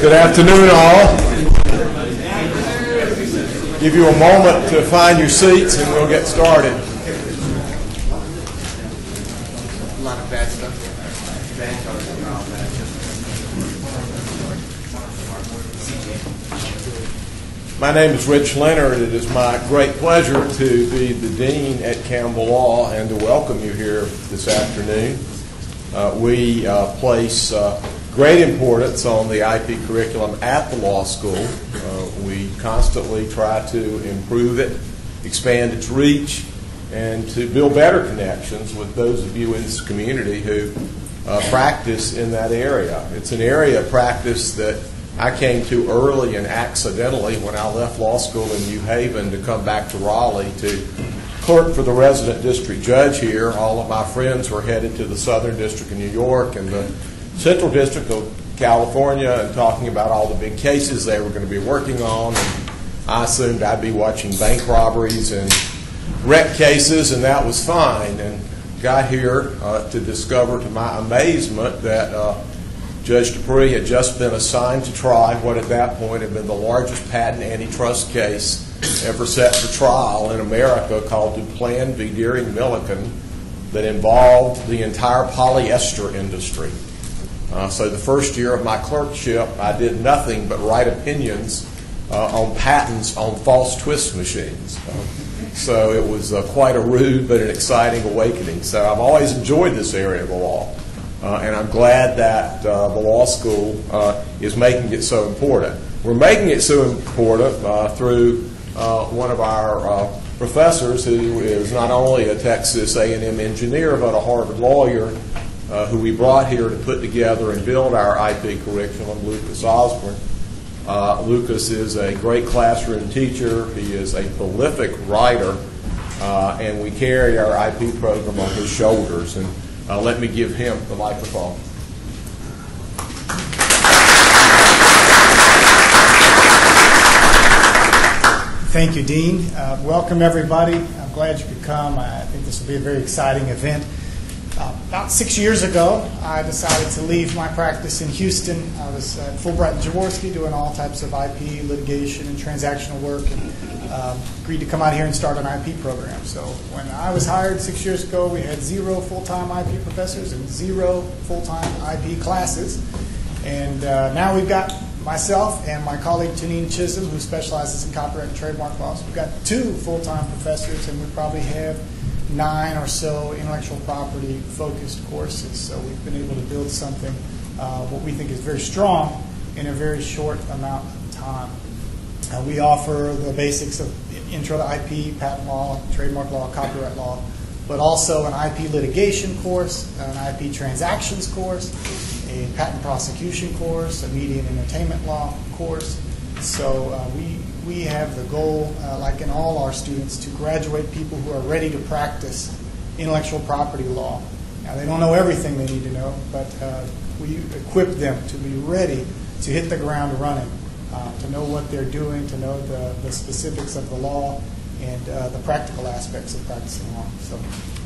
Good afternoon, all. Give you a moment to find your seats and we'll get started. A lot of bad stuff. My name is Rich Leonard. It is my great pleasure to be the Dean at Campbell Law and to welcome you here this afternoon. We place great importance on the IP curriculum at the law school. We constantly try to improve it, expand its reach, and to build better connections with those of you in this community who practice in that area. It's an area of practice that I came to early and accidentally when I left law school in New Haven to come back to Raleigh to clerk for the resident district judge here. All of my friends were headed to the Southern District of New York and the Central District of California and talking about all the big cases they were going to be working on. And I assumed I'd be watching bank robberies and wreck cases, and that was fine. And got here to discover, to my amazement, that Judge Dupree had just been assigned to try what at that point had been the largest patent antitrust case ever set for trial in America, called Duplan v. Deering-Milliken, that involved the entire polyester industry. So the first year of my clerkship, I did nothing but write opinions on patents on false twist machines. So it was quite a rude but an exciting awakening. So I've always enjoyed this area of the law. And I'm glad that the law school is making it so important. We're making it so important through one of our professors who is not only a Texas A&M engineer but a Harvard lawyer who we brought here to put together and build our IP curriculum, Lucas Osborne. Lucas is a great classroom teacher. He is a prolific writer, and we carry our IP program on his shoulders. And let me give him the microphone. Thank you, Dean. Welcome, everybody. I'm glad you could come. I think this will be a very exciting event. About 6 years ago, I decided to leave my practice in Houston. I was at Fulbright and Jaworski doing all types of IP litigation and transactional work, and agreed to come out here and start an IP program. So when I was hired 6 years ago, we had 0 full-time IP professors and 0 full-time IP classes. And now we've got myself and my colleague Janine Chisholm, who specializes in copyright and trademark laws. We've got 2 full-time professors, and we probably have 9 or so intellectual property focused courses. So we've been able to build something what we think is very strong in a very short amount of time. We offer the basics of intro to IP, patent law, trademark law, copyright law, but also an IP litigation course, an IP transactions course, a patent prosecution course, a media and entertainment law course. So we have the goal, like in all our students, to graduate people who are ready to practice intellectual property law. Now, they don't know everything they need to know, but we equip them to be ready to hit the ground running, to know what they're doing, to know the specifics of the law and the practical aspects of practicing law. So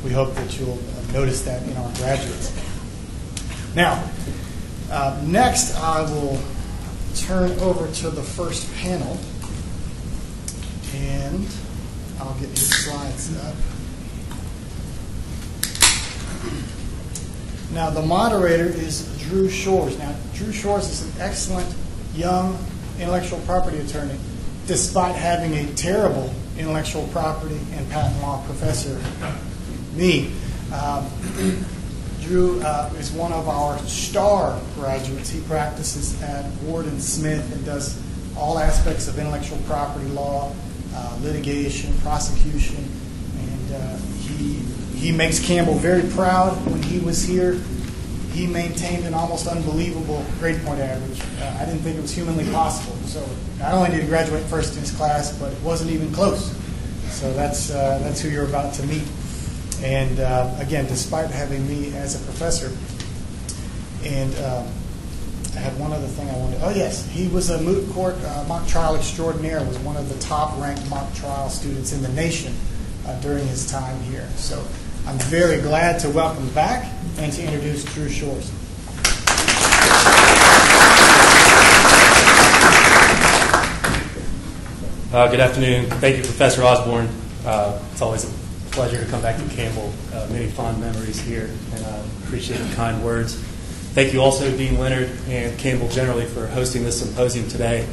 we hope that you'll notice that in our graduates. Now, next I will turn over to the first panel, and I'll get his slides up. Now, the moderator is Drew Shores. Now, Drew Shores is an excellent young intellectual property attorney, despite having a terrible intellectual property and patent law professor, me. Drew is one of our star graduates. He practices at Ward & Smith and does all aspects of intellectual property law, litigation, prosecution, and he makes Campbell very proud. When he was here, he maintained an almost unbelievable grade point average. I didn't think it was humanly possible. So not only did he graduate first in his class, but it wasn't even close. So that's who you're about to meet. And again, despite having me as a professor, and I had one other thing I wanted. Oh yes, he was a moot court mock trial extraordinaire. Was one of the top-ranked mock trial students in the nation during his time here. So I'm very glad to welcome back and to introduce Drew Shores. Good afternoon. Thank you, Professor Osborne. It's always a pleasure to come back to Campbell. Many fond memories here, and I appreciate the kind words. Thank you also, Dean Leonard and Campbell generally, for hosting this symposium today.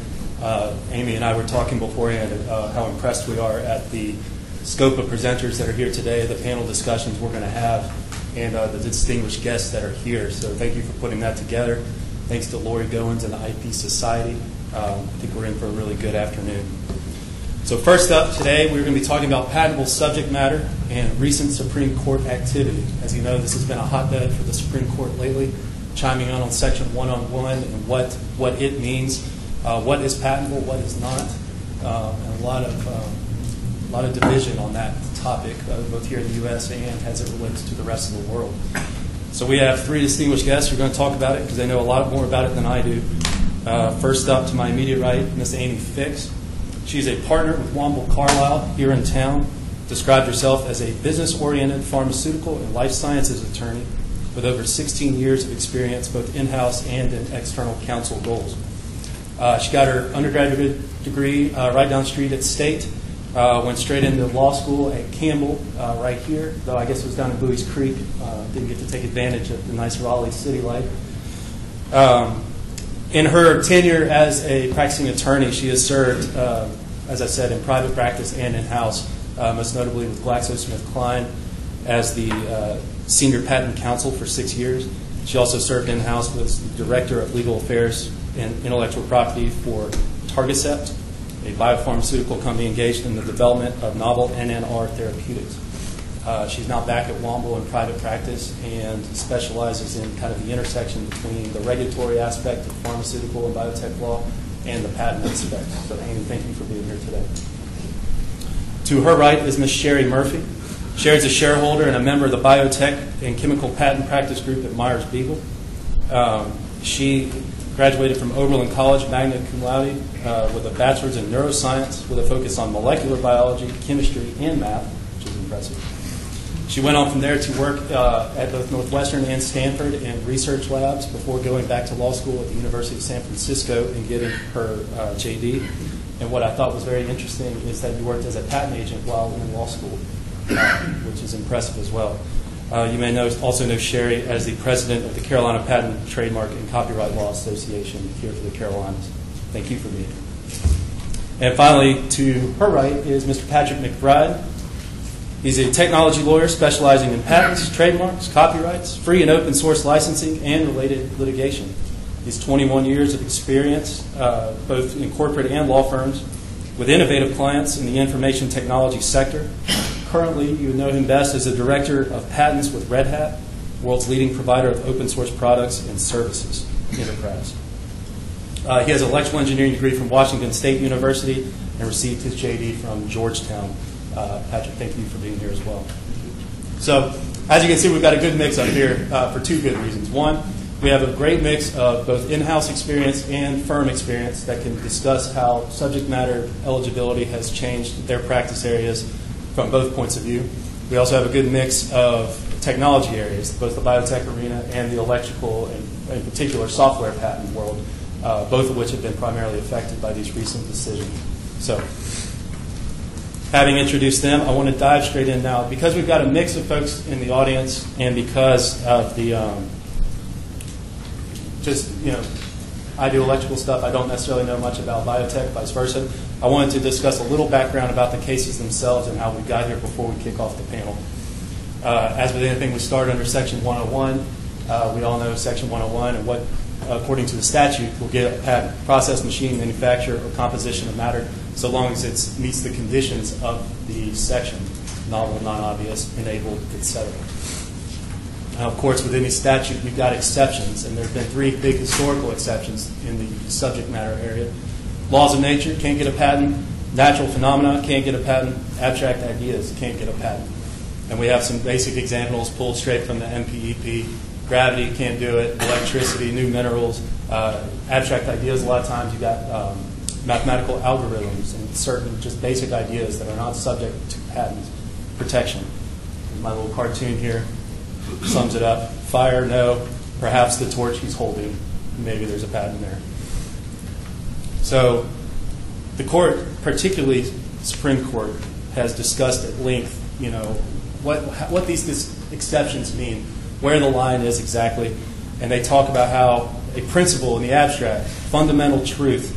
Amy and I were talking beforehand how impressed we are at the scope of presenters that are here today, the panel discussions we're going to have, and the distinguished guests that are here. So thank you for putting that together. Thanks to Lori Goins and the IP Society. I think we're in for a really good afternoon. So first up today, we're going to be talking about patentable subject matter and recent Supreme Court activity. As you know, this has been a hotbed for the Supreme Court lately, chiming in on Section 101 and what it means, what is patentable, what is not, and a lot of division on that topic, both here in the U.S. and as it relates to the rest of the world. So we have three distinguished guests who are going to talk about it because they know a lot more about it than I do. First up, to my immediate right, Miss Amy Fix. She's a partner with Womble Carlyle here in town. Described herself as a business-oriented pharmaceutical and life sciences attorney with over 16 years of experience both in-house and in external counsel roles. She got her undergraduate degree right down the street at State, went straight into law school at Campbell right here, though I guess it was down in Bowie's Creek. Didn't get to take advantage of the nice Raleigh city life. In her tenure as a practicing attorney, she has served, as I said, in private practice and in-house, most notably with GlaxoSmithKline as the senior patent counsel for 6 years. She also served in-house as the director of legal affairs and intellectual property for Targacept, a biopharmaceutical company engaged in the development of novel NNR therapeutics. She's now back at Womble in private practice and specializes in kind of the intersection between the regulatory aspect of pharmaceutical and biotech law and the patent aspect. So, Amy, thank you for being here today. To her right is Ms. Sherry Murphy. Sherry's a shareholder and a member of the Biotech and Chemical Patent Practice Group at Myers-Beagle. She graduated from Oberlin College, magna cum laude, with a bachelor's in neuroscience with a focus on molecular biology, chemistry, and math, which is impressive. She went on from there to work at both Northwestern and Stanford in research labs before going back to law school at the University of San Francisco and getting her JD. And what I thought was very interesting is that you worked as a patent agent while in law school, which is impressive as well. You may also know Sherry as the president of the Carolina Patent, Trademark, and Copyright Law Association here for the Carolinas. Thank you for being here. And finally, to her right is Mr. Patrick McBride. He's a technology lawyer specializing in patents, trademarks, copyrights, free and open source licensing, and related litigation. He's 21 years of experience, both in corporate and law firms, with innovative clients in the information technology sector. Currently, you would know him best as the Director of Patents with Red Hat, the world's leading provider of open source products and services enterprise. He has an electrical engineering degree from Washington State University and received his JD from Georgetown. Patrick, thank you for being here as well. So, as you can see, we've got a good mix up here for two good reasons. One, we have a great mix of both in-house experience and firm experience that can discuss how subject matter eligibility has changed their practice areas from both points of view. We also have a good mix of technology areas, both the biotech arena and the electrical and in particular software patent world, both of which have been primarily affected by these recent decisions. So, having introduced them, I want to dive straight in now. Because we've got a mix of folks in the audience and because of the I do electrical stuff. I don't necessarily know much about biotech, vice versa. I wanted to discuss a little background about the cases themselves and how we got here before we kick off the panel. As with anything, we start under Section 101. We all know Section 101 and what, according to the statute, will get a patent: process, machine, manufacture, or composition of matter, so long as it meets the conditions of the section: novel, non-obvious, enabled, etc. Now, of course, with any statute, you've got exceptions, and there have been three big historical exceptions in the subject matter area. Laws of nature can't get a patent. Natural phenomena can't get a patent. Abstract ideas can't get a patent. And we have some basic examples pulled straight from the MPEP. Gravity can't do it. Electricity, new minerals, abstract ideas. A lot of times you've got mathematical algorithms and certain just basic ideas that are not subject to patent protection. My little cartoon here sums it up. Fire, no. Perhaps the torch he's holding. Maybe there's a patent there. So The court, particularly Supreme Court, has discussed at length, what these exceptions mean, where the line is exactly, and they talk about how a principle in the abstract, fundamental truth,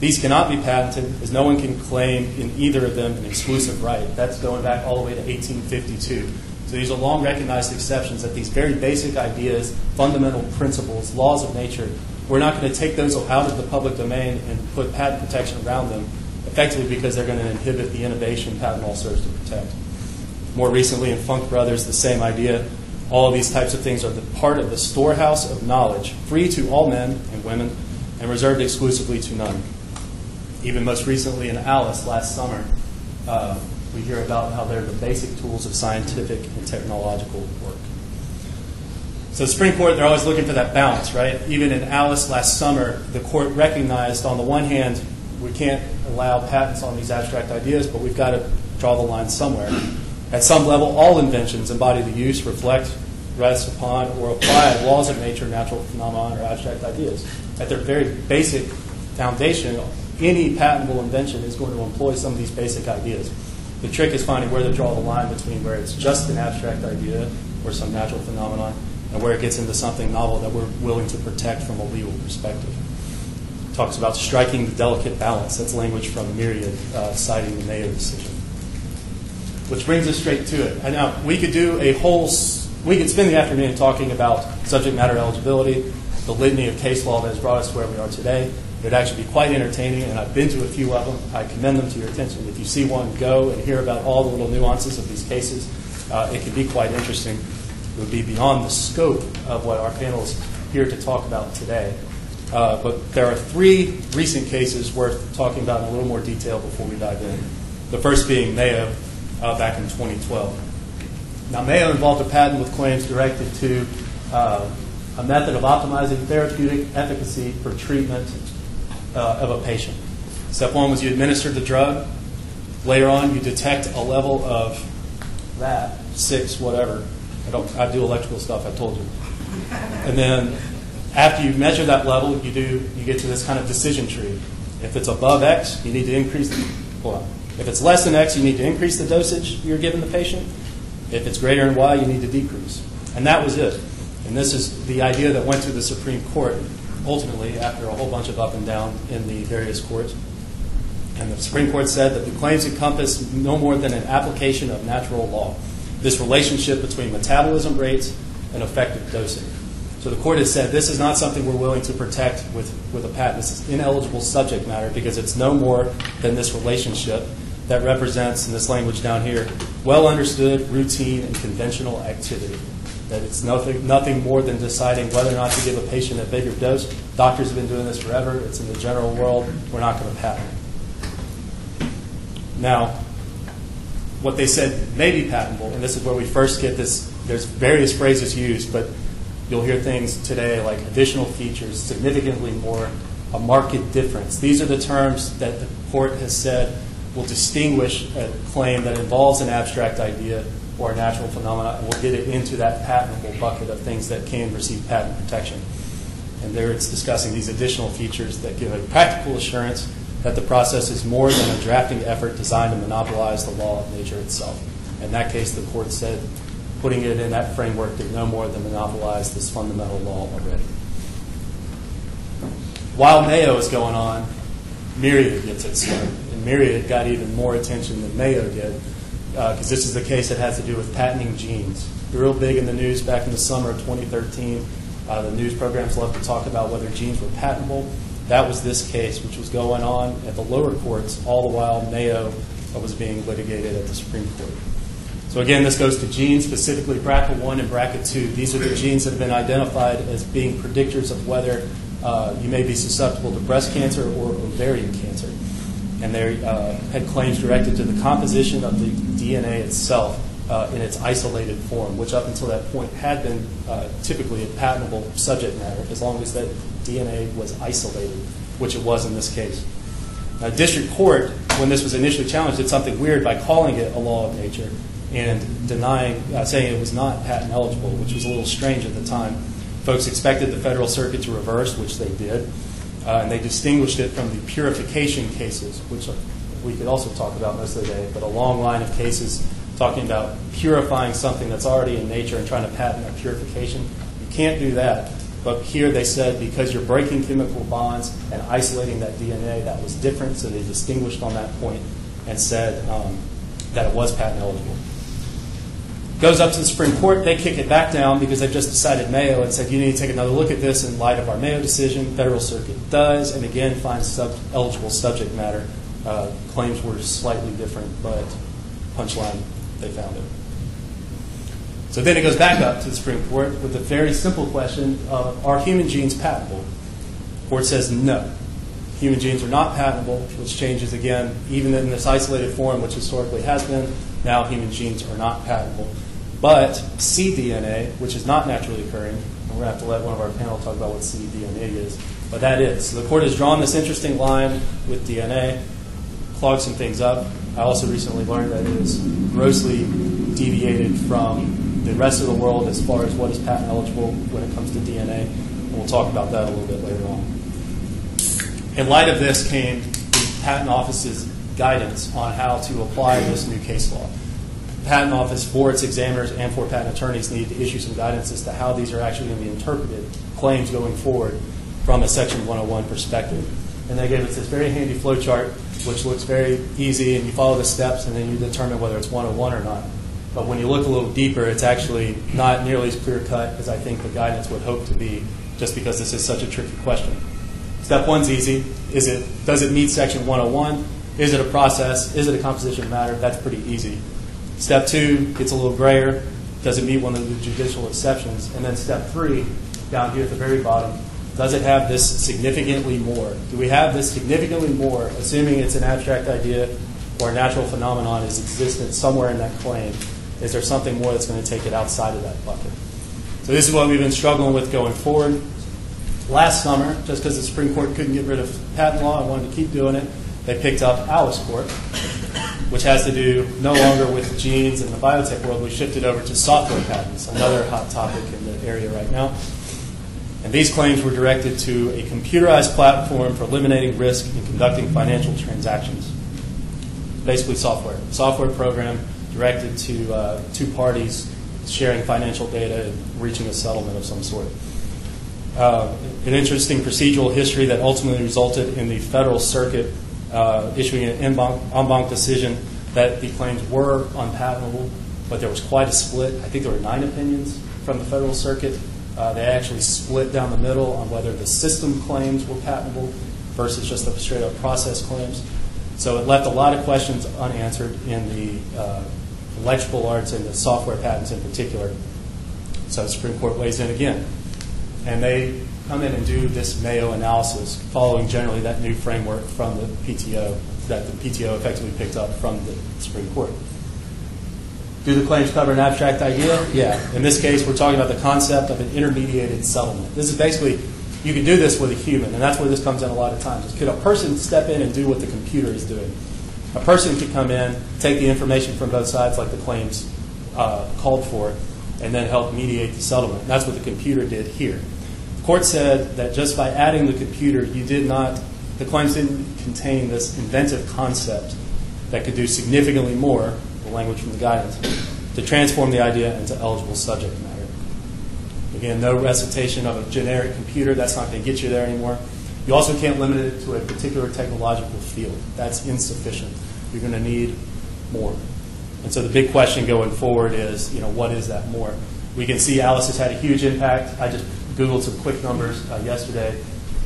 these cannot be patented, as no one can claim in either of them an exclusive right. That's going back all the way to 1852. So these are long recognized exceptions that these very basic ideas, fundamental principles, laws of nature, we're not going to take those out of the public domain and put patent protection around them, effectively because they're going to inhibit the innovation patent law serves to protect. More recently in Funk Brothers, the same idea. All of these types of things are the part of the storehouse of knowledge, free to all men and women, and reserved exclusively to none. Even most recently in Alice last summer, we hear about how they're the basic tools of scientific and technological work. So the Supreme Court, they're always looking for that balance, right? Even in Alice last summer, the court recognized, on the one hand, we can't allow patents on these abstract ideas, but we've got to draw the line somewhere. At some level, all inventions embody the use, reflect, rest upon, or apply laws of nature, natural phenomena, or abstract ideas. At their very basic foundation, any patentable invention is going to employ some of these basic ideas. The trick is finding where to draw the line between where it's just an abstract idea or some natural phenomenon and where it gets into something novel that we're willing to protect from a legal perspective. It talks about striking the delicate balance. That's language from Myriad, citing the Mayo decision. Which brings us straight to it. And now, we could spend the afternoon talking about subject matter eligibility, the litany of case law that has brought us to where we are today. It would actually be quite entertaining, and I've been to a few of them. I commend them to your attention. If you see one, go and hear about all the little nuances of these cases. It can be quite interesting. It would be beyond the scope of what our panel is here to talk about today. But there are three recent cases worth talking about in a little more detail before we dive in. The first being Mayo back in 2012. Now, Mayo involved a patent with claims directed to a method of optimizing therapeutic efficacy for treatment of a patient. Step one was you administer the drug. Later on, you detect a level of that, 6, whatever. I do electrical stuff, I told you. And then after you measure that level, you get to this kind of decision tree. If it's above X, you need to increase If it's less than X, you need to increase the dosage you're giving the patient. If it's greater than Y, you need to decrease. And that was it. And this is the idea that went to the Supreme Court, ultimately, after a whole bunch of up and down in the various courts. And the Supreme Court said that the claims encompass no more than an application of natural law, this relationship between metabolism rates and effective dosing. So the court has said this is not something we're willing to protect with a patent. This is ineligible subject matter because it's no more than this relationship that represents, in this language down here, well understood, routine, and conventional activity. That it's nothing more than deciding whether or not to give a patient a bigger dose. Doctors have been doing this forever. It's in the general world. We're not going to patent it. Now, what they said may be patentable, and this is where we first get this. There's various phrases used, but you'll hear things today like additional features, significantly more, a marked difference. These are the terms that the court has said will distinguish a claim that involves an abstract idea or a natural phenomena, and we'll get it into that patentable bucket of things that can receive patent protection. And there it's discussing these additional features that give a practical assurance that the process is more than a drafting effort designed to monopolize the law of nature itself. In that case, the court said putting it in that framework did no more than monopolize this fundamental law already. While Mayo is going on, Myriad gets its start. And Myriad got even more attention than Mayo did, because this is the case that has to do with patenting genes. Real big in the news back in the summer of 2013. The news programs love to talk about whether genes were patentable. That was this case, which was going on at the lower courts, all the while Mayo was being litigated at the Supreme Court. So again, this goes to genes, specifically BRCA1 and BRCA2. These are the genes that have been identified as being predictors of whether you may be susceptible to breast cancer or ovarian cancer. And they had claims directed to the composition of the DNA itself in its isolated form, which up until that point had been typically a patentable subject matter, as long as that DNA was isolated, which it was in this case. Now, district court, when this was initially challenged, did something weird by calling it a law of nature and denying, saying it was not patent eligible, which was a little strange at the time. Folks expected the Federal Circuit to reverse, which they did. and they distinguished it from the purification cases, which we could also talk about most of the day, but a long line of cases talking about purifying something that's already in nature and trying to patent a purification. You can't do that. But here they said because you're breaking chemical bonds and isolating that DNA, that was different, so they distinguished on that point and said that it was patent eligible. Goes up to the Supreme Court. They kick it back down because they've just decided Mayo and said you need to take another look at this in light of our Mayo decision. Federal Circuit does, and again finds eligible subject matter. Claims were slightly different, but punchline, they found it. So then it goes back up to the Supreme Court with a very simple question of, are human genes patentable? The court says no. Human genes are not patentable, which changes again, even in this isolated form, which historically has been, now human genes are not patentable. But cDNA, which is not naturally occurring, and we're going to have to let one of our panel talk about what cDNA is, but that is. So the court has drawn this interesting line with DNA, clogged some things up. I also recently learned that it is grossly deviated from the rest of the world as far as what is patent eligible when it comes to DNA, and we'll talk about that a little bit later on. In light of this came the Patent Office's guidance on how to apply this new case law. The Patent Office, for its examiners and for patent attorneys, need to issue some guidance as to how these are actually going to be interpreted, claims going forward from a Section 101 perspective. And they gave us this very handy flow chart, which looks very easy, and you follow the steps, and then you determine whether it's 101 or not. But when you look a little deeper, it's actually not nearly as clear-cut as I think the guidance would hope to be, just because this is such a tricky question. Step one's easy. Does it meet Section 101? Is it a process? Is it a composition of matter? That's pretty easy. Step two gets a little grayer. Does it meet one of the judicial exceptions? And then step three, down here at the very bottom, does it have this significantly more? Do we have this significantly more, assuming it's an abstract idea or a natural phenomenon is existent somewhere in that claim? Is there something more that's going to take it outside of that bucket? So this is what we've been struggling with going forward. Last summer, just because the Supreme Court couldn't get rid of patent law and wanted to keep doing it, they picked up Alice Court, which has to do no longer with genes in the biotech world. We shifted over to software patents, another hot topic in the area right now. And these claims were directed to a computerized platform for eliminating risk in conducting financial transactions. Basically software. Software program directed to two parties sharing financial data and reaching a settlement of some sort. An interesting procedural history that ultimately resulted in the Federal Circuit issuing an en banc decision that the claims were unpatentable, but there was quite a split. I think there were 9 opinions from the Federal Circuit. They actually split down the middle on whether the system claims were patentable versus just the straight-up process claims. So it left a lot of questions unanswered in the electrical arts and the software patents in particular. So the Supreme Court weighs in again. And they come in and do this Mayo analysis, following generally that new framework from the PTO, that the PTO effectively picked up from the Supreme Court. Do the claims cover an abstract idea? Yeah. In this case, we're talking about the concept of an intermediated settlement. This is basically, you can do this with a human, and that's where this comes in a lot of times. Could a person step in and do what the computer is doing? A person could come in, take the information from both sides, like the claims called for, and then help mediate the settlement. And that's what the computer did here. The court said that just by adding the computer, the claims didn't contain this inventive concept that could do significantly more, the language from the guidance, to transform the idea into eligible subject matter. Again, no recitation of a generic computer. That's not going to get you there anymore. You also can't limit it to a particular technological field. That's insufficient. You're going to need more. And so the big question going forward is, what is that more? We can see Alice has had a huge impact. I just Googled some quick numbers yesterday.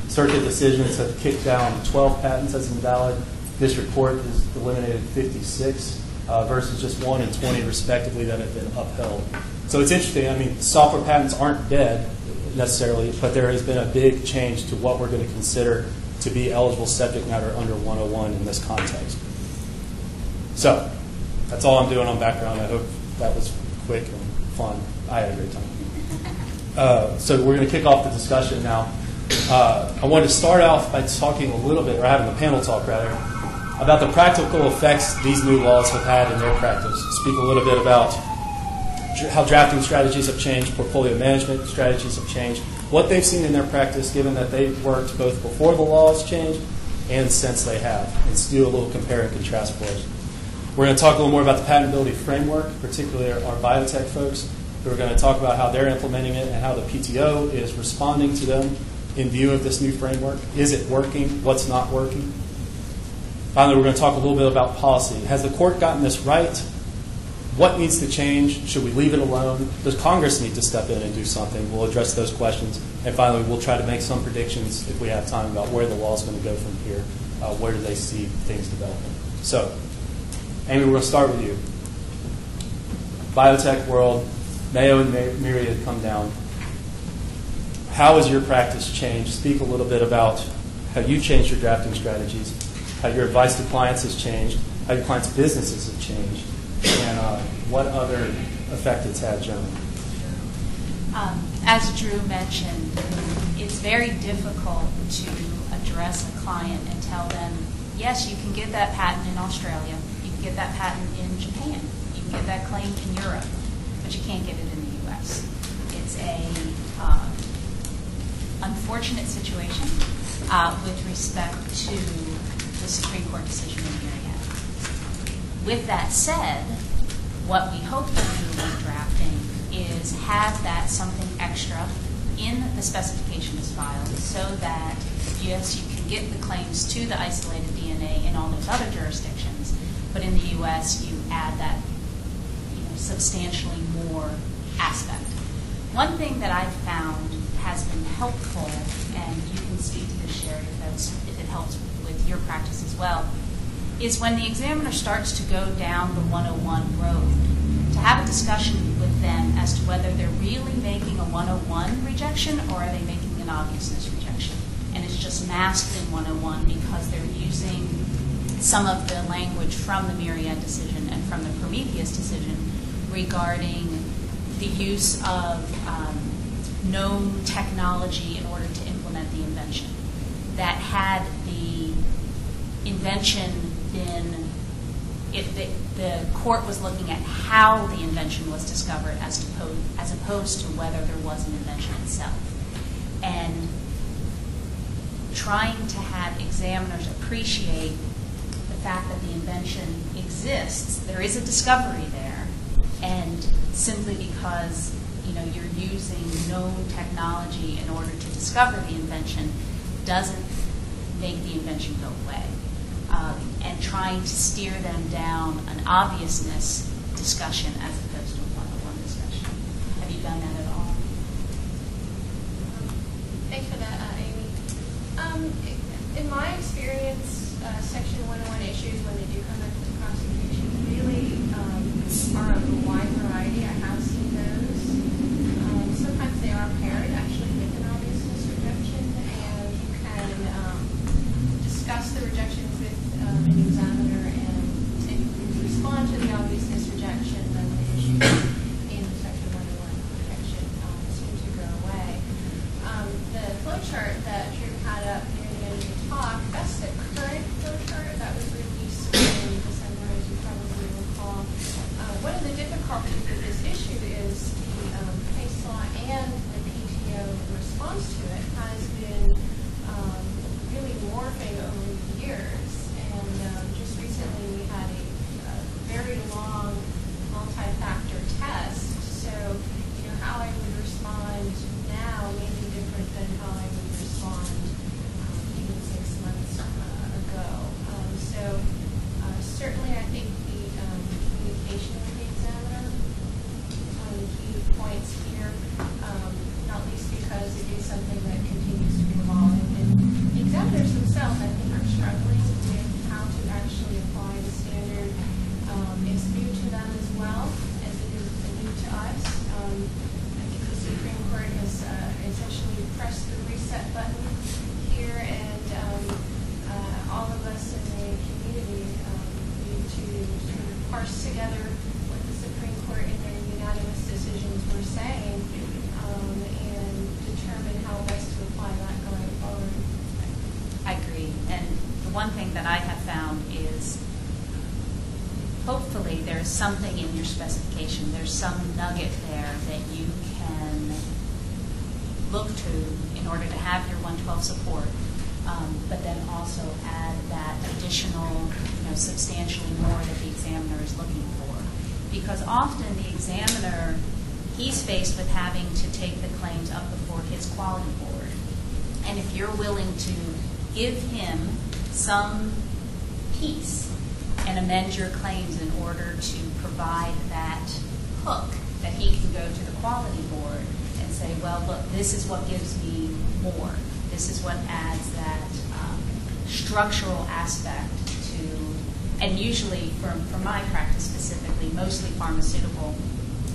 Circuit decisions have kicked down 12 patents as invalid. District Court has eliminated 56 versus just 1 and 20 respectively that have been upheld. So it's interesting. I mean, software patents aren't dead necessarily, but there has been a big change to what we're going to consider to be eligible subject matter under 101 in this context. So that's all I'm doing on background. I hope that was quick and fun. I had a great time. So we're going to kick off the discussion now. I wanted to start off by talking a little bit, or having a panel talk rather, about the practical effects these new laws have had in their practice. Speak a little bit about how drafting strategies have changed, portfolio management strategies have changed, what they've seen in their practice, given that they've worked both before the laws changed and since they have, and to do a little compare and contrast for us. We're going to talk a little more about the patentability framework, particularly our biotech folks, who are going to talk about how they're implementing it and how the PTO is responding to them in view of this new framework. Is it working? What's not working? Finally, we're going to talk a little bit about policy. Has the court gotten this right? What needs to change? Should we leave it alone? Does Congress need to step in and do something? We'll address those questions. And finally, we'll try to make some predictions, if we have time, about where the law is going to go from here. Where do they see things developing? So, Amy, we're going to start with you. Biotech world, Mayo and Myriad come down. How has your practice changed? Speak a little bit about how you changed your drafting strategies, how your advice to clients has changed, how your clients' businesses have changed, and what other effect it's had generally. As Drew mentioned, it's very difficult to address a client and tell them, yes, you can get that patent in Australia, you can get that patent in Japan, you can get that claim in Europe, but you can't get it in the U.S. It's a unfortunate situation with respect to the Supreme Court decision in Myriad. With that said, what we hope to do when drafting is have that something extra in the specification is filed so that, yes, you can get the claims to the isolated DNA in all those other jurisdictions, but in the U.S. you add that substantially more aspect. One thing that I've found has been helpful, and you can speak to this, Sherry, if it helps with your practice as well, is when the examiner starts to go down the 101 road, to have a discussion with them as to whether they're really making a 101 rejection or are they making an obviousness rejection. And it's just masked in 101 because they're using some of the language from the Myriad decision and from the Prometheus decision regarding the use of known technology in order to implement the invention. That had the invention been, the court was looking at how the invention was discovered as opposed to whether there was an invention itself. And trying to have examiners appreciate the fact that the invention exists, there is a discovery there, and simply because you're using known technology in order to discover the invention doesn't make the invention go away. And trying to steer them down an obviousness discussion as opposed to a one-on-one discussion. Have you done that at all? Thanks for that, Amy. In my experience, Section 101 issues, when they do come up to the prosecution, really are of a wide variety. I have seen those. Sometimes they are paired, actually, with an obviousness rejection, and you can discuss the rejections with an examiner and respond to the obviousness rejection, then the issue in the Section 101 rejection seems to go away. The flowchart that Drew had up near the end of the talk, that's the current flowchart that was released in December, as you probably recall. One of the difficulties with this issue is the case law and the PTO response to it has been really morphing over the years. And just recently we had a very long multi-factor test. So, how I would respond now may be different than how I would respond even 6 months ago. Certainly I think the communication with the examiner is one of the key points here, not least because it is something that continues to evolve. And the examiners themselves, I think, are struggling with how to actually apply the standard. It's new to them as well as it is new to us. I think the Supreme Court has essentially pressed the reset button here, and all of us in the community need to sort of parse together what the Supreme Court in their unanimous decisions were saying and determine how best to apply that going forward. I agree. And the one thing that I have found is hopefully there's something in your specification, there's some nugget there that you can look to in order to have your 112 support, but then also add that additional, substantially more that the examiner is looking for. Because often the examiner, he's faced with having to take the claims up before his quality board. And if you're willing to give him some piece and amend your claims in order to provide that hook that he can go to the quality board and say, well, look, this is what gives me more. This is what adds that structural aspect to, and usually from my practice specifically, mostly pharmaceutical,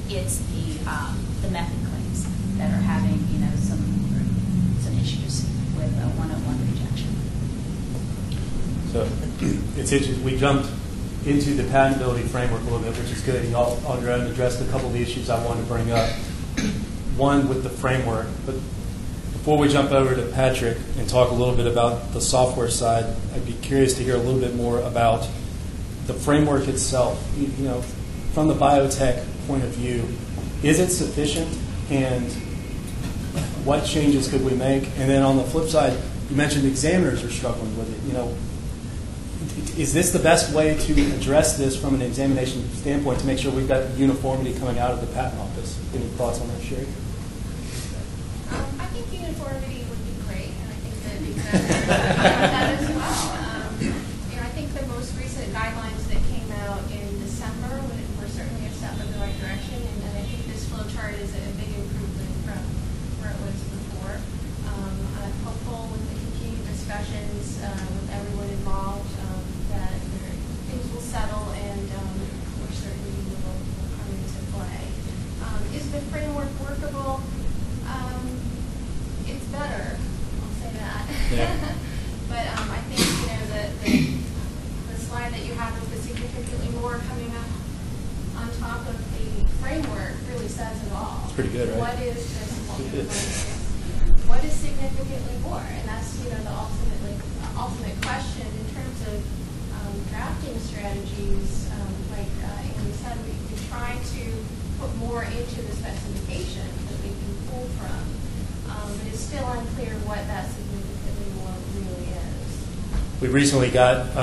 it's the method claims that are having, some issues with 101 rejection. So it's interesting. We jumped into the patentability framework a little bit, which is good. You all on your own addressed a couple of the issues I wanted to bring up. One with the framework, but before we jump over to Patrick and talk a little bit about the software side, I'd be curious to hear a little bit more about the framework itself. From the biotech point of view, is it sufficient, and what changes could we make? And then on the flip side, you mentioned examiners are struggling with it. Is this the best way to address this from an examination standpoint to make sure we've got uniformity coming out of the patent office? Any thoughts on that, Sherry? I think uniformity would be great, and I think that examiners have that as well. I think the most recent guidelines that came out in December were certainly a step in the right direction, and I think this flow chart is a big improvement from where it was before. I'm hopeful with the continued discussions with everyone involved that things will settle and we're certainly will come into play. Is the framework workable? It's better, I'll say that. Yeah. But I think the slide that you have with the significantly more coming up on top of the framework really says it all. It's pretty good, right? What is this? What is significantly more? And that's the ultimate question in terms of drafting strategies. Like Amy said, we try to put more into the specification that we can pull from. But it's still unclear what that significantly more really is. We recently got,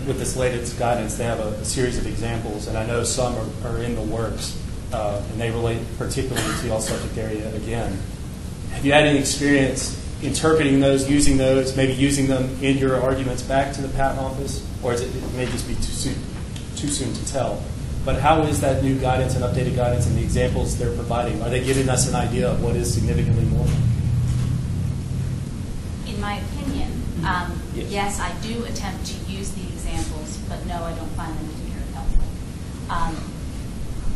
with this latest guidance, they have a series of examples, and I know some are in the works, and they relate particularly to your subject area again. Have you had any experience interpreting those, maybe using them in your arguments back to the patent office? Or is it may just be too soon to tell? But how is that new guidance and updated guidance and the examples they're providing? Are they giving us an idea of what is significantly more? In my opinion, yes, I do attempt to use the examples, but no, I don't find them to be very helpful.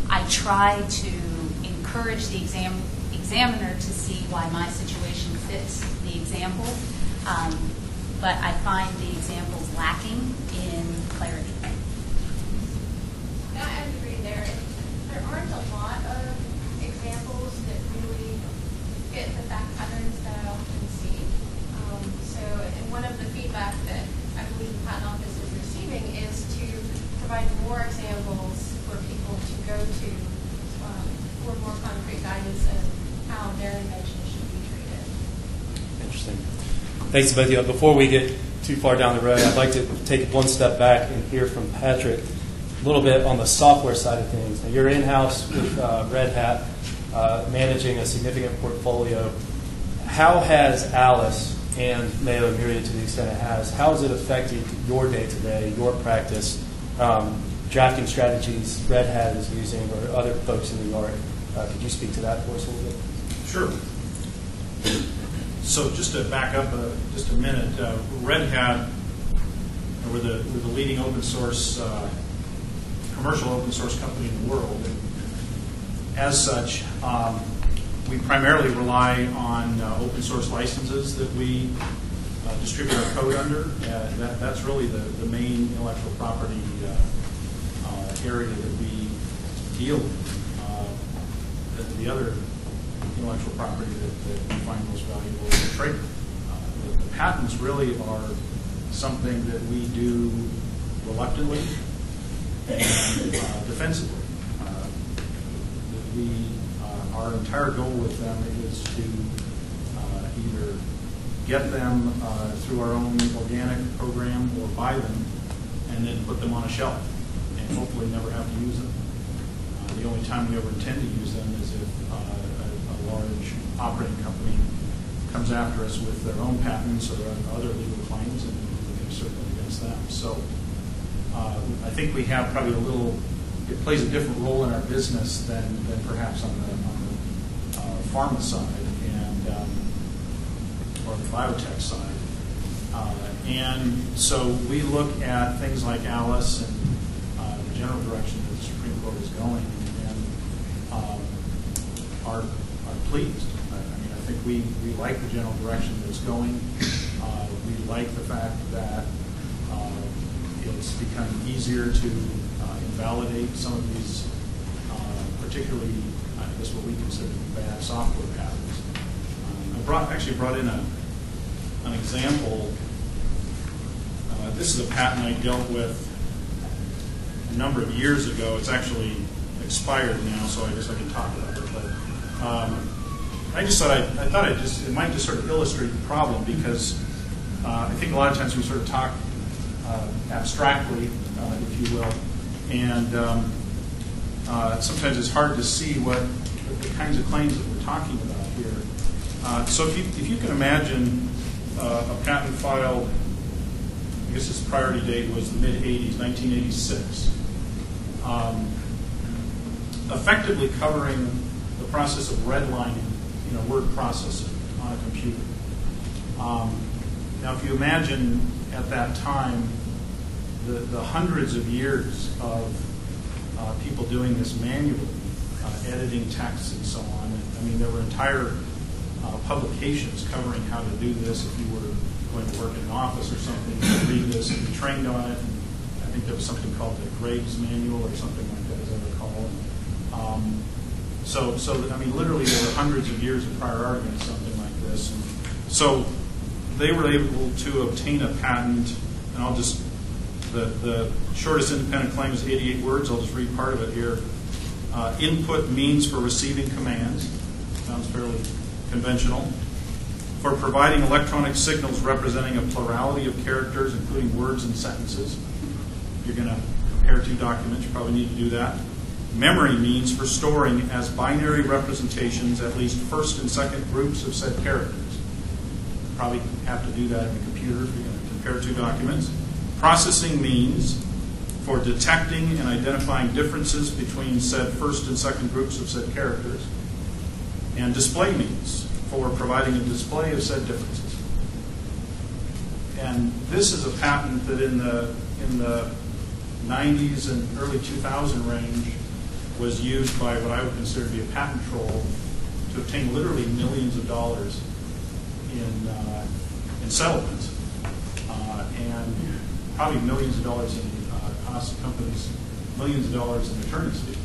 I try to encourage the examiner to see why my situation fits the example, but I find the examples lacking in clarity. I agree there. There aren't a lot of examples that really fit the fact patterns that I often see. And one of the feedback that I believe the Patent Office is receiving is to provide more examples for people to go to for more concrete guidance of how their invention should be treated. Interesting. Thanks to both of you. Before we get too far down the road, I'd like to take one step back and hear from Patrick a little bit on the software side of things. Now, you're in-house with Red Hat, managing a significant portfolio. How has Alice and Mayo and Myriad, to the extent it has, how has it affected your day-to-day, your practice, drafting strategies Red Hat is using or other folks in the art? Could you speak to that for us a little bit? Sure. So just to back up just a minute, Red Hat, we're the leading open source, commercial open source company in the world. And as such, we primarily rely on open source licenses that we distribute our code under. That's really the main intellectual property area that we deal with. The other intellectual property that we find most valuable is the trademark. The patents really are something that we do reluctantly and defensively. Our entire goal with them is to get them through our own organic program or buy them and then put them on a shelf and hopefully never have to use them. The only time we ever intend to use them is if a large operating company comes after us with their own patents or other legal claims, and we can assert them against them. So I think we have probably it plays a different role in our business than perhaps on the pharma side or the biotech side. And so we look at things like Alice and the general direction that the Supreme Court is going, and are pleased. I think we like the general direction that it's going. We like the fact that it's become easier to invalidate some of these, particularly, I guess, what we consider bad software patents. I actually brought in an example. This is a patent I dealt with a number of years ago. It's actually expired now, so I guess I can talk about it. But I just thought it might just sort of illustrate the problem, because I think a lot of times we sort of talk abstractly, if you will, and sometimes it's hard to see what the kinds of claims that we're talking about here. So if you can imagine a patent filed, I guess its priority date was the mid-'80s, 1986, effectively covering the process of redlining, word processing on a computer. Now, if you imagine at that time the hundreds of years of people doing this manually, editing texts and so on. There were entire publications covering how to do this. If you were going to work in an office or something, you could read this and be trained on it. And I think there was something called the Graves Manual or something like that, as I recall. So literally there were hundreds of years of prior art against something like this. And so they were able to obtain a patent, and the shortest independent claim is 88 words. I'll just read part of it here. Input means for receiving commands. Sounds fairly conventional. For providing electronic signals representing a plurality of characters, including words and sentences. If you're going to compare two documents, you probably need to do that. Memory means for storing as binary representations at least first and second groups of said characters. You probably have to do that in a computer if you're going to compare two documents. Processing means for detecting and identifying differences between said first and second groups of said characters. And display means for providing a display of said differences. And this is a patent that in the 90s and early 2000 range was used by what I would consider to be a patent troll to obtain literally millions of dollars in settlements, and probably millions of dollars in cost of companies, millions of dollars in attorney's fees.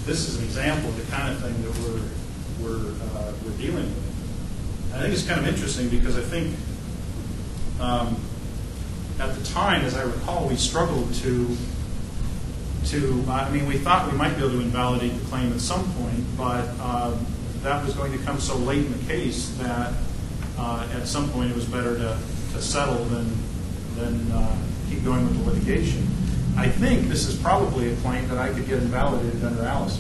This is an example of the kind of thing that we're dealing with. And I think it's kind of interesting because I think at the time, as I recall, we struggled to we thought we might be able to invalidate the claim at some point, but that was going to come so late in the case that at some point it was better to settle than keep going with the litigation. I think this is probably a claim that I could get invalidated under Alice.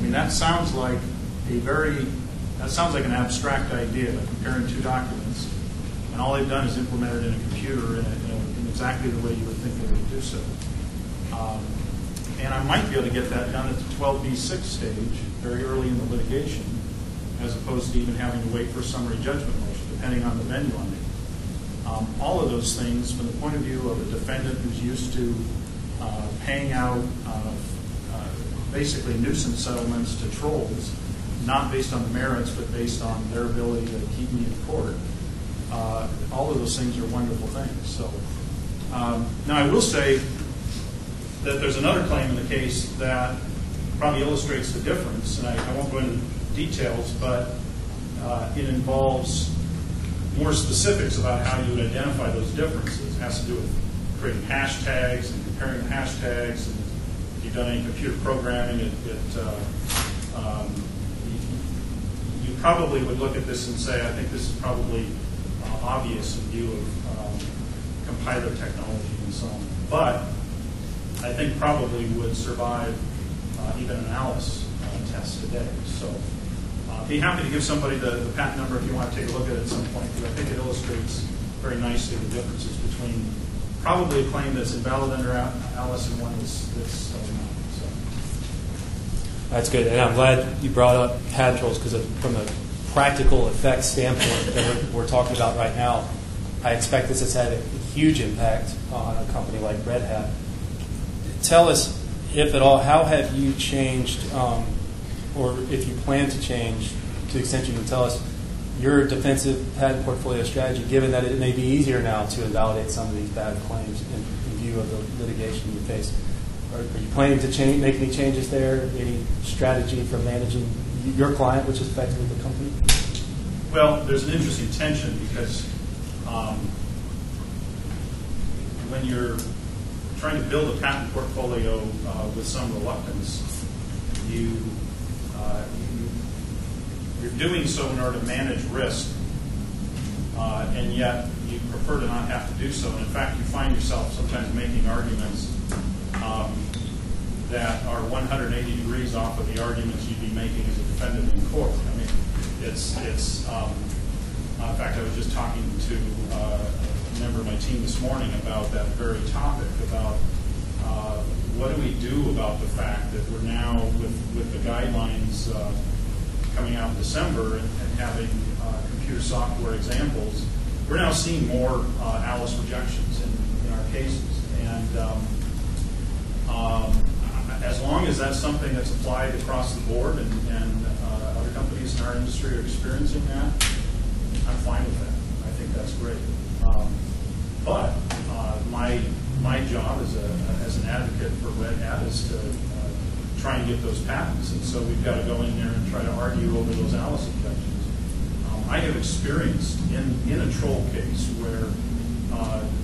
That sounds like an abstract idea, comparing two documents, and all they've done is implement it in a computer in exactly the way you would think they would do so. And I might be able to get that done at the 12B6 stage, very early in the litigation, as opposed to even having to wait for a summary judgment motion, depending on the venue on it. All of those things, from the point of view of a defendant who's used to paying out basically nuisance settlements to trolls, not based on the merits, but based on their ability to keep me in court, all of those things are wonderful things. So now I will say that there's another claim in the case that probably illustrates the difference, and I won't go into details, but it involves more specifics about how you would identify those differences. It has to do with creating hashtags and comparing the hashtags, and if you've done any computer programming, you probably would look at this and say, I think this is probably obvious in view of compiler technology and so on. But I think probably would survive even an Alice test today. So I'd be happy to give somebody the patent number if you want to take a look at it at some point, because I think it illustrates very nicely the differences between probably a claim that's invalid under Alice and one that's not. So. That's good, and I'm glad you brought up patent trolls, because from a practical effects standpoint that we're talking about right now, I expect this has had a huge impact on a company like Red Hat. Tell us, if at all, how have you changed, or if you plan to change, to the extent you can tell us, your defensive patent portfolio strategy, given that it may be easier now to invalidate some of these bad claims in view of the litigation you face? Are you planning to make any changes there? Any strategy for managing your client, which is effectively the company? Well, there's an interesting tension, because when you're trying to build a patent portfolio with some reluctance, you're doing so in order to manage risk, and yet you prefer to not have to do so. And in fact, you find yourself sometimes making arguments that are 180 degrees off of the arguments you'd be making as a defendant in court. I mean, it's in fact, I was just talking to a member of my team this morning about that very topic, about what do we do about the fact that we're now, with the guidelines coming out in December and having computer software examples, we're now seeing more Alice rejections in our cases. And as long as that's something that's applied across the board, and other companies in our industry are experiencing that, I'm fine with that. I think that's great. But my job as an advocate for Red Hat is to try and get those patents, and so we've got to go in there and try to argue over those Alice objections. I have experienced in a troll case where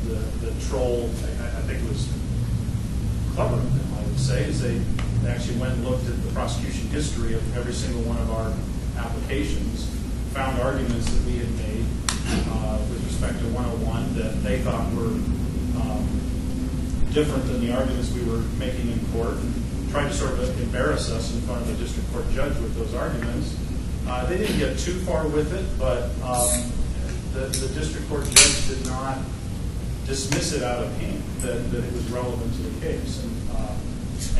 the troll, I think it was clever of them, I would say, is they actually went and looked at the prosecution history of every single one of our applications, found arguments that we had made with respect to 101 that they thought were different than the arguments we were making in court, and tried to sort of embarrass us in front of the district court judge with those arguments. They didn't get too far with it, but the district court judge did not dismiss it out of hand, that it was relevant to the case.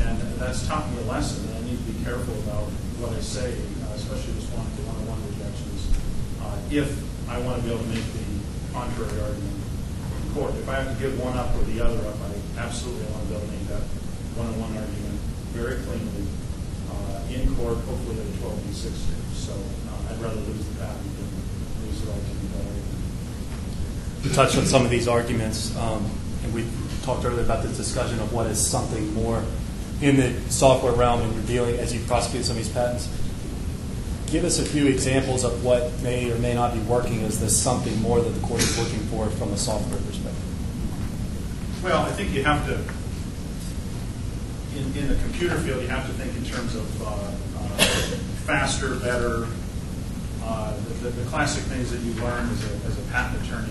And that's taught me a lesson, that I need to be careful about what I say, especially with responding to 101 rejections, if I want to be able to make the contrary argument in court. If I have to give one up or the other up, I absolutely want to be able to make that 101 argument very cleanly in court, hopefully at a 12B6 stage. So I'd rather lose the patent than lose the right to make that argument. You touched on some of these arguments, and we talked earlier about this discussion of what is something more in the software realm, and you're dealing, as you prosecute some of these patents. Give us a few examples of what may or may not be working as this something more that the court is looking for from a software perspective. Well, I think you have to, in the computer field, you have to think in terms of faster, better. The classic things that you learn as a patent attorney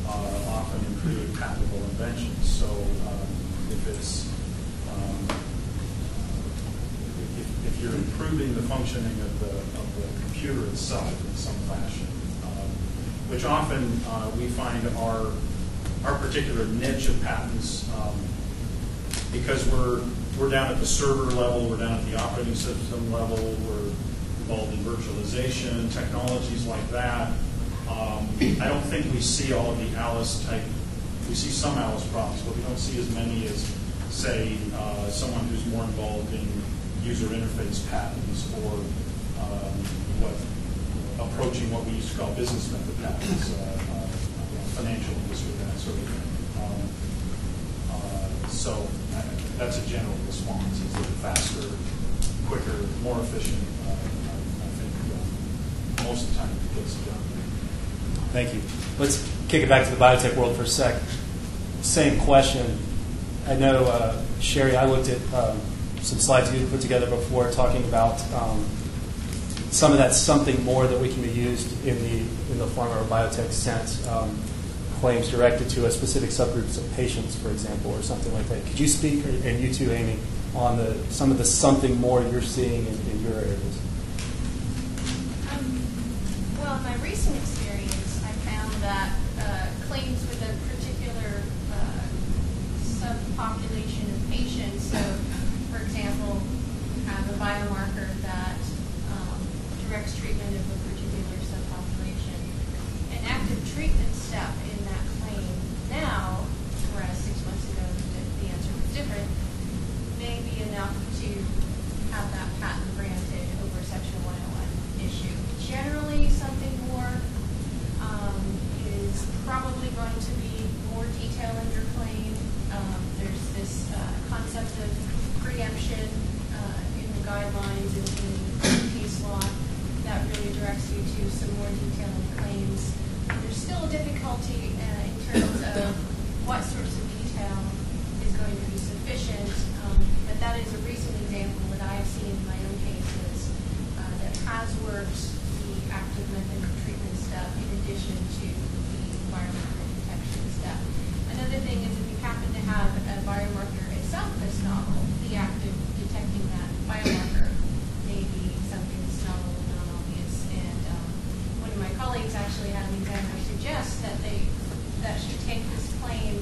often include patentable inventions. So if you're improving the functioning of the computer itself in some fashion, which often we find our particular niche of patents, because we're down at the server level, we're down at the operating system level, we're involved in virtualization, technologies like that. I don't think we see all of the Alice type. We see some Alice problems, but we don't see as many as, say, someone who's more involved in user interface patents or approaching what we used to call business method patents, financial industry, that sort of thing. So that's a general response. Is that faster, quicker, more efficient? I think most of the time it gets the job. Thank you. Let's kick it back to the biotech world for a sec. Same question. I know, Sherry, I looked at some slides you put together before talking about some of that something more that we can be used in the pharma or biotech sense. Claims directed to a specific subgroups of patients, for example, or something like that. Could you speak, and you too, Amy, on some of the something more you're seeing in your areas? Well, in my recent experience, I found that claims with a particular subpopulation of patients, so, for example, have a biomarker that directs treatment of a particular subpopulation, an active treatment step in that claim now, whereas 6 months ago the answer was different, may be enough to have that patent granted over Section 101 issue. Generally, something more is probably going to be more detail in your claim. There's this concept of preemption in the guidelines and in case law that really directs you to some more detail in claims. There's still a difficulty in terms of what sorts of detail is going to be sufficient, but that is a recent example that I've seen in my own cases that has worked the active method of treatment step in addition to the biomarker detection step. Another thing is if you happen to have a biomarker itself that's novel, the act of detecting that biomarker may be something that's novel and non-obvious. And one of my colleagues actually had an examiner suggest that that should take this claim,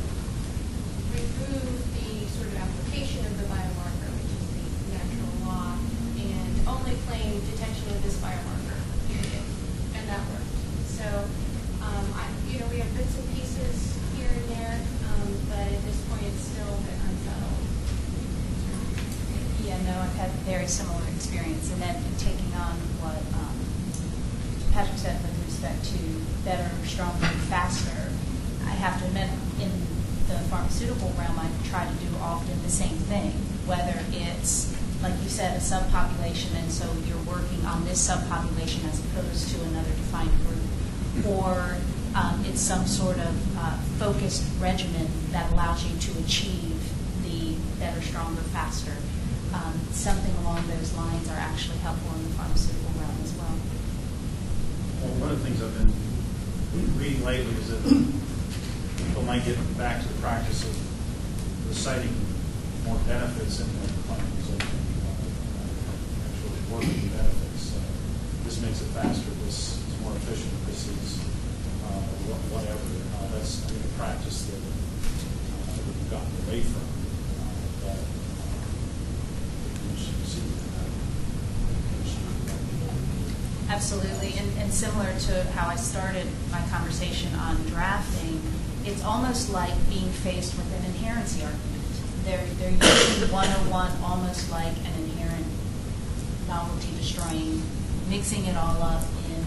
remove the sort of application of the biomarker, which is the natural law, and only claim detection of this biomarker, period. And that worked. So, we have bits and pieces here and there, but at this point it's still a bit unsettled. Yeah, no, I've had very similar experience. And then taking on what Patrick said with respect to better, stronger, faster, I have to admit, in the pharmaceutical realm, I try to do often the same thing, whether it's, like you said, a subpopulation, and so you're working on this subpopulation as opposed to another defined group, or it's some sort of focused regimen that allows you to achieve the better, stronger, faster. Something along those lines are actually helpful in the pharmaceutical realm as well. Well, one of the things I've been reading lately is that people might get back to the practice of reciting more benefits in their claims and actually working the benefits. This makes it faster. This is more efficient. This is whatever. That's a practice that we've gotten away from. That Absolutely, and similar to how I started my conversation on drafting, it's almost like being faced with an inherency argument. They're using 101 almost like an inherent novelty destroying, mixing it all up in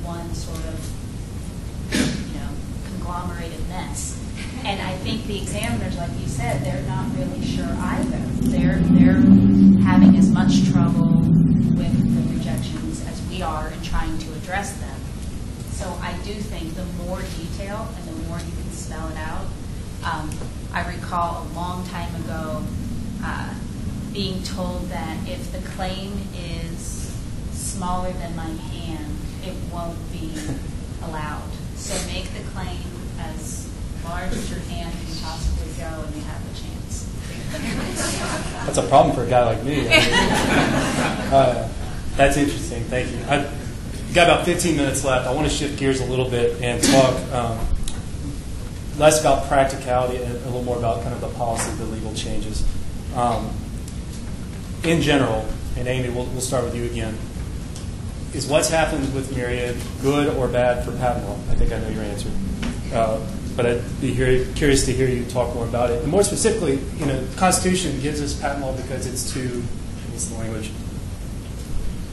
one sort of, conglomerated mess. And I think the examiners, like you said, they're not really sure either. They're having as much trouble with the rejections as we are in trying to address them. So I do think the more detail and the more you can spell it out. I recall a long time ago being told that if the claim is smaller than my hand, it won't be allowed. So make the claim as large as your hand can possibly go, and you have a chance. That's a problem for a guy like me. That's interesting. Thank you. I've got about 15 minutes left. I want to shift gears a little bit and talk less about practicality and a little more about kind of the policy, the legal changes. In general, and Amy, we'll start with you again, is what's happened with Myriad good or bad for patent law? I think I know your answer. But I'd be curious to hear you talk more about it. And more specifically, the Constitution gives us patent law because it's to, what's the language,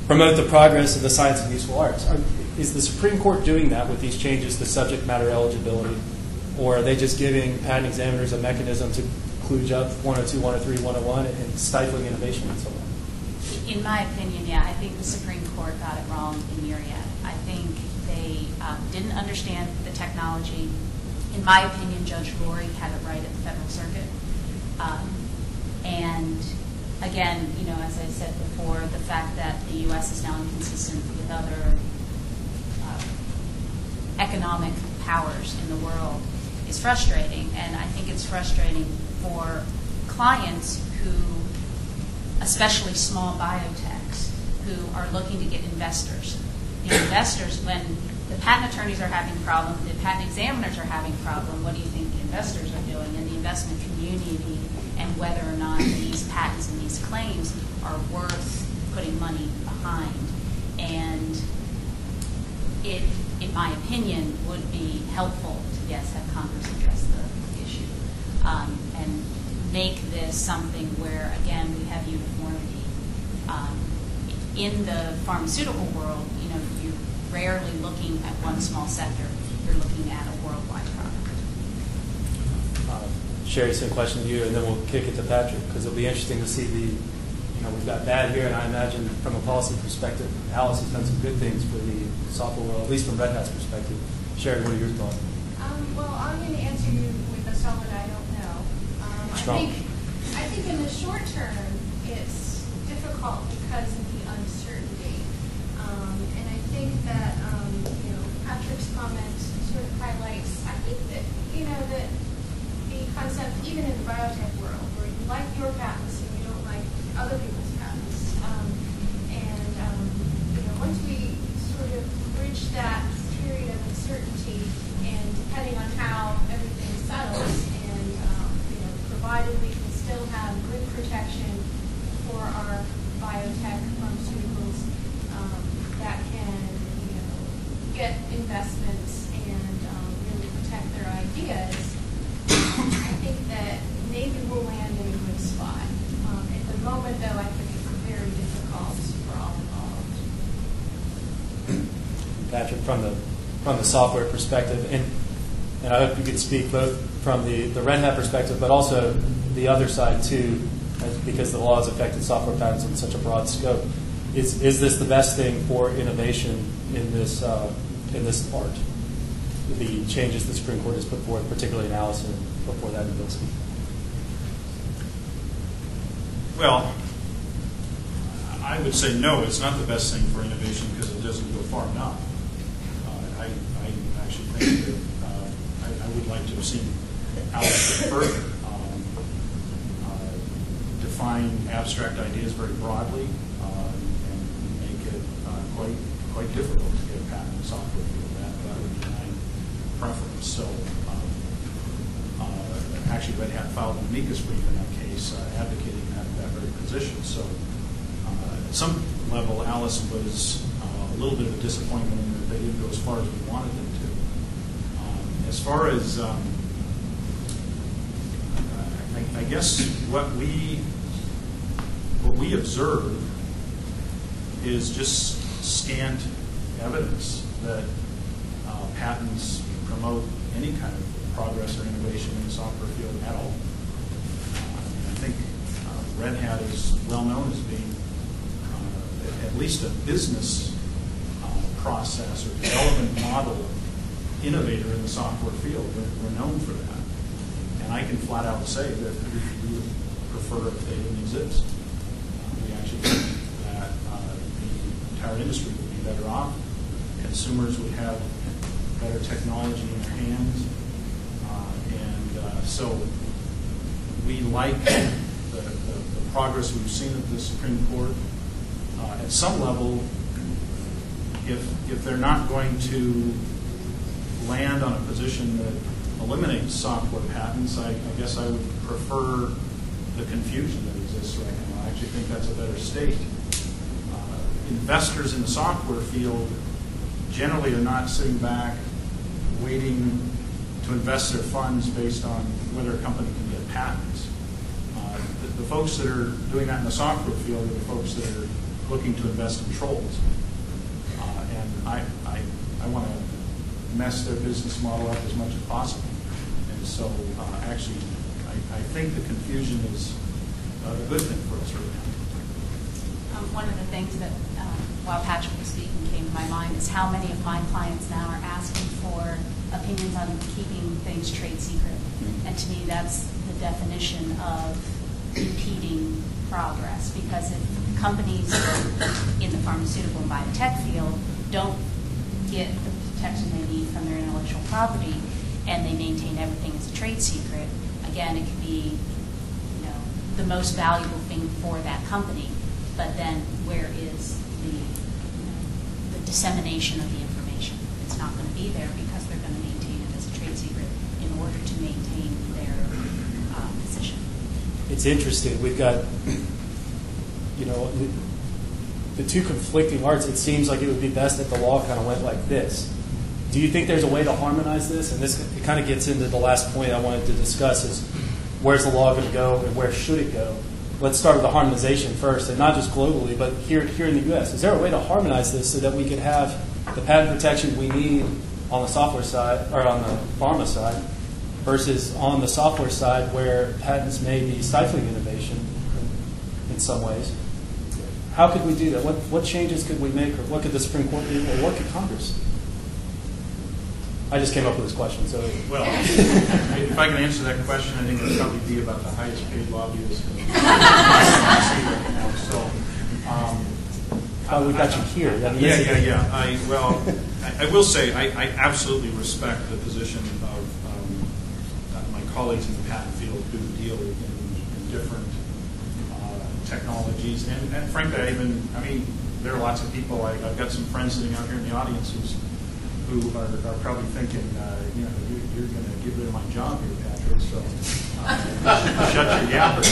promote the progress of the science and useful arts. Is the Supreme Court doing that with these changes to subject matter eligibility? Or are they just giving patent examiners a mechanism to kludge up 102, 103, 101 and stifling innovation and so on? In my opinion, yeah, I think the Supreme Court got it wrong in Myriad. I think they didn't understand the technology. In my opinion, Judge Rory had it right at the Federal Circuit. And again, as I said before, the fact that the U.S. is now inconsistent with other economic powers in the world is frustrating, and I think it's frustrating for clients who, especially small biotechs, who are looking to get investors. The investors, when the patent attorneys are having problems, the patent examiners are having problems, what do you think the investors are doing, and the investment community, and whether or not these patents and these claims are worth putting money behind. And it, in my opinion, would be helpful to, yes, have Congress address the issue and make this something where, again, we have uniformity. In the pharmaceutical world, you're rarely looking at one small sector. You're looking at a worldwide product. Sherry, some question to you, and then we'll kick it to Patrick, because it'll be interesting to see we've got bad here, and I imagine from a policy perspective, Alice has done some good things for the software world, at least from Red Hat's perspective. Sherry, what are your thoughts? Well, I'm going to answer you with a solid I don't know. I think in the short term, it's difficult because of the uncertainty. And I think that, Patrick's comment sort of highlights, I think that, that the concept, even in the biotech world, where you like your patents and you don't like other people's patents. Once we sort of bridge that period of uncertainty, and depending on how everything settles, and provided we can still have good protection for our biotech pharmaceuticals that can, get investments and really protect their ideas, I think that maybe we'll land in a good spot. At the moment, though, I think it's very difficult for all involved. Patrick, from the software perspective, and I hope you could speak both from the Red Hat perspective, but also the other side too, because the law has affected software patents in such a broad scope. Is this the best thing for innovation in this art? The changes the Supreme Court has put forth, particularly in Allison, before that in Bilski. Well, I would say no, it's not the best thing for innovation because it doesn't go far enough. I actually think that I would like to have seen Alice go further, define abstract ideas very broadly, and make it quite difficult to get a patent in software field. That would be my preference. So, actually, Red Hat filed an amicus brief in that case, advocating that very position. So, at some level, Alice was a little bit of a disappointment in that they didn't go as far as we wanted them to. As far as, I guess what we observe is just scant evidence that patents promote any kind of progress or innovation in the software field at all. I think Red Hat is well known as being at least a business process or development model innovator in the software field. We're known for that. And I can flat out say that we would prefer if they didn't exist. We actually think that the entire industry would be better off. Consumers would have better technology in their hands. So we like the progress we've seen at the Supreme Court. At some level, if they're not going to land on a position that eliminates software patents, I guess I would prefer the confusion that exists right now. I actually think that's a better state. Investors in the software field generally are not sitting back waiting to invest their funds based on whether a company can get patents. The folks that are doing that in the software field are the folks that are looking to invest in trolls. And I want to mess their business model up as much as possible. And so actually, I think the confusion is a good thing for us right now. One of the things that, while Patrick was speaking, came to my mind is how many of my clients now are asking for opinions on keeping things trade secret. And to me, that's the definition of impeding progress, because if companies in the pharmaceutical and biotech field don't get the protection they need from their intellectual property and they maintain everything as a trade secret, again, it could be, the most valuable thing for that company, but then where is the dissemination of the information? It's not going to be there because they're going to maintain it as a trade secret in order to maintain their position. It's interesting. We've got, the two conflicting arts. It seems like it would be best if the law kind of went like this. Do you think there's a way to harmonize this? And it kind of gets into the last point I wanted to discuss is where's the law going to go and where should it go? Let's start with the harmonization first, and not just globally, but here in the U.S. Is there a way to harmonize this so that we can have the patent protection we need on the software side or on the pharma side versus on the software side where patents may be stifling innovation in some ways? How could we do that? What changes could we make, or what could the Supreme Court do, or what could Congress do? I just came up with this question. So, well, if I can answer that question, I think it would probably be about the highest paid lobbyist in the right now. So, we got you here. Yeah. I will say I absolutely respect the position of my colleagues in the patent field who deal in different technologies, and frankly, there are lots of people. I've got some friends sitting out here in the audience who are probably thinking, you're going to get rid of my job here, Patrick, so shut your yapper.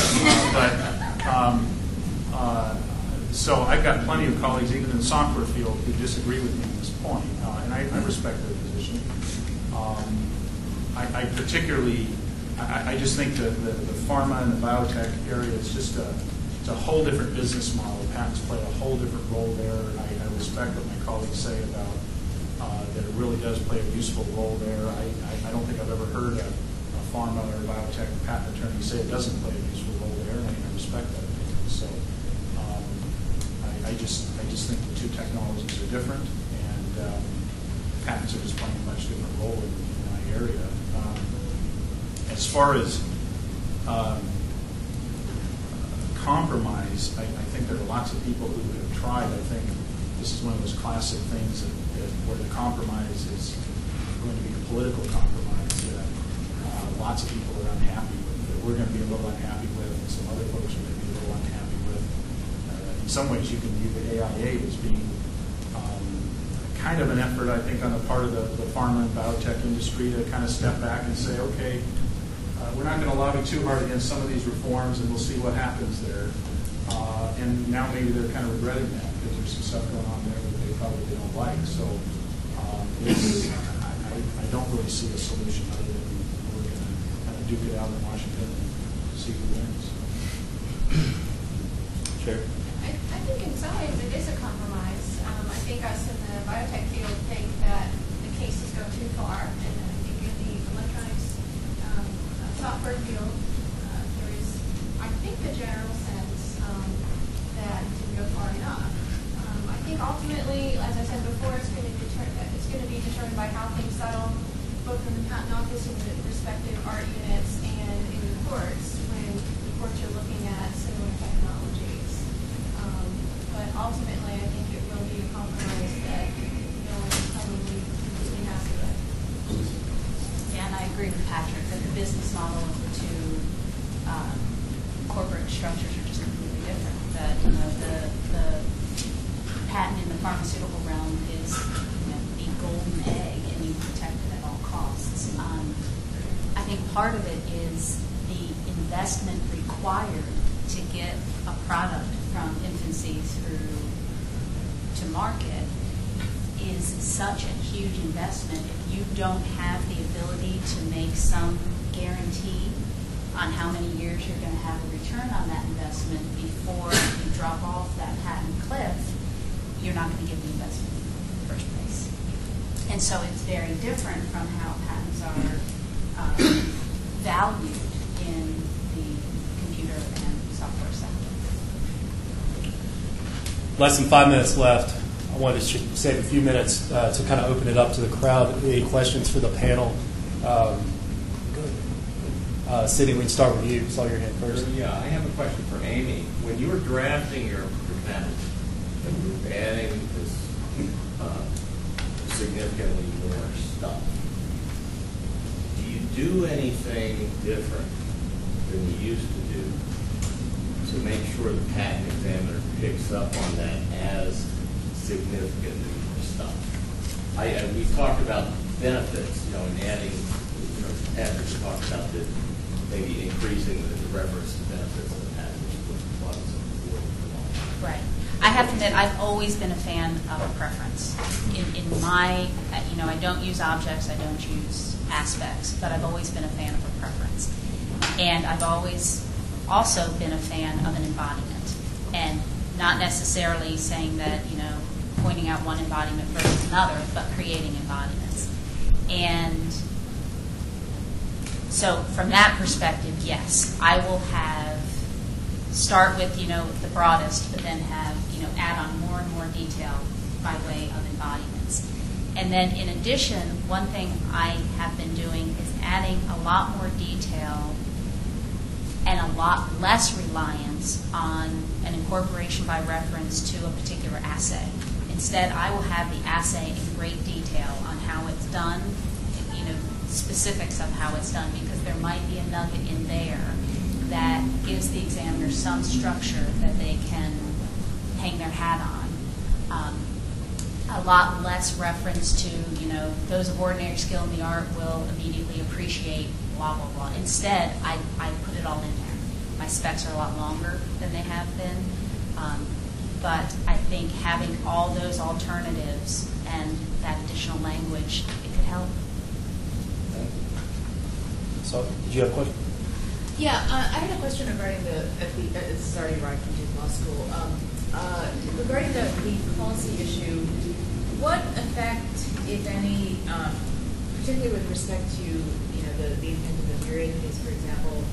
So I've got plenty of colleagues, even in the software field, who disagree with me at this point, and I respect their position. I just think that the pharma and the biotech area is just it's a whole different business model. Patents play a whole different role there. I respect what my colleagues say about that it really does play a useful role there. I don't think I've ever heard a pharma or biotech patent attorney say it doesn't play a useful role there, and I respect that opinion. So I just think the two technologies are different, and patents are just playing a much different role in my area. As far as compromise, I think there are lots of people who have tried. I think this is one of those classic things that where the compromise is going to be a political compromise that lots of people are unhappy with, that we're going to be a little unhappy with, and some other folks are going to be a little unhappy with. In some ways, you can view the AIA as being kind of an effort, I think, on the part of the pharma and biotech industry to kind of step back and say, okay, we're not going to lobby too hard against some of these reforms, and we'll see what happens there. And now maybe they're kind of regretting that because there's some stuff going on there that they probably don't like. So I don't really see a solution other than we're going to kind of duke it out in Washington and see who wins. Sure. I think in some ways it is a compromise. I think us in the biotech field think that the cases go too far, and I think in the electronics software field, there is, I think, the general sense that it didn't go far enough. I think ultimately, as I said before, it's going to be determined by how things settle, both in the patent office and the respective art units and in the courts when the courts are looking at similar technologies. But ultimately, I think it will be a compromise that no one is probably completely happy with. Yeah, and I agree with Patrick that the business model of the two corporate structures are just completely different. That the patent in the pharmaceutical realm is the golden egg, and you protect it at all costs. I think part of it is the investment required to get a product from infancy through to market is such a huge investment. If you don't have the ability to make some guarantee on how many years you're going to have a return on that investment before you drop off that patent cliff, you're not going to get the investment in the first place. And so it's very different from how patents are valued in the computer and software sector. Less than 5 minutes left. I wanted to save a few minutes to kind of open it up to the crowd. Any questions for the panel? Sydney, we can start with you. Saw your hand first. Yeah, I have a question for Amy. When you were drafting your patent, adding this significantly more stuff, do you do anything different than you used to do to make sure the patent examiner picks up on that as significantly more stuff? We talked about benefits, in adding, patents talked about maybe increasing the reference to benefits of the patent, which was important. Right. I have to admit, I've always been a fan of a preference. In my, I don't use objects, I don't use aspects, but I've always been a fan of a preference. And I've always also been a fan of an embodiment. And not necessarily saying that, pointing out one embodiment versus another, but creating embodiments. And so from that perspective, yes, I will start with, the broadest, but then have, add on more and more detail by way of embodiments. And then in addition, one thing I have been doing is adding a lot more detail and a lot less reliance on an incorporation by reference to a particular assay. Instead, I will have the assay in great detail on how it's done, specifics of how it's done, because there might be a nugget in there that gives the examiner some structure that they can hang their hat on. A lot less reference to, those of ordinary skill in the art will immediately appreciate blah, blah, blah. Instead, I put it all in there. My specs are a lot longer than they have been, but I think having all those alternatives and that additional language, it could help. So, did you have a question? Yeah, I had a question regarding sorry, Ryan from Duke Law School. Regarding the policy issue, what effect, if any, particularly with respect to the intent of the period case, for example,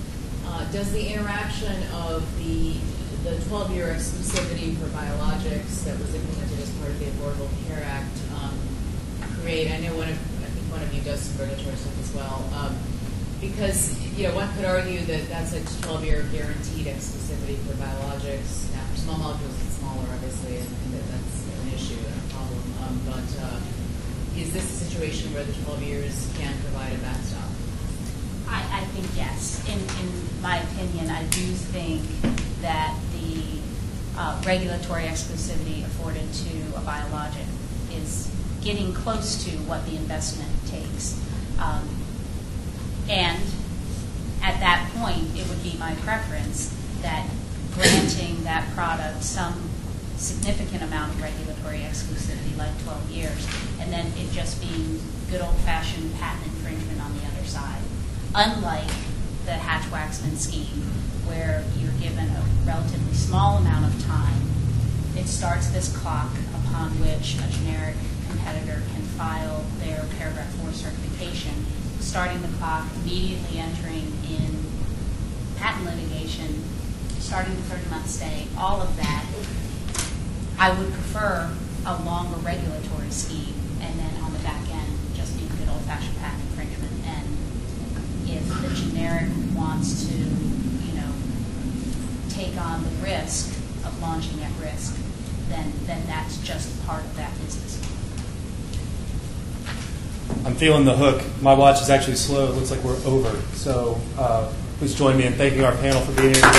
does the interaction of the 12-year exclusivity for biologics that was implemented as part of the Affordable Care Act create? I know I think one of you does some regulatory stuff as well. Because one could argue that that's a 12-year guaranteed exclusivity for biologics. Now, for small molecules, it's smaller, obviously, and that's an issue and a problem. But is this a situation where the 12 years can provide a backstop? I think yes. In my opinion, I do think that the regulatory exclusivity afforded to a biologic is getting close to what the investment takes. And at that point, it would be my preference that granting that product some significant amount of regulatory exclusivity, like 12 years, and then it just being good old-fashioned patent infringement on the other side. Unlike the Hatch-Waxman scheme, where you're given a relatively small amount of time, it starts this clock upon which a generic competitor can file their paragraph 4 certification, starting the clock, immediately entering in patent litigation, starting the 30-month stay, all of that. I would prefer a longer regulatory scheme, and then on the back end, just being good old-fashioned patent infringement. And if the generic wants to, take on the risk of launching at risk, then that's just part of that business. I'm feeling the hook. My watch is actually slow. It looks like we're over. So please join me in thanking our panel for being here today.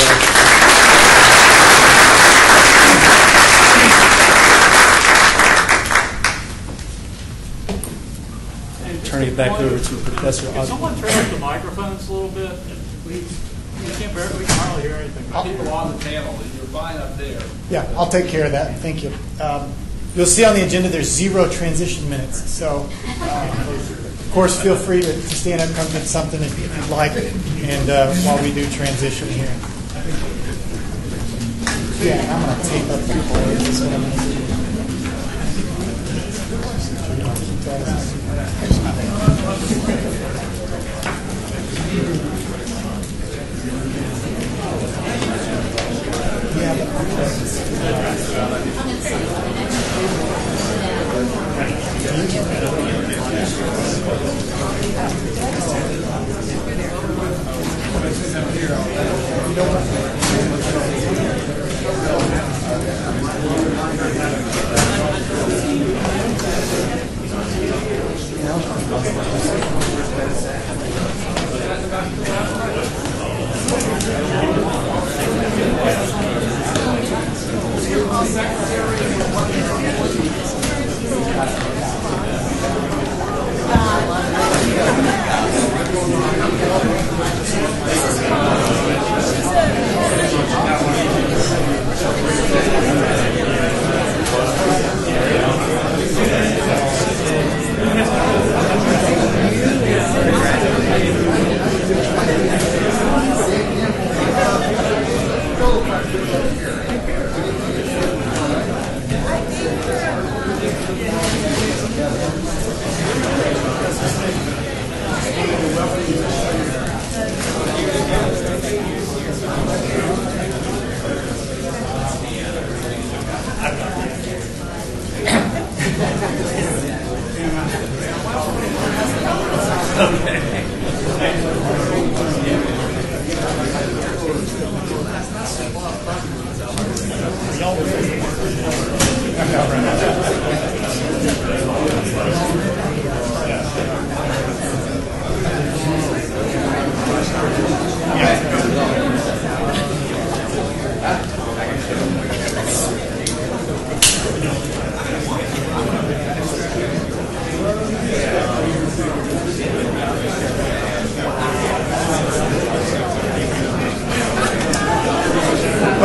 Turning it back over to Professor Can someone turn up the microphones a little bit, please? We can hardly hear anything. People on the panel, you're fine up there. Yeah, I'll take care of that. Thank you. You'll see on the agenda there's 0 transition minutes. So, of course, feel free to stand up, come get something if you'd like, and while we do transition here. Yeah, I'm going to tape up people. This one.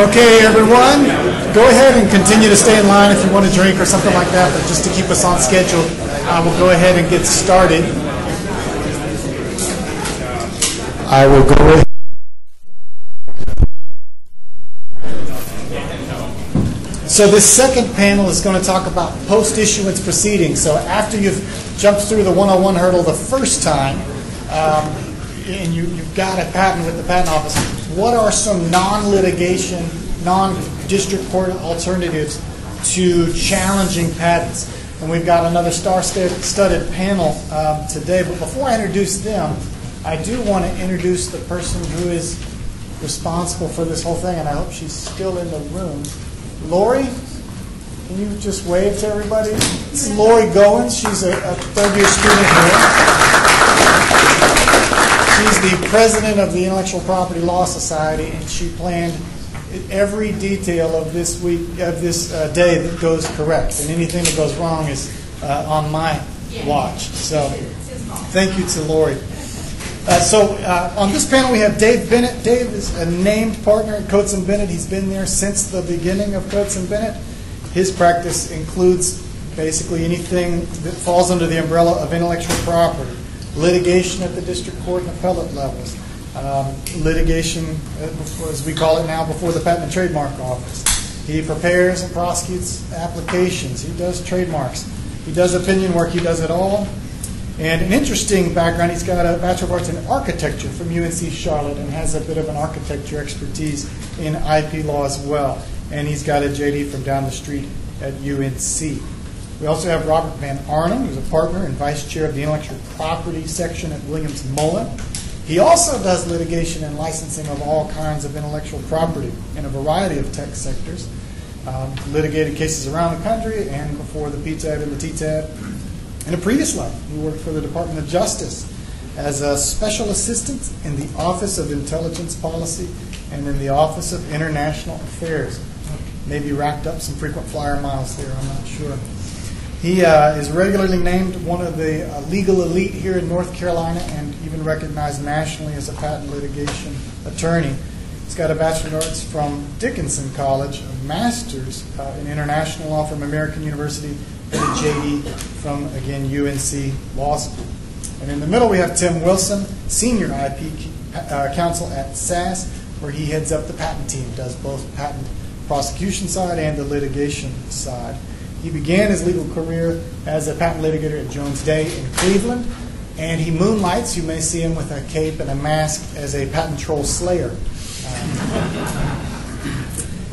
Okay, everyone, go ahead and continue to stay in line if you want a drink or something like that, but just to keep us on schedule, I will go ahead and get started. I will go ahead. So this second panel is going to talk about post-issuance proceedings. So after you've jumped through the 101 hurdle the first time, and you've got a patent with the patent office, what are some non-litigation, non-district court alternatives to challenging patents? And we've got another star-studded panel today. But before I introduce them, I do want to introduce the person who is responsible for this whole thing, and I hope she's still in the room. Lori, can you just wave to everybody? This is Lori Goins. She's a third-year student here. She's the president of the Intellectual Property Law Society, and she planned every detail of this week, of this day that goes correct, and anything that goes wrong is on my watch. So, thank you to Lori. On this panel we have Dave Bennett. Dave is a named partner at Coates & Bennett. He's been there since the beginning of Coates & Bennett. His practice includes basically anything that falls under the umbrella of intellectual property. Litigation at the district court and appellate levels. Litigation, as we call it now, before the Patent and Trademark Office. He prepares and prosecutes applications. He does trademarks. He does opinion work. He does it all. And an interesting background, he's got a Bachelor of Arts in Architecture from UNC Charlotte and has a bit of an architecture expertise in IP law as well. And he's got a JD from down the street at UNC. We also have Robert Van Arnhem, who's a partner and vice chair of the intellectual property section at Williams Mullen. He also does litigation and licensing of all kinds of intellectual property in a variety of tech sectors. Litigated cases around the country and before the PTAB and the TTAB. In a previous life, he worked for the Department of Justice as a special assistant in the Office of Intelligence Policy and in the Office of International Affairs. Maybe racked up some frequent flyer miles there, I'm not sure. He is regularly named one of the legal elite here in North Carolina and even recognized nationally as a patent litigation attorney. He's got a Bachelor of Arts from Dickinson College, a master's in international law from American University, and a JD from, again, UNC Law School. And in the middle we have Tim Wilson, senior IP counsel at SAS, where he heads up the patent team, does both patent prosecution side and the litigation side. He began his legal career as a patent litigator at Jones Day in Cleveland, and he moonlights. You may see him with a cape and a mask as a patent troll slayer.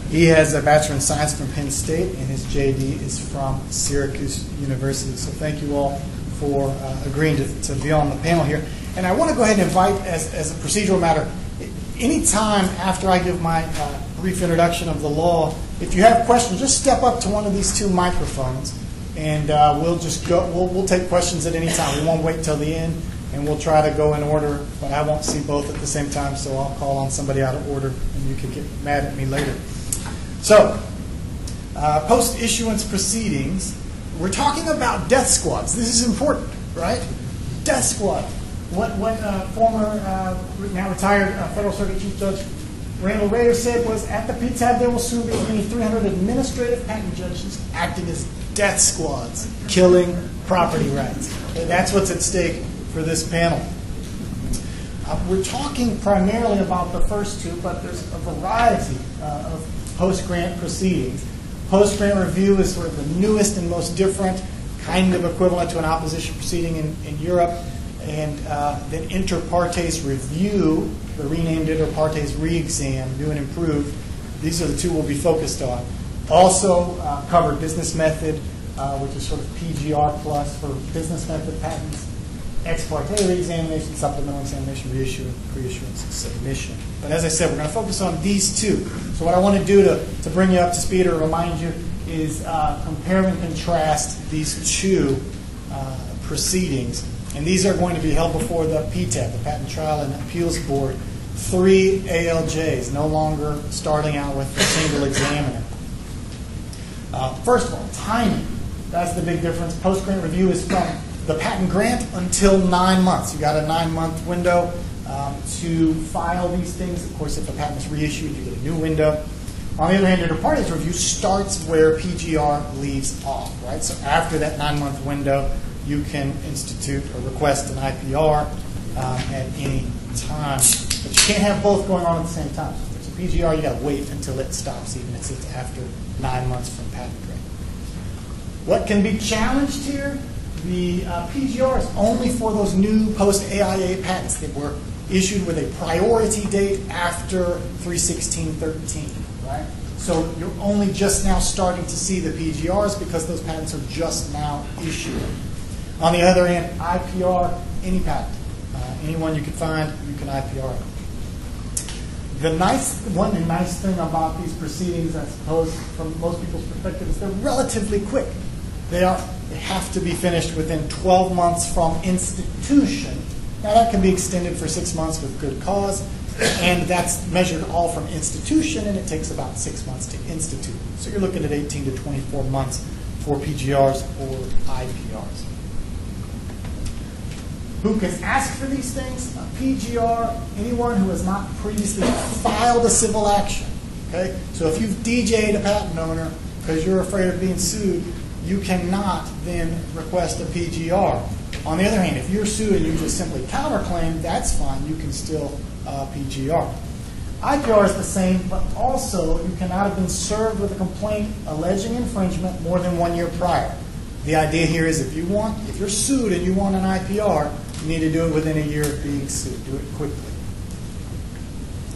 He has a Bachelor in Science from Penn State, and his JD is from Syracuse University. So thank you all for agreeing to be on the panel here. And I want to go ahead and invite, as a procedural matter, anytime after I give my brief introduction of the law, if you have questions, just step up to one of these two microphones, and we'll just go. We'll take questions at any time. We won't wait till the end, and we'll try to go in order. But I won't see both at the same time, so I'll call on somebody out of order, and you can get mad at me later. So, post-issuance proceedings. We're talking about death squads. This is important, right? Death squad. What former, now retired Federal Circuit Chief Judge Randall Rader said was, at the PTAB there will soon be as many 300 administrative patent judges acting as death squads, killing property rights. Okay, that's what's at stake for this panel. We're talking primarily about the first two, but there's a variety of post-grant proceedings. Post-grant review is sort of the newest and most different, kind of equivalent to an opposition proceeding in Europe. And then inter partes review, the renamed inter partes re-exam, new and improved. These are the two we'll be focused on. Also covered business method, which is sort of PGR plus for business method patents, ex parte re-examination, supplemental examination, reissue, pre-issuance, submission. But as I said, we're going to focus on these two. So what I want to do to bring you up to speed or remind you is compare and contrast these two proceedings. And these are going to be held before the PTAB, the Patent Trial and Appeals Board. 3 ALJs, no longer starting out with a single examiner. First of all, timing. That's the big difference. Post-grant review is from the patent grant until 9 months. You've got a 9-month window to file these things. Of course, if the patent is reissued, you get a new window. On the other hand, inter partes review starts where PGR leaves off, right? So after that 9-month window, you can institute or request an IPR at any time. But you can't have both going on at the same time. So if there's a PGR, you've got to wait until it stops, even if it's after 9 months from patent grant. What can be challenged here? The PGR is only for those new post-AIA patents that were issued with a priority date after 316.13, right? So you're only just now starting to see the PGRs because those patents are just now issued. On the other hand, IPR, any patent. Anyone you can find, you can IPR it. The nice thing about these proceedings, I suppose, from most people's perspective, is they're relatively quick. They have to be finished within 12 months from institution. Now, that can be extended for 6 months with good cause, and that's measured all from institution, and it takes about 6 months to institute. So you're looking at 18 to 24 months for PGRs or IPRs. Who can ask for these things? A PGR, anyone who has not previously filed a civil action. Okay? So if you've DJ'd a patent owner because you're afraid of being sued, you cannot then request a PGR. On the other hand, if you're sued and you just simply counterclaim, that's fine. You can still PGR. IPR is the same, but also you cannot have been served with a complaint alleging infringement more than 1 year prior. The idea here is if you're sued and you want an IPR, you need to do it within a year of being sued. Do it quickly.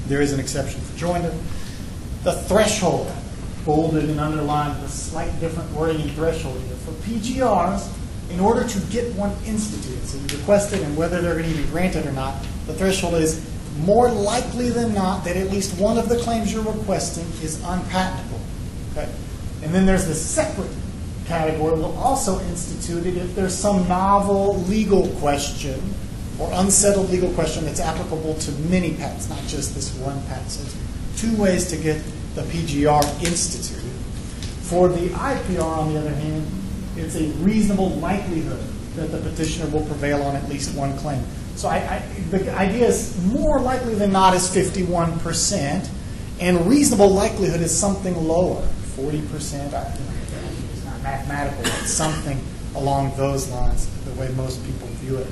There is an exception for joinder. The threshold, bolded and underlined with a slight different wording and threshold here. For PGRs, in order to get one instituted, so you request it and whether they're going to be granted or not, the threshold is more likely than not that at least one of the claims you're requesting is unpatentable. Okay? And then there's the separate category. We'll also institute it if there's some novel legal question or unsettled legal question that's applicable to many patents, not just this one patent. So there's 2 ways to get the PGR instituted. For the IPR, on the other hand, it's a reasonable likelihood that the petitioner will prevail on at least one claim. So the idea is more likely than not is 51%, and reasonable likelihood is something lower, 40%. It's not mathematical, but something along those lines, the way most people view it.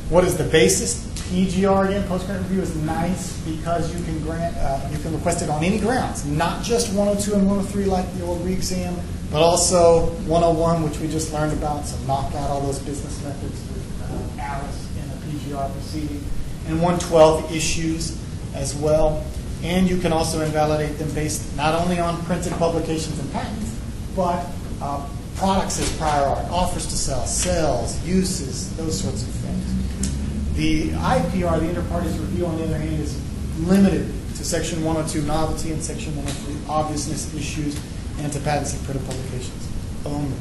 What is the basis? PGR, again, post-grant review is nice because you can request it on any grounds, not just 102 and 103 like the old re-exam, but also 101, which we just learned about, so knock out all those business methods with Alice in a PGR proceeding, and 112 issues as well. And you can also invalidate them based not only on printed publications and patents, but products as prior art, offers to sell, sales, uses, those sorts of things. The IPR, the inter partes review, on the other hand, is limited to Section 102 novelty and Section 103 obviousness issues and to patents and printed publications only.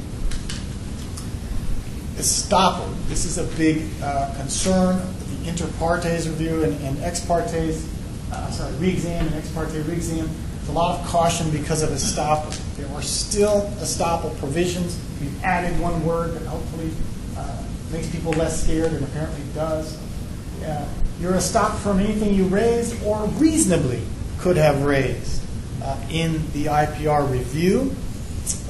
Estoppel. This is a big concern. The inter partes review and ex partes, re-exam and ex parte re-exam. There's a lot of caution because of estoppel. There are still estoppel provisions. We've added one word that hopefully makes people less scared, and apparently does. You're estopped from anything you raised or reasonably could have raised in the IPR review.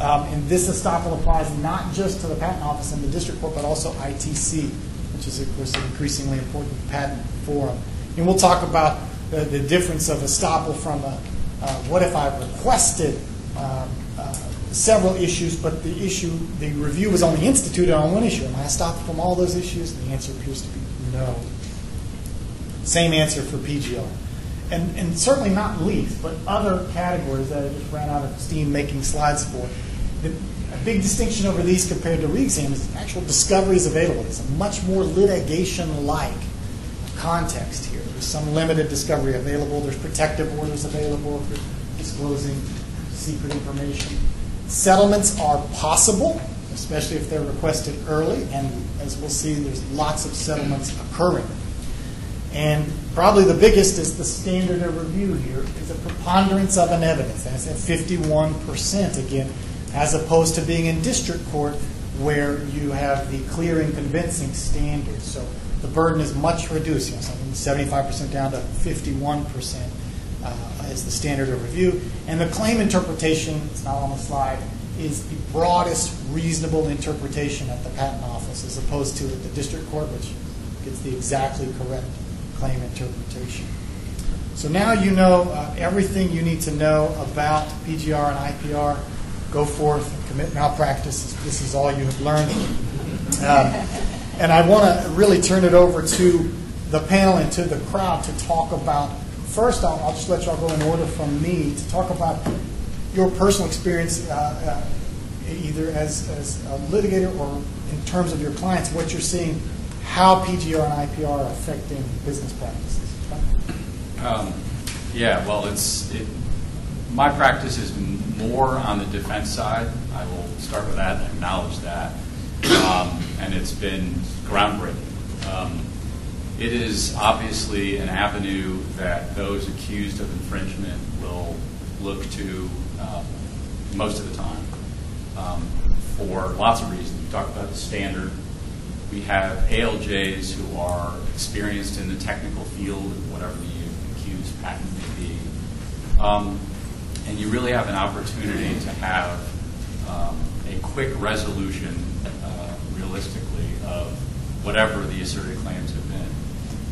And this estoppel applies not just to the Patent Office and the District Court, but also ITC, which is, of course, an increasingly important patent forum. And we'll talk about the difference of estoppel from what if I requested several issues, but the review was only instituted on one issue. Am I estopped from all those issues? The answer appears to be no. Same answer for PGR. And certainly not least, but other categories that I just ran out of steam making slides for. A big distinction over these compared to re-exam is actual discovery is available. It's a much more litigation-like context here. There's some limited discovery available. There's protective orders available for disclosing secret information. Settlements are possible, especially if they're requested early, and as we'll see, there's lots of settlements occurring. And probably the biggest is the standard of review here is a preponderance of an evidence. That's at 51% again, as opposed to being in district court where you have the clear and convincing standard. So the burden is much reduced, something 75% down to 51% is the standard of review. And the claim interpretation, it's not on the slide, is the broadest reasonable interpretation at the Patent Office as opposed to at the district court, which gets the exactly correct claim interpretation. So now you know everything you need to know about PGR and IPR. Go forth and commit malpractice. This is all you have learned. And I want to really turn it over to the panel and to the crowd to talk about, first I'll just let you all go in order from me, to talk about your personal experience either as a litigator or in terms of your clients, what you're seeing, how PGR and IPR are affecting business practices. My practice is more on the defense side. I will start with that and acknowledge that. And it's been groundbreaking. It is obviously an avenue that those accused of infringement will look to most of the time for lots of reasons. We talked about the standard. We have ALJs who are experienced in the technical field of whatever the accused patent may be. And you really have an opportunity to have a quick resolution, realistically, of whatever the asserted claims have been.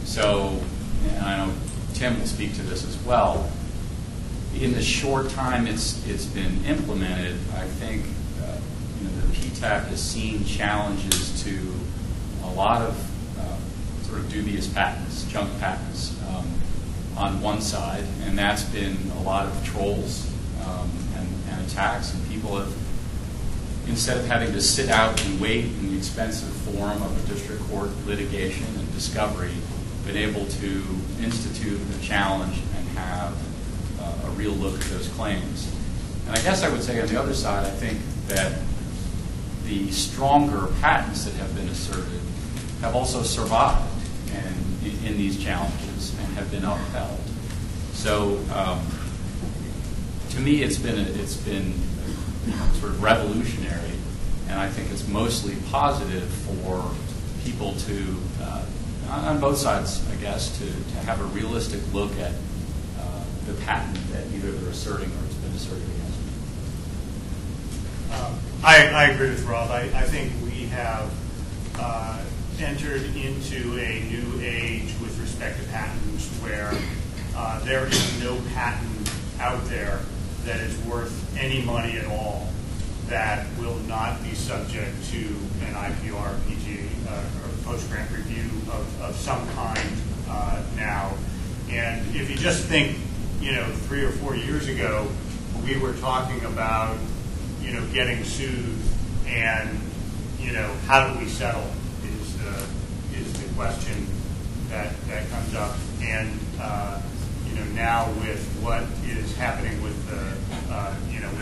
So, and I know Tim will speak to this as well, in the short time it's been implemented, I think the PTAB has seen challenges to a lot of sort of dubious patents, junk patents, on one side, and that's been a lot of trolls and attacks, and people have, instead of having to sit out and wait in the expensive forum of a district court litigation and discovery, been able to institute a challenge and have a real look at those claims. And I guess I would say on the other side, I think that the stronger patents that have been asserted have also survived in these challenges and have been upheld. So to me, it's been sort of revolutionary, and I think it's mostly positive for people to, on both sides, I guess, to have a realistic look at the patent that either they're asserting or it's been asserted against. I agree with Rob. I think we have entered into a new age with respect to patents where there is no patent out there that is worth any money at all that will not be subject to an IPR, PG, or post-grant review of some kind now. And if you just think, 3 or 4 years ago, we were talking about, getting sued and, how do we settle is the question that comes up. And now with what is happening with the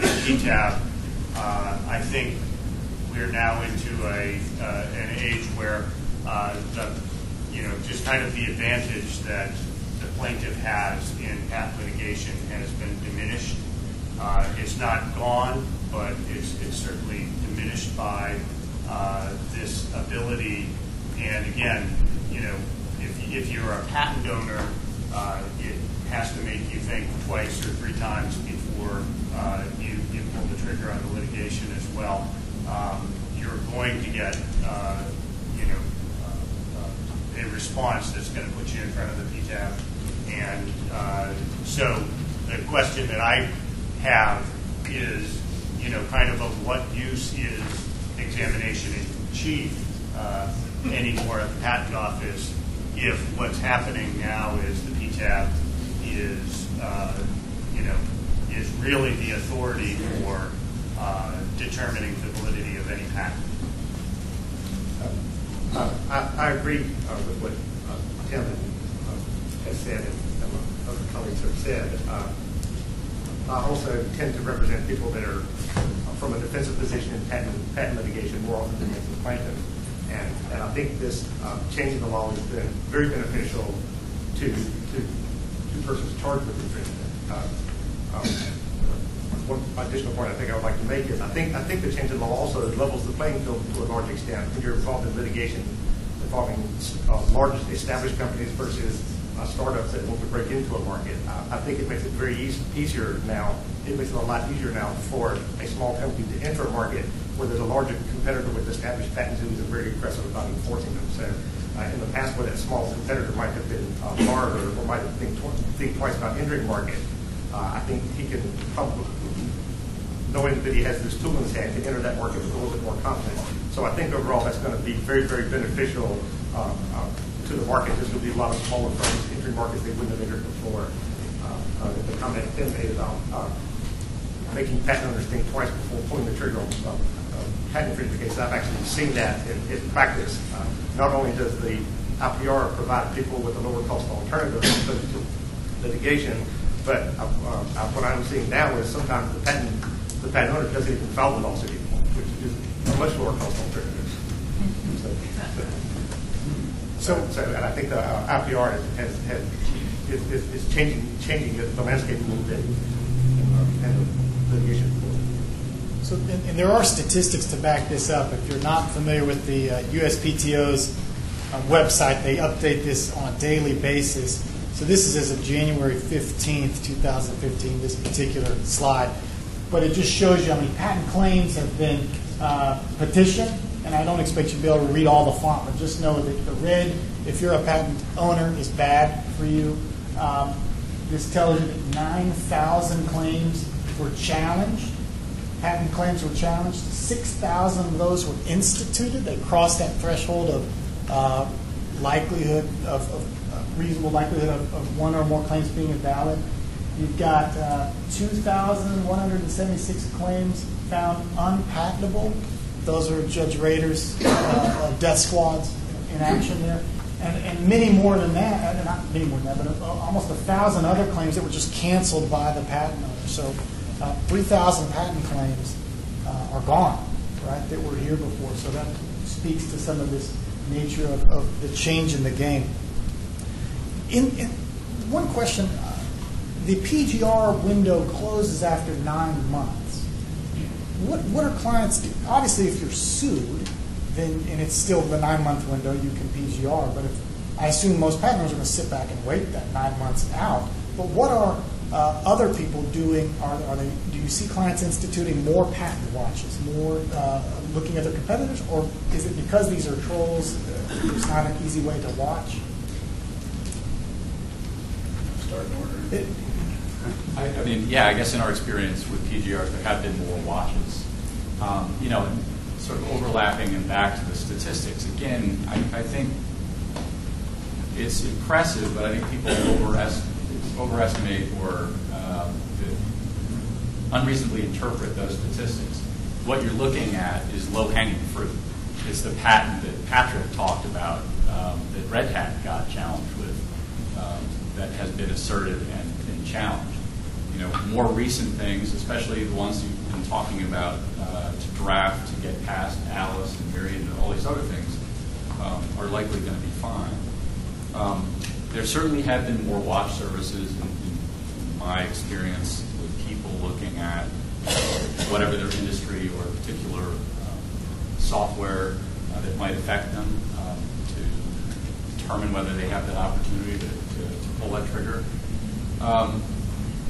with PTAB, I think we're now into an age where just kind of the advantage that the plaintiff has in patent litigation has been diminished. It's not gone, but it's certainly diminished by this ability. And again, if you're a patent owner, it has to make you think twice or three times before you pull the trigger on the litigation as well. You're going to get a response that's going to put you in front of the PTAB. And so the question that I have is, kind of what use is examination in chief anymore at the patent office if what's happening now is the PTAB is really the authority for determining the validity of any patent. I agree with what Tim has said and other colleagues have said. I also tend to represent people that are from a defensive position in patent litigation more often than the plaintiff. And I think this change in the law has been very beneficial to persons charged with infringement. One additional point I think I would like to make is I think the change in the law also levels the playing field to a large extent when you're involved in litigation involving large established companies versus startups that want to break into a market. I think it makes it very easier now. It makes it a lot easier now for a small company to enter a market where there's a larger competitor with established patents who is very aggressive about enforcing them. So in the past, where that small competitor might have been barred or might have think twice about entering the market, I think he can probably, knowing that he has this tool in his hand, can enter that market with a little bit more confidence. So I think overall that's going to be very, very beneficial to the market. There's going to be a lot of smaller firms entering markets they wouldn't have entered before. The comment Tim made about making patent owners think twice before pulling the trigger on patent infringement cases, I've actually seen that in practice. Not only does the IPR provide people with a lower cost alternative as opposed to litigation, but what I'm seeing now is sometimes the patent owner doesn't even file the lawsuit anymore, which is a much lower cost alternative. So and I think the IPR is changing the landscape a little bit and the litigation. So, and there are statistics to back this up. If you're not familiar with the USPTO's website, they update this on a daily basis. So this is as of January 15th, 2015, this particular slide. But it just shows you how many patent claims have been petitioned. And I don't expect you to be able to read all the font, but just know that the red, if you're a patent owner, is bad for you. This tells you that 9,000 claims were challenged. Patent claims were challenged. 6,000 of those were instituted. They crossed that threshold of likelihood of reasonable likelihood of one or more claims being invalid. You've got 2,176 claims found unpatentable. Those are Judge Rader's death squads in action there. And many more than that, not many more than that, but almost 1,000 other claims that were just canceled by the patent owner. So 3,000 patent claims are gone, right, that were here before. So that speaks to some of this nature of the change in the game. In one question, the PGR window closes after 9 months. What are clients do? Obviously, if you're sued, then and it's still the 9-month window, you can PGR. But I assume most patent owners are going to sit back and wait that 9 months out. But what are other people doing? Do you see clients instituting more patent watches, more looking at their competitors, or is it because these are trolls? It's not an easy way to watch. Start in order. I mean, yeah, I guess in our experience with PGRs, there have been more watches. And sort of overlapping and back to the statistics. Again, I think it's impressive, but I think people overestimate or unreasonably interpret those statistics. What you're looking at is low-hanging fruit. It's the patent that Patrick talked about that Red Hat got challenged with that has been asserted and challenged. You know, more recent things, especially the ones you've been talking about, to draft, to get past Alice and Myriad and all these other things, are likely going to be fine. There certainly have been more watch services in my experience with people looking at whatever their industry or particular software that might affect them to determine whether they have that opportunity to pull that trigger.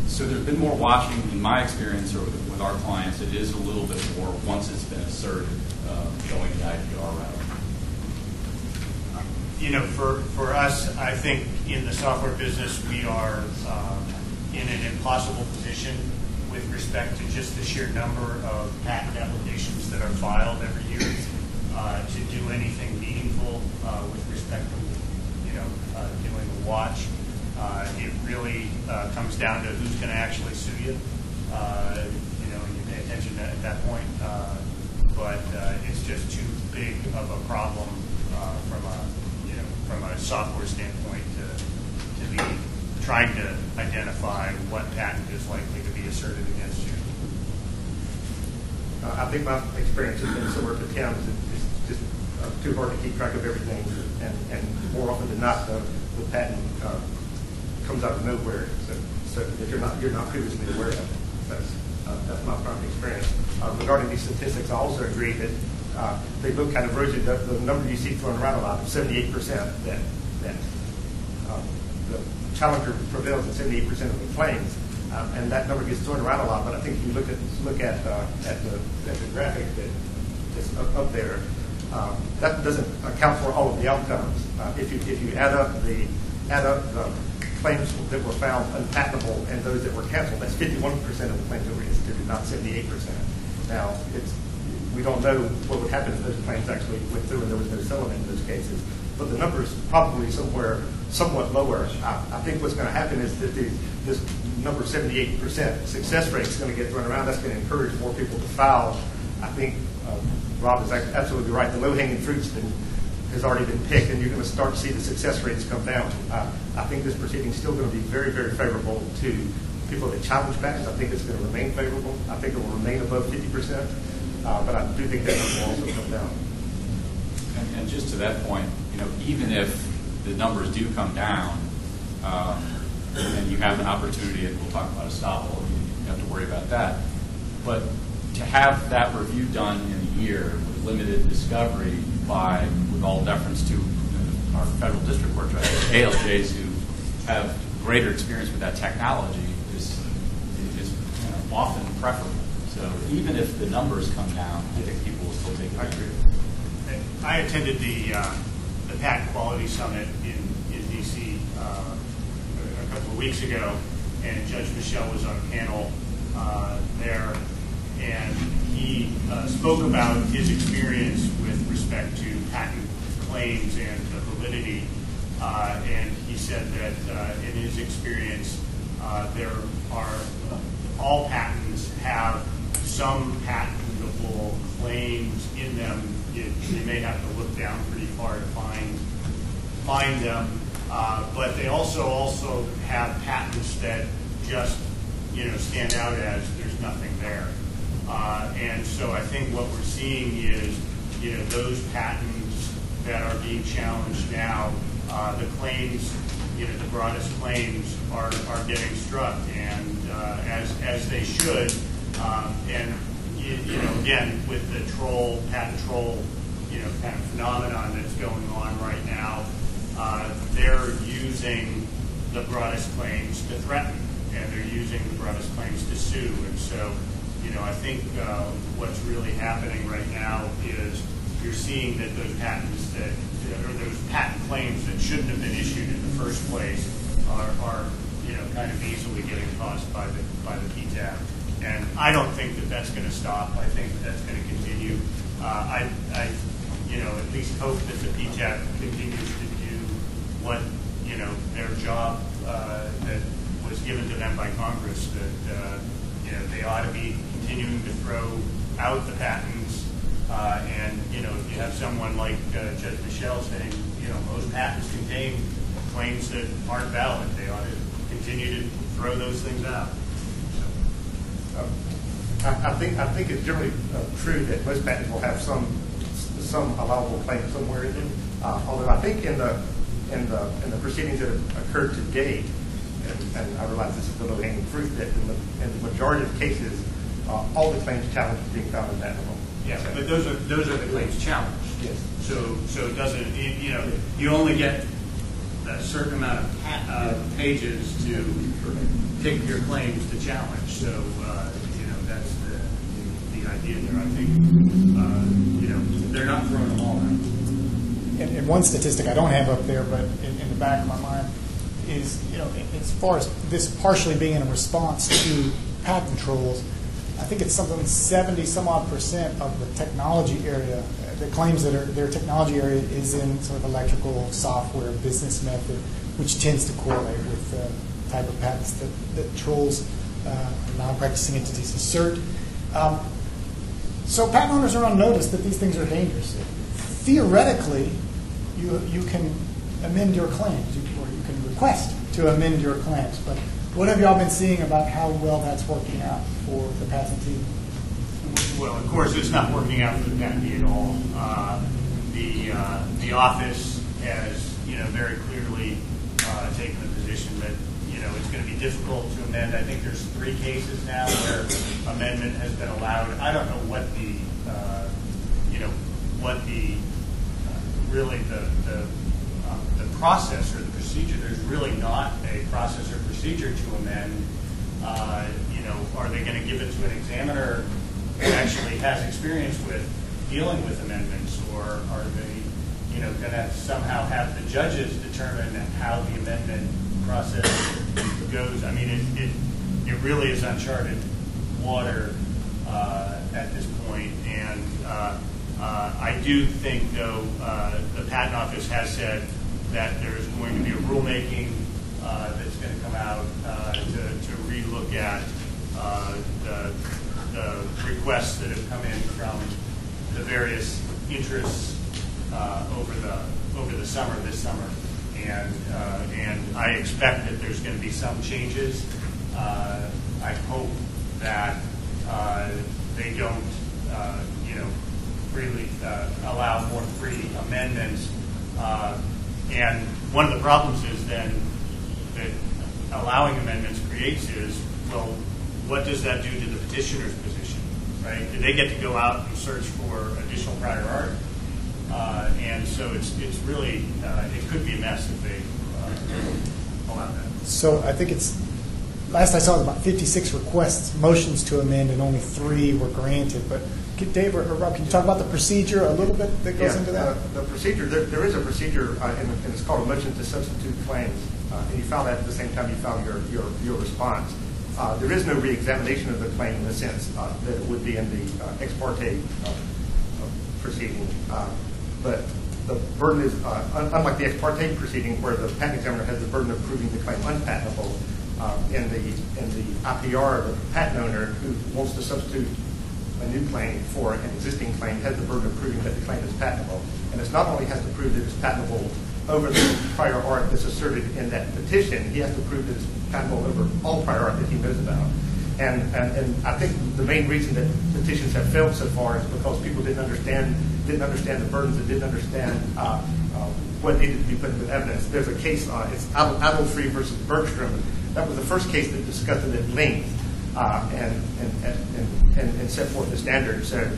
So there's been more watching in my experience or with our clients. It is a little bit more once it's been asserted, going the IPR route. You know, for us, I think in the software business, we are in an impossible position with respect to just the sheer number of patent applications that are filed every year to do anything meaningful with respect to, doing a watch. It really comes down to who's going to actually sue you. And you pay attention to that at that point. But it's just too big of a problem from a software standpoint to be trying to identify what patent is likely to be asserted against you. I think my experience has been similar to Tim's. It's just too hard to keep track of everything, and more often than not, the patent comes out of nowhere. So that you're not previously aware of. That's my primary experience. Regarding these statistics, I also agree that they look kind of rosy. The number you see thrown around a lot, 78%, that the challenger prevails in 78% of the claims, and that number gets thrown around a lot. But I think if you look at the graphic that's up there, that doesn't account for all of the outcomes. If you add up the claims that were found unpatentable and those that were canceled, that's 51% of the claims that were instituted, not 78%. Now, we don't know what would happen if those claims actually went through and there was no settlement in those cases. But the number is probably somewhat lower. I think what's going to happen is that this number 78% success rate is going to get thrown around. That's going to encourage more people to file. I think Rob is absolutely right. The low-hanging fruit's has already been picked, and you're going to start to see the success rates come down. I think this proceeding is still going to be very, very favorable to people that challenge patents. I think it's going to remain favorable. I think it will remain above 50%, but I do think that number will also come down. And just to that point, even if the numbers do come down, and you have an opportunity, and we'll talk about estoppel, you have to worry about that. But to have that review done in a year with limited discovery with all deference to our federal district court judges, ALJs who have greater experience with that technology is often preferable. So even if the numbers come down, I think people will still take it. I agree. I attended the Patent Quality Summit in D.C. A couple of weeks ago, and Judge Michel was on a panel there, and he spoke about his experience with respect to patent claims and the validity, and he said that in his experience, there are all patents have some patentable claims in them. You may have to look down pretty far to find them, but they also have patents that just stand out as there's nothing there. And so I think what we're seeing is, those patents that are being challenged now, the claims, the broadest claims are getting struck, and as they should. And again, with the patent troll, kind of phenomenon that's going on right now, they're using the broadest claims to threaten, and they're using the broadest claims to sue, and so. I think what's really happening right now is you're seeing that those patents or those patent claims that shouldn't have been issued in the first place are kind of easily getting tossed by the PTAB. And I don't think that that's going to stop. I think that's going to continue. I at least hope that the PTAB continues to do what their job that was given to them by Congress. That they ought to be continuing to throw out the patents And if you have someone like Judge Michelle saying, most patents contain claims that aren't valid, they ought to continue to throw those things out. I think it's generally true that most patents will have some allowable claim somewhere in them. Although I think in the proceedings that have occurred to date, and I realize this is the low-hanging fruit, that in the majority of cases, all the claims challenged are being found unpatentable. Yeah, but those are the claims challenged. Yes. So it doesn't, you only get a certain amount of pages to pick your claims to challenge. So that's the idea there. I think they're not throwing them all out. And one statistic I don't have up there, but in the back of my mind, is as far as this partially being in response to patent trolls, I think it's something 70-some-odd% of the technology area, the claims that are their technology area is in sort of electrical, software, business method, which tends to correlate with the type of patents that trolls, non-practicing entities assert. So patent owners are on notice that these things are dangerous. Theoretically, you can amend your claims, or you can request to amend your claims, but what have y'all been seeing about how well that's working out for the patentee? Well, of course, it's not working out for the patentee at all. The office has, very clearly taken the position that, it's going to be difficult to amend. I think there's 3 cases now where amendment has been allowed. I don't know what really the process or the procedure. There's really not a process or procedure to amend. Are they going to give it to an examiner who actually has experience with dealing with amendments, or are they, going to somehow have the judges determine how the amendment process goes? I mean, it really is uncharted water at this point, and I do think, though, the Patent Office has said that there's going to be a rulemaking that's going to come out to relook at the requests that have come in from the various interests over the summer, this summer, and I expect that there's going to be some changes. I hope that they don't, really allow more free amendments. And one of the problems is then that allowing amendments creates is, well, what does that do to the petitioner's position, right? Do they get to go out and search for additional prior art? And so it's really, it could be a mess if they allow that. So I think last I saw it was about 56 requests, motions to amend, and only 3 were granted. But Dave or Rob, can you talk about the procedure a little bit that goes into that? The procedure, there is a procedure, and it's called a motion to substitute claims. And you file that at the same time you file your response. There is no reexamination of the claim in the sense that it would be in the ex parte proceeding. But the burden is, unlike the ex parte proceeding where the patent examiner has the burden of proving the claim unpatentable, in the IPR, the patent owner who wants to substitute a new claim for an existing claim has the burden of proving that the claim is patentable. And it's not only has to prove that it's patentable over the prior art that's asserted in that petition, he has to prove that it's patentable over all prior art that he knows about. And I think the main reason that petitions have failed so far is because people didn't understand the burdens and didn't understand what needed to be put into evidence. There's a case, it's Adelfree versus Bergstrom. That was the first case that discussed it at length and set forth the standards. So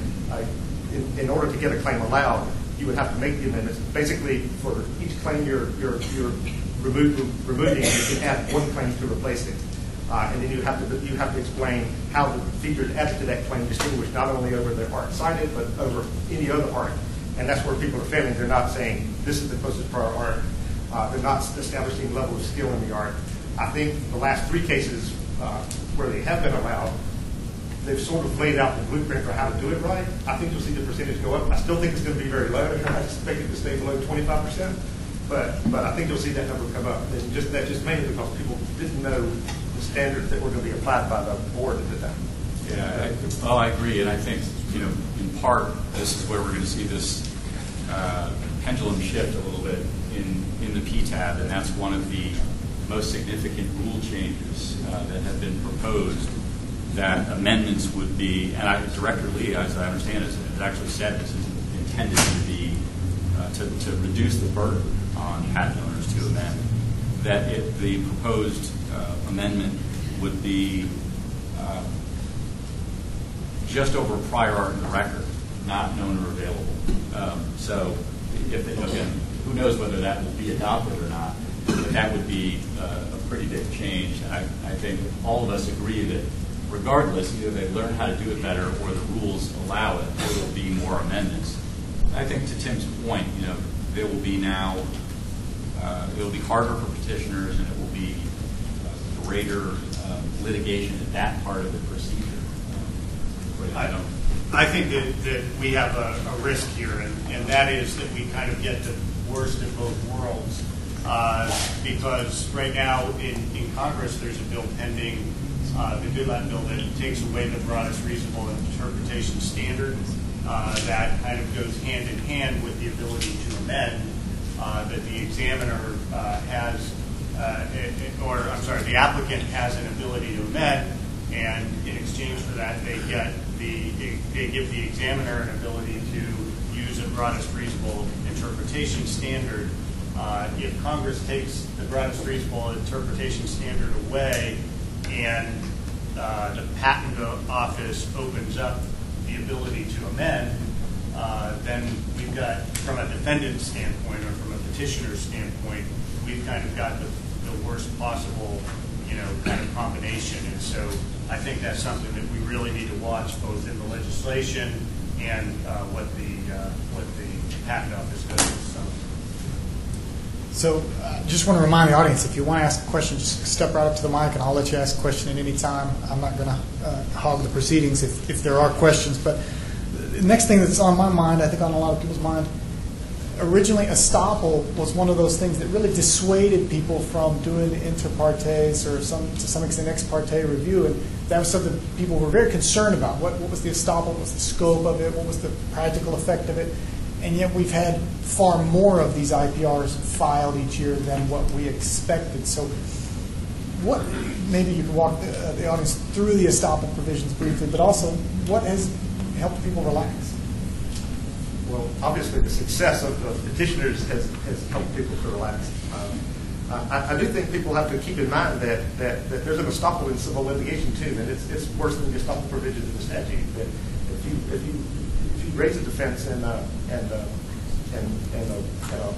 in order to get a claim allowed, you would have to make the amendments. Basically, for each claim you're removing, you can add 1 claim to replace it. And then you have to explain how the features added to that claim distinguish not only over the art cited, but over any other art. And that's where people are failing. They're not saying this is the closest prior art. They're not establishing level of skill in the art. I think the last 3 cases where they have been allowed, they've sort of laid out the blueprint for how to do it right. I think you'll see the percentage go up. I still think it's going to be very low. I expect it to stay below 25%. But I think you'll see that number come up. And that's just mainly because people didn't know the standards that were going to be applied by the board at the time. Yeah, I agree. And I think in part, this is where we're going to see this pendulum shift a little bit in the PTAB, and that's one of the most significant rule changes that have been proposed, that amendments would be, and Director Lee, as I understand it, has actually said this is intended to be, to reduce the burden on patent owners to amend, that the proposed amendment would be just over prior art in the record, not known or available. So, again, who knows whether that will be adopted or not, but that would be a pretty big change. I think all of us agree that regardless, either they learn how to do it better or the rules allow it, or there will be more amendments. I think to Tim's point, there will be now, it will be harder for petitioners, and it will be greater litigation in that part of the procedure. I think that we have a risk here, and that is that we kind of get the worst of both worlds. Because right now in Congress there's a bill pending, the Goodlatte bill, that takes away the broadest reasonable interpretation standard. That kind of goes hand in hand with the ability to amend, that the examiner has, the applicant has an ability to amend, and in exchange for that they give the examiner an ability to use a broadest reasonable interpretation standard. If Congress takes the broadest reasonable interpretation standard away and the Patent Office opens up the ability to amend, then we've got, from a defendant's standpoint or from a petitioner's standpoint, we've kind of got the worst possible, kind of combination. And so I think that's something that we really need to watch, both in the legislation and what the Patent Office does. So just want to remind the audience, if you want to ask a question, just step right up to the mic and I'll let you ask a question at any time. I'm not going to hog the proceedings if there are questions. But the next thing that's on my mind, I think on a lot of people's mind, originally estoppel was one of those things that really dissuaded people from doing inter partes or to some extent ex parte review. And that was something people were very concerned about. What was the estoppel? What was the scope of it? What was the practical effect of it? And yet we've had far more of these IPRs filed each year than what we expected. So maybe you can walk the audience through the estoppel provisions briefly, but also what has helped people relax? Well, obviously the success of the petitioners has helped people to relax. I do think people have to keep in mind that there's an estoppel in civil litigation too, and it's worse than the estoppel provisions in the statute. That if you raise a defense in a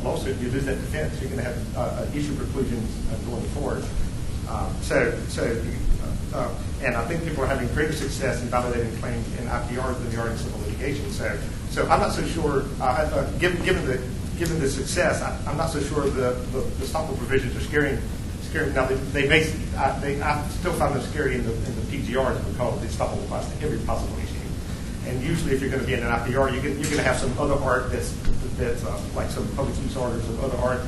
lawsuit, you lose that defense, you're going to have issue preclusions going forward. And I think people are having greater success in validating claims in IPRs than they are in civil litigation. So I'm not so sure, given the success, I'm not so sure the estoppel provisions are scaring. Now I still find them scary in the PGRs because the estoppel applies to every possible issue. And usually, if you're going to be in an IPR, you're going to have some other art that's like some public use art or some other art.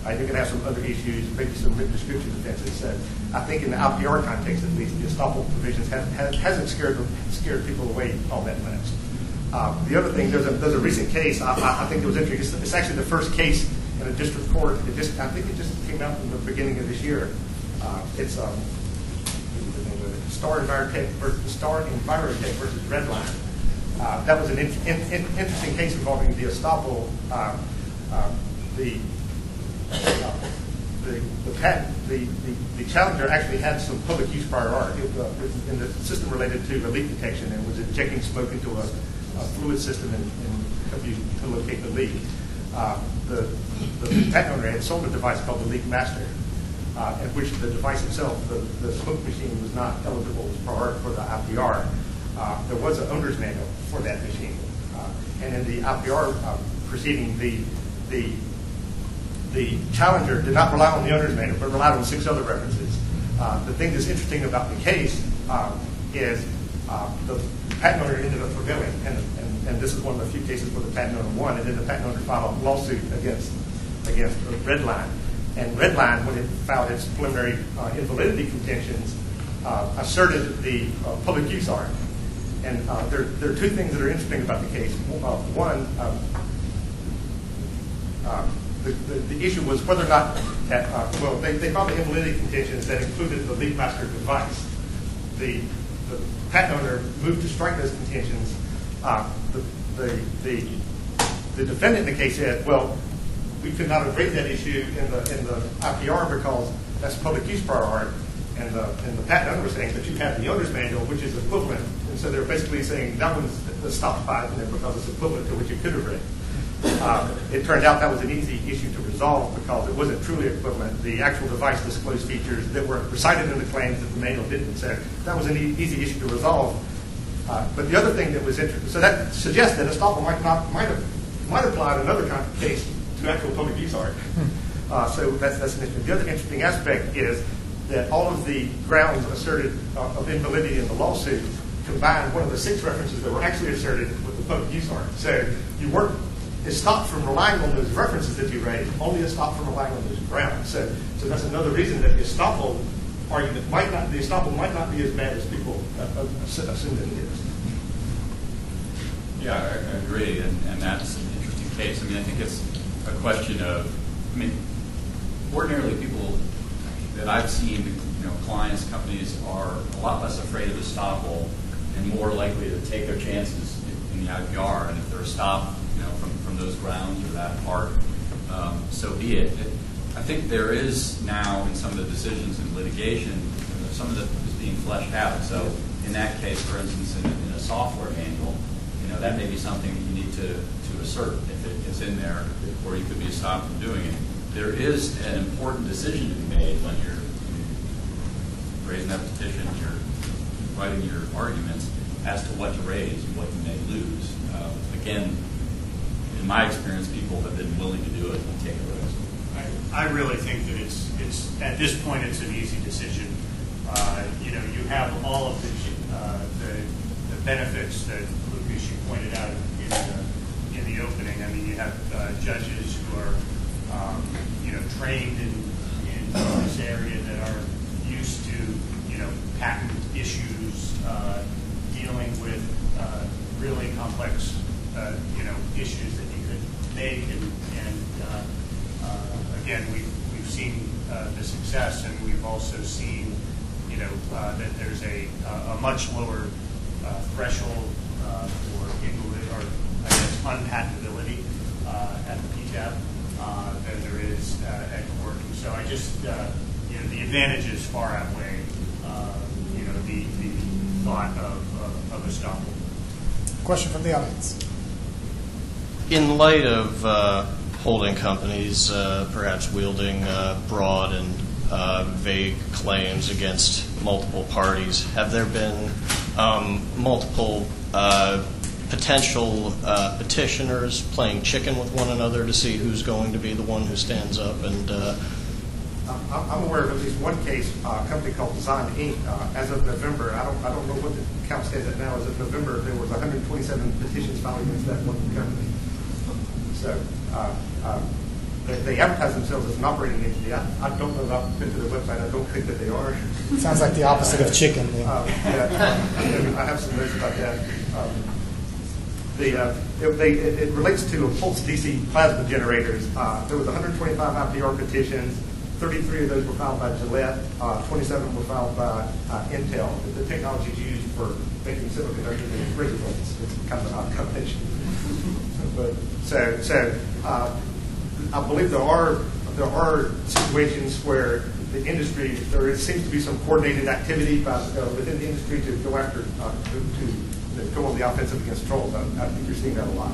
You're going to have some other issues, maybe some written description defenses. So I think in the IPR context, at least, the estoppel provisions hasn't scared people away all that much. The other thing, there's a recent case. I think it was interesting. It's actually the first case in a district court. I think it just came out in the beginning of this year. It's Star Envirotech versus Redline. That was an interesting case involving the estoppel. The challenger actually had some public use prior art in the system related to leak detection and was injecting smoke into a fluid system and help you to locate the leak. The patent owner had sold a device called the Leak Master, in which the device itself, the smoke machine, was not eligible as prior art for the IPR. There was an owner's manual for that machine, and in the IPR proceeding, the challenger did not rely on the owner's manual, but relied on 6 other references. The thing that's interesting about the case is the patent owner ended up prevailing, and this is one of the few cases where the patent owner won, and then the patent owner filed a lawsuit against Redline. And Redline, when it filed its preliminary invalidity contentions, asserted the public use art. And there are two things that are interesting about the case. One, the issue was whether or not, they found the invalidity contentions that included the lead master device. The patent owner moved to strike those contentions. The defendant in the case said, well, we could not have raised that issue in the IPR because that's public use prior art. And the patent owner was saying that you have the owner's manual, which is equivalent. And so they're basically saying that one's stopped by because it's equivalent to what you could have read. It turned out that was an easy issue to resolve because it wasn't truly equivalent. The actual device disclosed features that were recited in the claims that the manual didn't. So that was an easy issue to resolve. But the other thing that was interesting, so that suggests that estoppel might apply in another kind of case to actual public use art. So that's an interesting. The other interesting aspect is that all of the grounds asserted of invalidity in the lawsuit combined one of the 6 references that were actually asserted with the public use art. So you weren't stopped from relying on those references that you raised, only stopped from relying on those grounds. So that's another reason that the estoppel argument might not be as bad as people assume that it is. Yeah, I agree, and that's an interesting case. I mean, I think it's a question of, ordinarily people that I've seen, clients, companies are a lot less afraid of estoppel and more likely to take their chances in the IPR, and if they're stopped, from those grounds or that part, so be it. I think there is now in some of the decisions in litigation, some of it is being fleshed out. So in that case, for instance, in a software manual, that may be something you need to assert if it's in there, or you could be stopped from doing it. There is an important decision to be made when you're raising that petition, you're writing your arguments as to what to raise and what you may lose. Again, in my experience, people have been willing to do it and take a risk. I really think that it's at this point it's an easy decision. You have all of the benefits that Lucas, you pointed out in the opening. I mean, you have judges who are trained in this area that are used to patent issues, dealing with really complex issues that you could make, and again, we've seen the success, and we've also seen that there's a much lower threshold for invalid, or I guess unpatentability at the PTAB than there is at court. And so I just the advantages far outweigh the thought of estoppel. Question from the audience. In light of holding companies perhaps wielding broad and vague claims against multiple parties, have there been multiple potential petitioners playing chicken with one another to see who's going to be the one who stands up? And I'm aware of at least one case, a company called Design Inc. As of November, I don't know what the count stands at now. As of November, there was 127 petitions filed against that one company. So they advertise themselves as an operating entity. I don't know. I've been to their website. I don't think that they are. Sounds like the opposite of chicken. I have some notes about that. It relates to pulse DC plasma generators. There was 125 IPR petitions. 33 of those were filed by Gillette. 27 were filed by Intel. The technology is used for making semiconductors and razor blades. It's kind of an odd combination. So I believe there are situations where the industry, there seems to be some coordinated activity within the industry to go after to go on the offensive against trolls. I think you're seeing that a lot.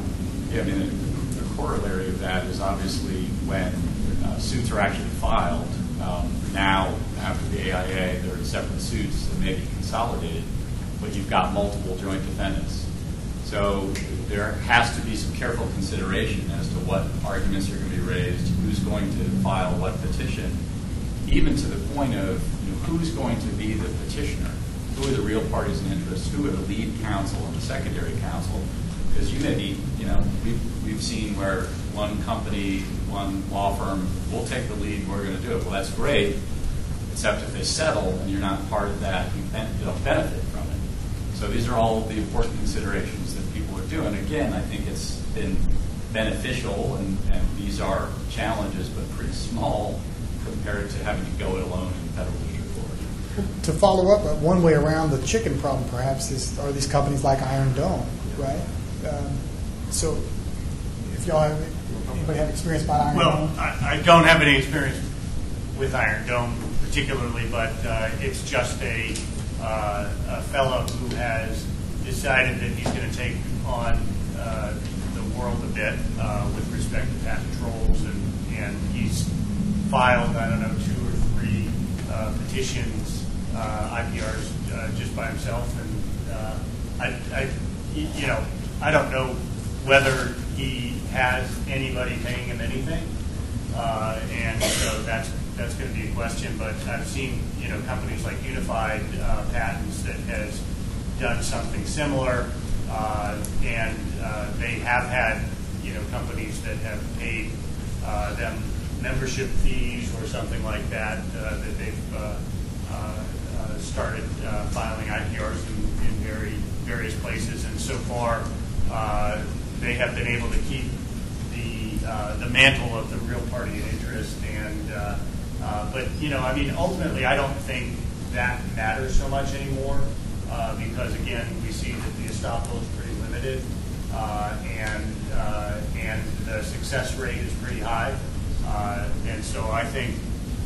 Yeah, I mean, the corollary of that is obviously when suits are actually filed. Now, after the AIA, there are separate suits that may be consolidated, but you've got multiple joint defendants. So there has to be some careful consideration as to what arguments are going to be raised, who's going to file what petition, even to the point of who's going to be the petitioner, who are the real parties in interest, who are the lead counsel and the secondary counsel. Because you may be, we've seen where one company, one law firm will take the lead and we're going to do it. Well, that's great, except if they settle and you're not part of that, you don't benefit from it. So these are all the important considerations that people are doing. Again, I think it's been beneficial, and these are challenges, but pretty small compared to having to go it alone in federal district court. To follow up, one way around the chicken problem perhaps are these companies like Iron Dome, right? So if y'all have, anybody have experience about Iron Dome? Well, I don't have any experience with Iron Dome particularly, but it's just a fellow who has decided that he's going to take on the world a bit with respect to patent trolls, and he's filed, I don't know, 2 or 3 petitions, IPRs, just by himself, and I don't know whether he has anybody paying him anything, and so that's going to be a question. But I've seen companies like Unified Patents that has done something similar, and they have had companies that have paid them membership fees or something like that that they've started filing IPRs in various places, and so far they have been able to keep the mantle of the real party in interest. And but ultimately, I don't think that matters so much anymore because again, we see that the estoppel is pretty limited, and the success rate is pretty high, and so I think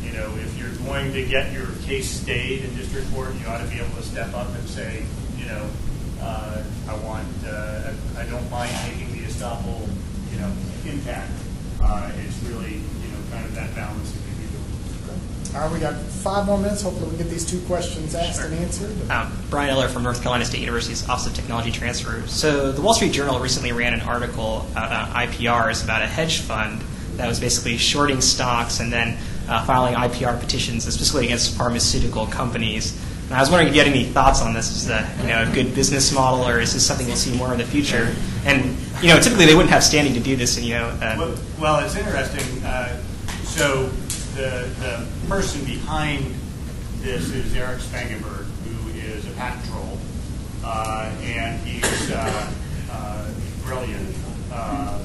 if you're going to get your case stayed in district court, you ought to be able to step up and say, I don't mind taking the estoppel, intact. It's really, kind of that balance that we do. All right, we got 5 more minutes. Hopefully we can get these 2 questions asked and answered. Brian Eller from North Carolina State University's Office of Technology Transfer. So the Wall Street Journal recently ran an article about IPRs about a hedge fund that was basically shorting stocks and then filing IPR petitions specifically against pharmaceutical companies. And I was wondering if you had any thoughts on this. Is that a good business model, or is this something we'll see more in the future? And typically they wouldn't have standing to do this. And well, it's interesting. So the person behind this is Eric Spangenberg, who is a patent troll, and he's brilliant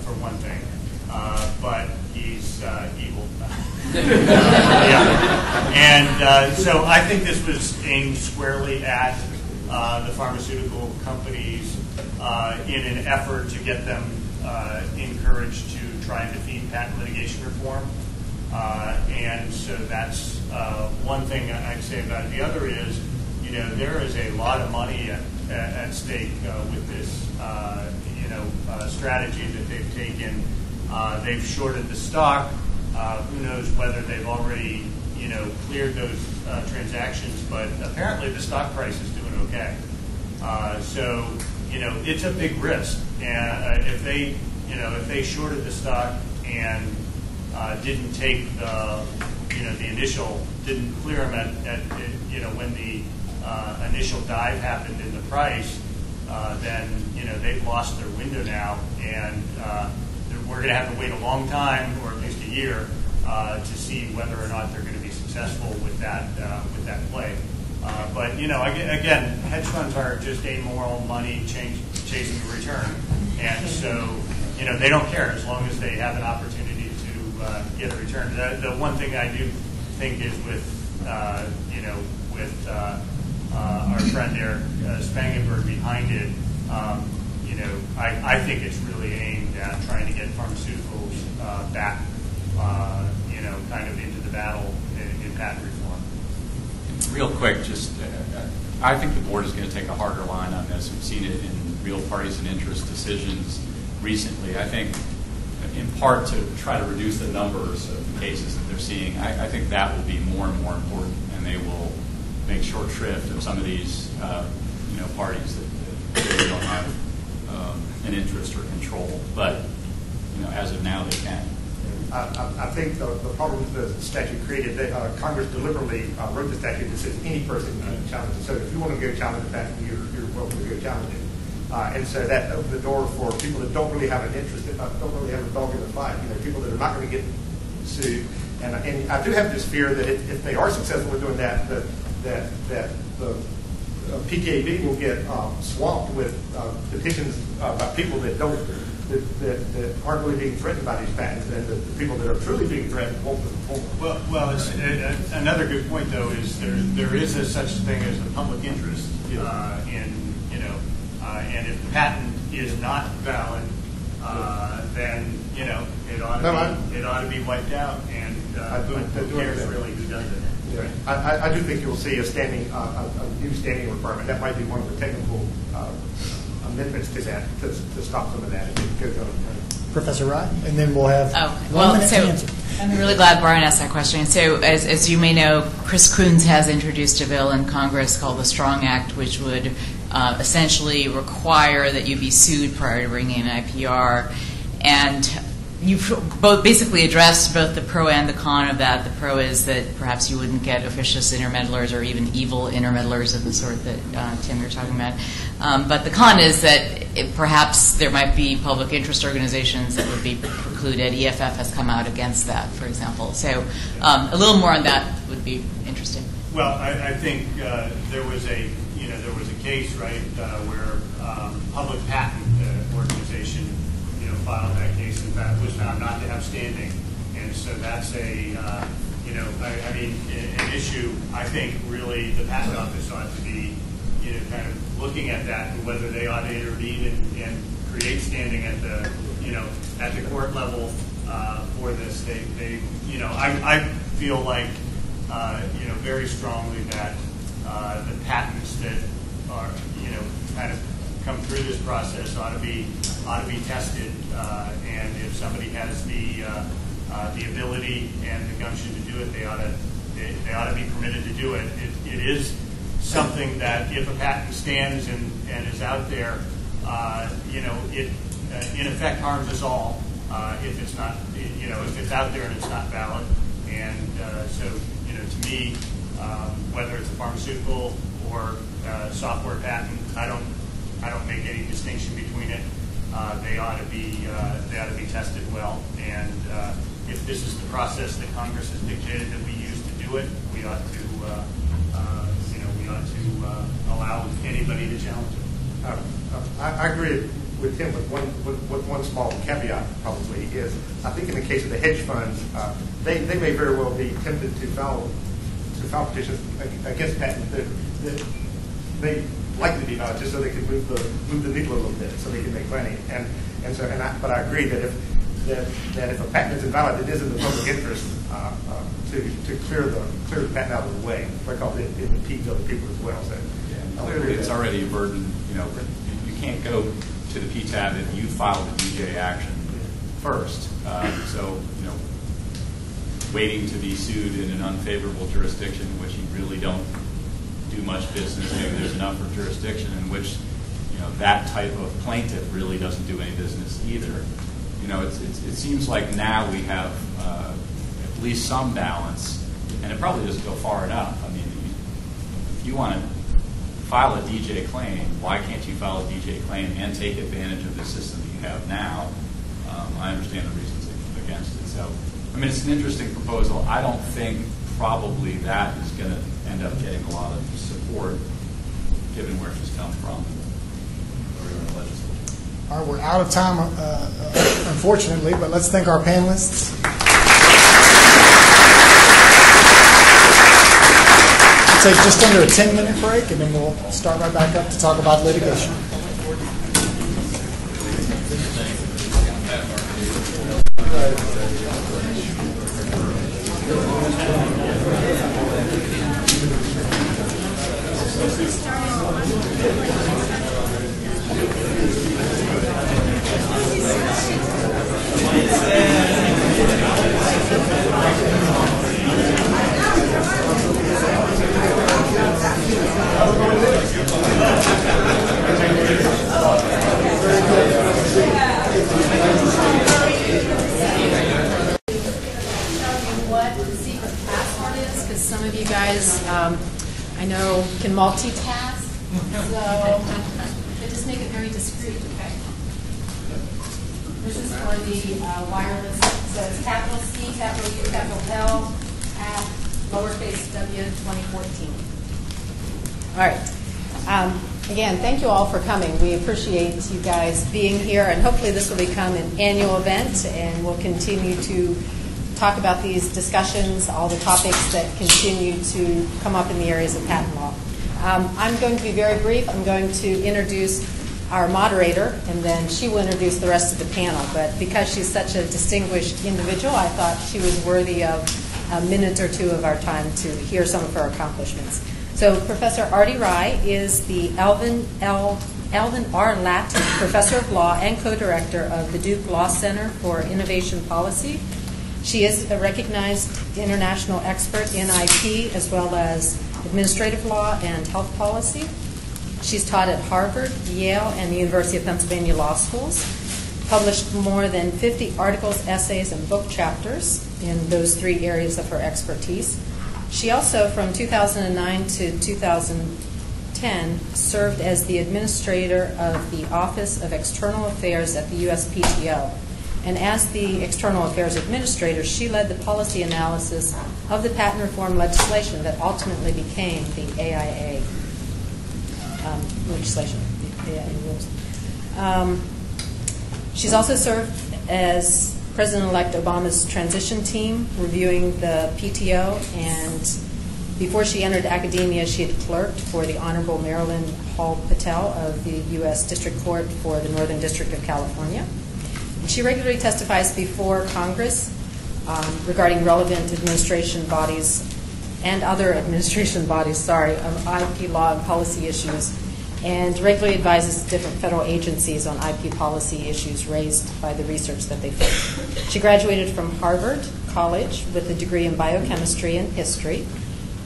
for one thing, but he's evil. And so I think this was aimed squarely at the pharmaceutical companies in an effort to get them encouraged to try and defeat patent litigation reform. And so that's one thing I'd say about it. The other is, there is a lot of money at stake with this, strategy that they've taken. They've shorted the stock. Who knows whether they've already, cleared those transactions, but apparently the stock price is doing okay. So, it's a big risk. And if they shorted the stock and didn't take the initial, didn't clear them at when the initial dive happened in the price, then they've lost their window now, and we're going to have to wait a long time, or at least a year, to see whether or not they're going to be successful with that play. But again, hedge funds are just amoral money chasing a return, and so they don't care as long as they have an opportunity to get a return. The one thing I do think is with our friend Eric Spangenberg behind it, I think it's really aimed at trying to get pharmaceuticals back, kind of into the battle in patent reform. Real quick, I think the board is going to take a harder line on this. We've seen it in real parties and interest decisions recently. I think, in part, to try to reduce the numbers of cases that they're seeing, I think that will be more and more important, and they will make short shrift of some of these, parties that really don't have an interest or control. But, as of now, they can. I think the problem with the statute created, Congress deliberately wrote the statute that says any person can challenge it. So if you want to go challenge the patent, you're welcome to go challenge it. And so that opened the door for people that don't really have an interest, don't really have a dog in the fight. People that are not going to get sued. And I do have this fear that if they are successful in doing that, that the PTAB will get swamped with petitions by people that don't that aren't really being threatened by these patents, and the people that are truly being threatened won't. Well, another good point though is there is a such thing as a public interest in and if the patent is not valid, then it ought to be wiped out, and who cares really who does it? Yeah. I do think you'll see a new standing requirement. That might be one of the technical amendments to that to stop some of that. Professor Wright, and then we'll have 1 minute to answer. I'm really glad Brian asked that question. So, as you may know, Chris Coons has introduced a bill in Congress called the Strong Act, which would essentially require that you be sued prior to bringing an IPR. And you've both basically addressed both the pro and the con of that. The pro is that perhaps you wouldn't get officious intermeddlers or even evil intermeddlers of the sort that Tim, you're talking about. But the con is that perhaps there might be public interest organizations that would be precluded. EFF has come out against that, for example. So a little more on that would be interesting. Well, I think there was a case, right, where public patent organization filed that case and was found not to have standing, and so that's an issue. I think really the patent office ought to be kind of looking at that and whether they ought to intervene and create standing at the court level for this. I feel like very strongly that the patents that are kind of come through this process ought to be tested, and if somebody has the ability and the gumption to do it, they ought to be permitted to do it. It is something that if a patent stands and is out there, it in effect harms us all if it's not, if it's out there and it's not valid. And so, to me, whether it's a pharmaceutical or software patent, I don't make any distinction between it. They ought to be tested well, and if this is the process that Congress has dictated that we use to do it, we ought to allow anybody to challenge it. I agree with Tim with one small caveat. Probably is I think in the case of the hedge funds, they may very well be tempted to file petitions against patents that they likely be valid, just so they can move the needle a little bit, so they can make money. But I agree that if a patent is invalid, it is in the public interest to clear the patent out of the way, because it impedes other people as well. So clearly, it's already a burden. You can't go to the PTAB if you filed a DJ action first. So waiting to be sued in an unfavorable jurisdiction in which you really don't do much business. Maybe there's enough of jurisdiction in which that type of plaintiff really doesn't do any business either. It seems like now we have at least some balance, and it probably doesn't go far enough. I mean, if you want to file a DJ claim, why can't you file a DJ claim and take advantage of the system that you have now? I understand the reasons against it. So, I mean, it's an interesting proposal. I don't think probably that is going to end up getting a lot of support, given where she's come from. All right, we're out of time, unfortunately, but let's thank our panelists. We'll take just under a 10-minute break, and then we'll start right back up to talk about litigation. I know can multitask, so just make it very discreet, okay? This is for the wireless. So it's capital C, capital U, capital L, at lowercase w 2014. All right. Again, thank you all for coming. We appreciate you guys being here, and hopefully this will become an annual event, and we'll continue to talk about these discussions, all the topics that continue to come up in the areas of patent law. I'm going to be very brief. I'm going to introduce our moderator, and then she will introduce the rest of the panel. But because she's such a distinguished individual, I thought she was worthy of a minute or two of our time to hear some of her accomplishments. So Professor Artie Rye is the Alvin R. Lattin Professor of Law and co-director of the Duke Law Center for Innovation Policy. She is a recognized international expert in IP as well as administrative law and health policy. She's taught at Harvard, Yale, and the University of Pennsylvania Law Schools, published more than 50 articles, essays, and book chapters in those three areas of her expertise. She also, from 2009 to 2010, served as the administrator of the Office of External Affairs at the USPTO. And as the External Affairs Administrator, she led the policy analysis of the patent reform legislation that ultimately became the AIA legislation, the AIA rules. She's also served as President-elect Obama's transition team, reviewing the PTO, and before she entered academia, she had clerked for the Honorable Marilyn Hall Patel of the U.S. District Court for the Northern District of California. She regularly testifies before Congress regarding relevant administration bodies and other administration bodies, of IP law and policy issues, and regularly advises different federal agencies on IP policy issues raised by the research that they fund. She graduated from Harvard College with a degree in biochemistry and history,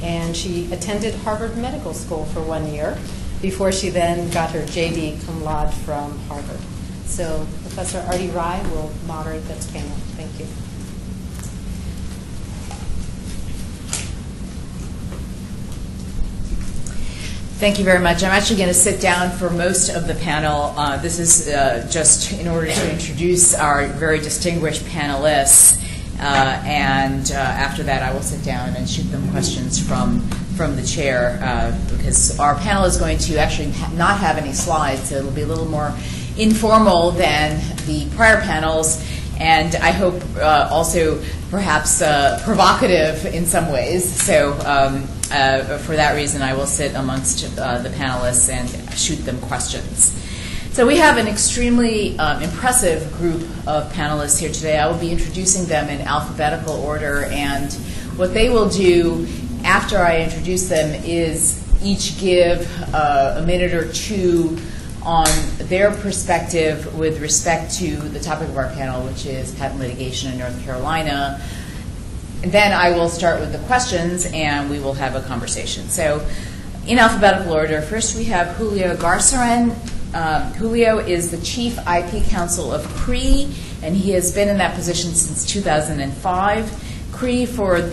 and she attended Harvard Medical School for 1 year before she then got her JD cum laude from Harvard. So Professor Artie Rye will moderate this panel. Thank you. Thank you very much. I'm actually going to sit down for most of the panel. This is just in order to introduce our very distinguished panelists, and after that I will sit down and shoot them questions from the chair, because our panel is going to actually not have any slides, so it'll be a little more informal than the prior panels, and I hope also perhaps provocative in some ways. So for that reason, I will sit amongst the panelists and shoot them questions. So we have an extremely impressive group of panelists here today. I will be introducing them in alphabetical order, and what they will do after I introduce them is each give a minute or two on their perspective with respect to the topic of our panel, which is patent litigation in North Carolina. And then I will start with the questions, and we will have a conversation. So in alphabetical order, first we have Julio Garcerin. Julio is the Chief IP Counsel of CRE, and he has been in that position since 2005. CRE, for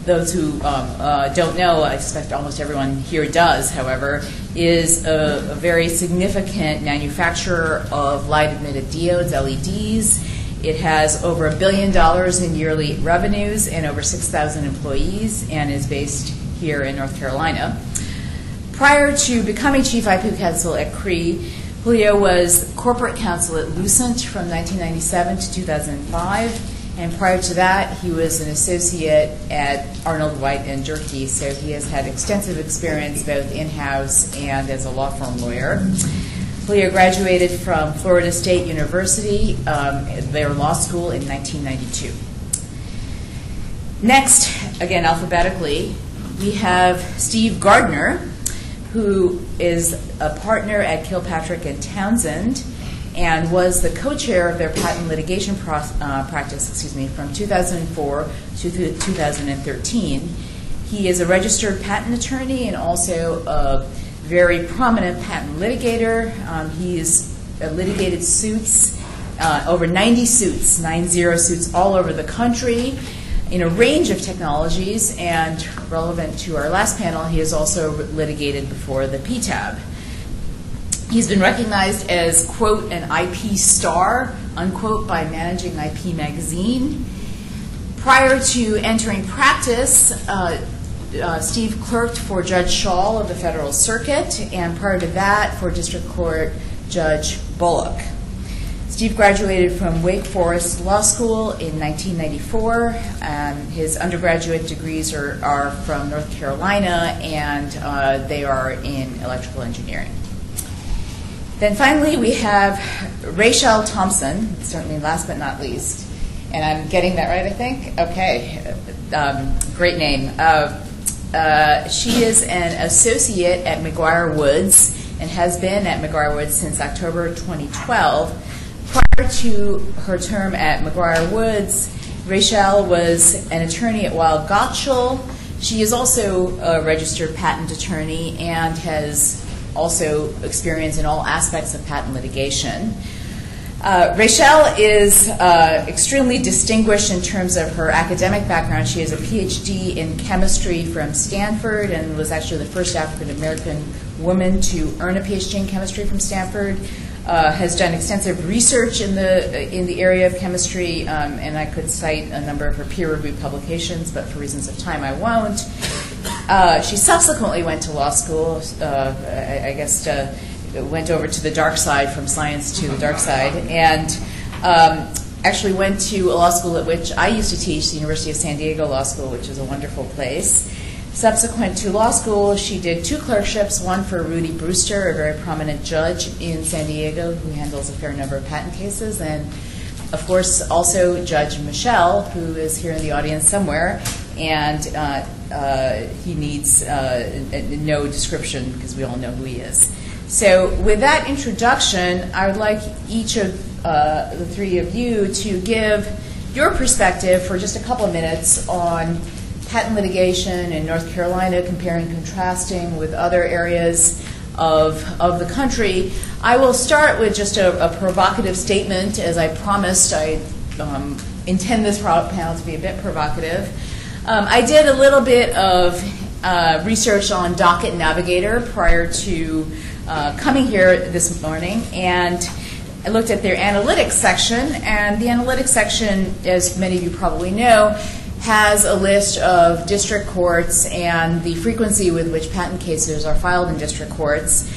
those who don't know, I expect almost everyone here does, however, is a very significant manufacturer of light-emitted diodes, LEDs. It has over $1 billion in yearly revenues and over 6,000 employees, and is based here in North Carolina. Prior to becoming Chief IP Counsel at CRE, Julio was corporate counsel at Lucent from 1997 to 2005. And prior to that, he was an associate at Arnold, White & Durkee, so he has had extensive experience both in-house and as a law firm lawyer. Julio graduated from Florida State University, their law school, in 1992. Next, again alphabetically, we have Steve Gardner, who is a partner at Kilpatrick & Townsend, and was the co-chair of their patent litigation practice, from 2004 to 2013. He is a registered patent attorney and also a very prominent patent litigator. He's litigated suits, over 90 suits, 90 suits all over the country in a range of technologies, and relevant to our last panel, he has also litigated before the PTAB. He's been recognized as, quote, an IP star, unquote, by Managing IP magazine. Prior to entering practice, Steve clerked for Judge Schall of the Federal Circuit, and prior to that, for District Court Judge Bullock. Steve graduated from Wake Forest Law School in 1994. His undergraduate degrees are from North Carolina, and they are in electrical engineering. Then finally, we have Rachel Thompson, certainly last but not least. And I'm getting that right, I think? Okay. Great name. She is an associate at McGuire-Woods and has been at McGuire-Woods since October 2012. Prior to her term at McGuire-Woods, Rachel was an attorney at Weil Gotshal. She is also a registered patent attorney and has also experience in all aspects of patent litigation. Rachel is extremely distinguished in terms of her academic background. She has a PhD in chemistry from Stanford and was actually the first African-American woman to earn a PhD in chemistry from Stanford. Has done extensive research in the area of chemistry, and I could cite a number of her peer-reviewed publications, but for reasons of time I won't. She subsequently went to law school, I guess went over to the dark side, from science to the dark side, and actually went to a law school at which I used to teach, the University of San Diego Law School, which is a wonderful place. Subsequent to law school, she did 2 clerkships, one for Rudy Brewster, a very prominent judge in San Diego who handles a fair number of patent cases, and of course also Judge Michel, who is here in the audience somewhere, and he needs no description because we all know who he is. So with that introduction, I would like each of the 3 of you to give your perspective for just a couple of minutes on patent litigation in North Carolina, comparing and contrasting with other areas of the country. I will start with just a provocative statement. As I promised, I intend this panel to be a bit provocative. I did a little bit of research on Docket Navigator prior to coming here this morning, and I looked at their analytics section, and the analytics section, as many of you probably know, has a list of district courts and the frequency with which patent cases are filed in district courts.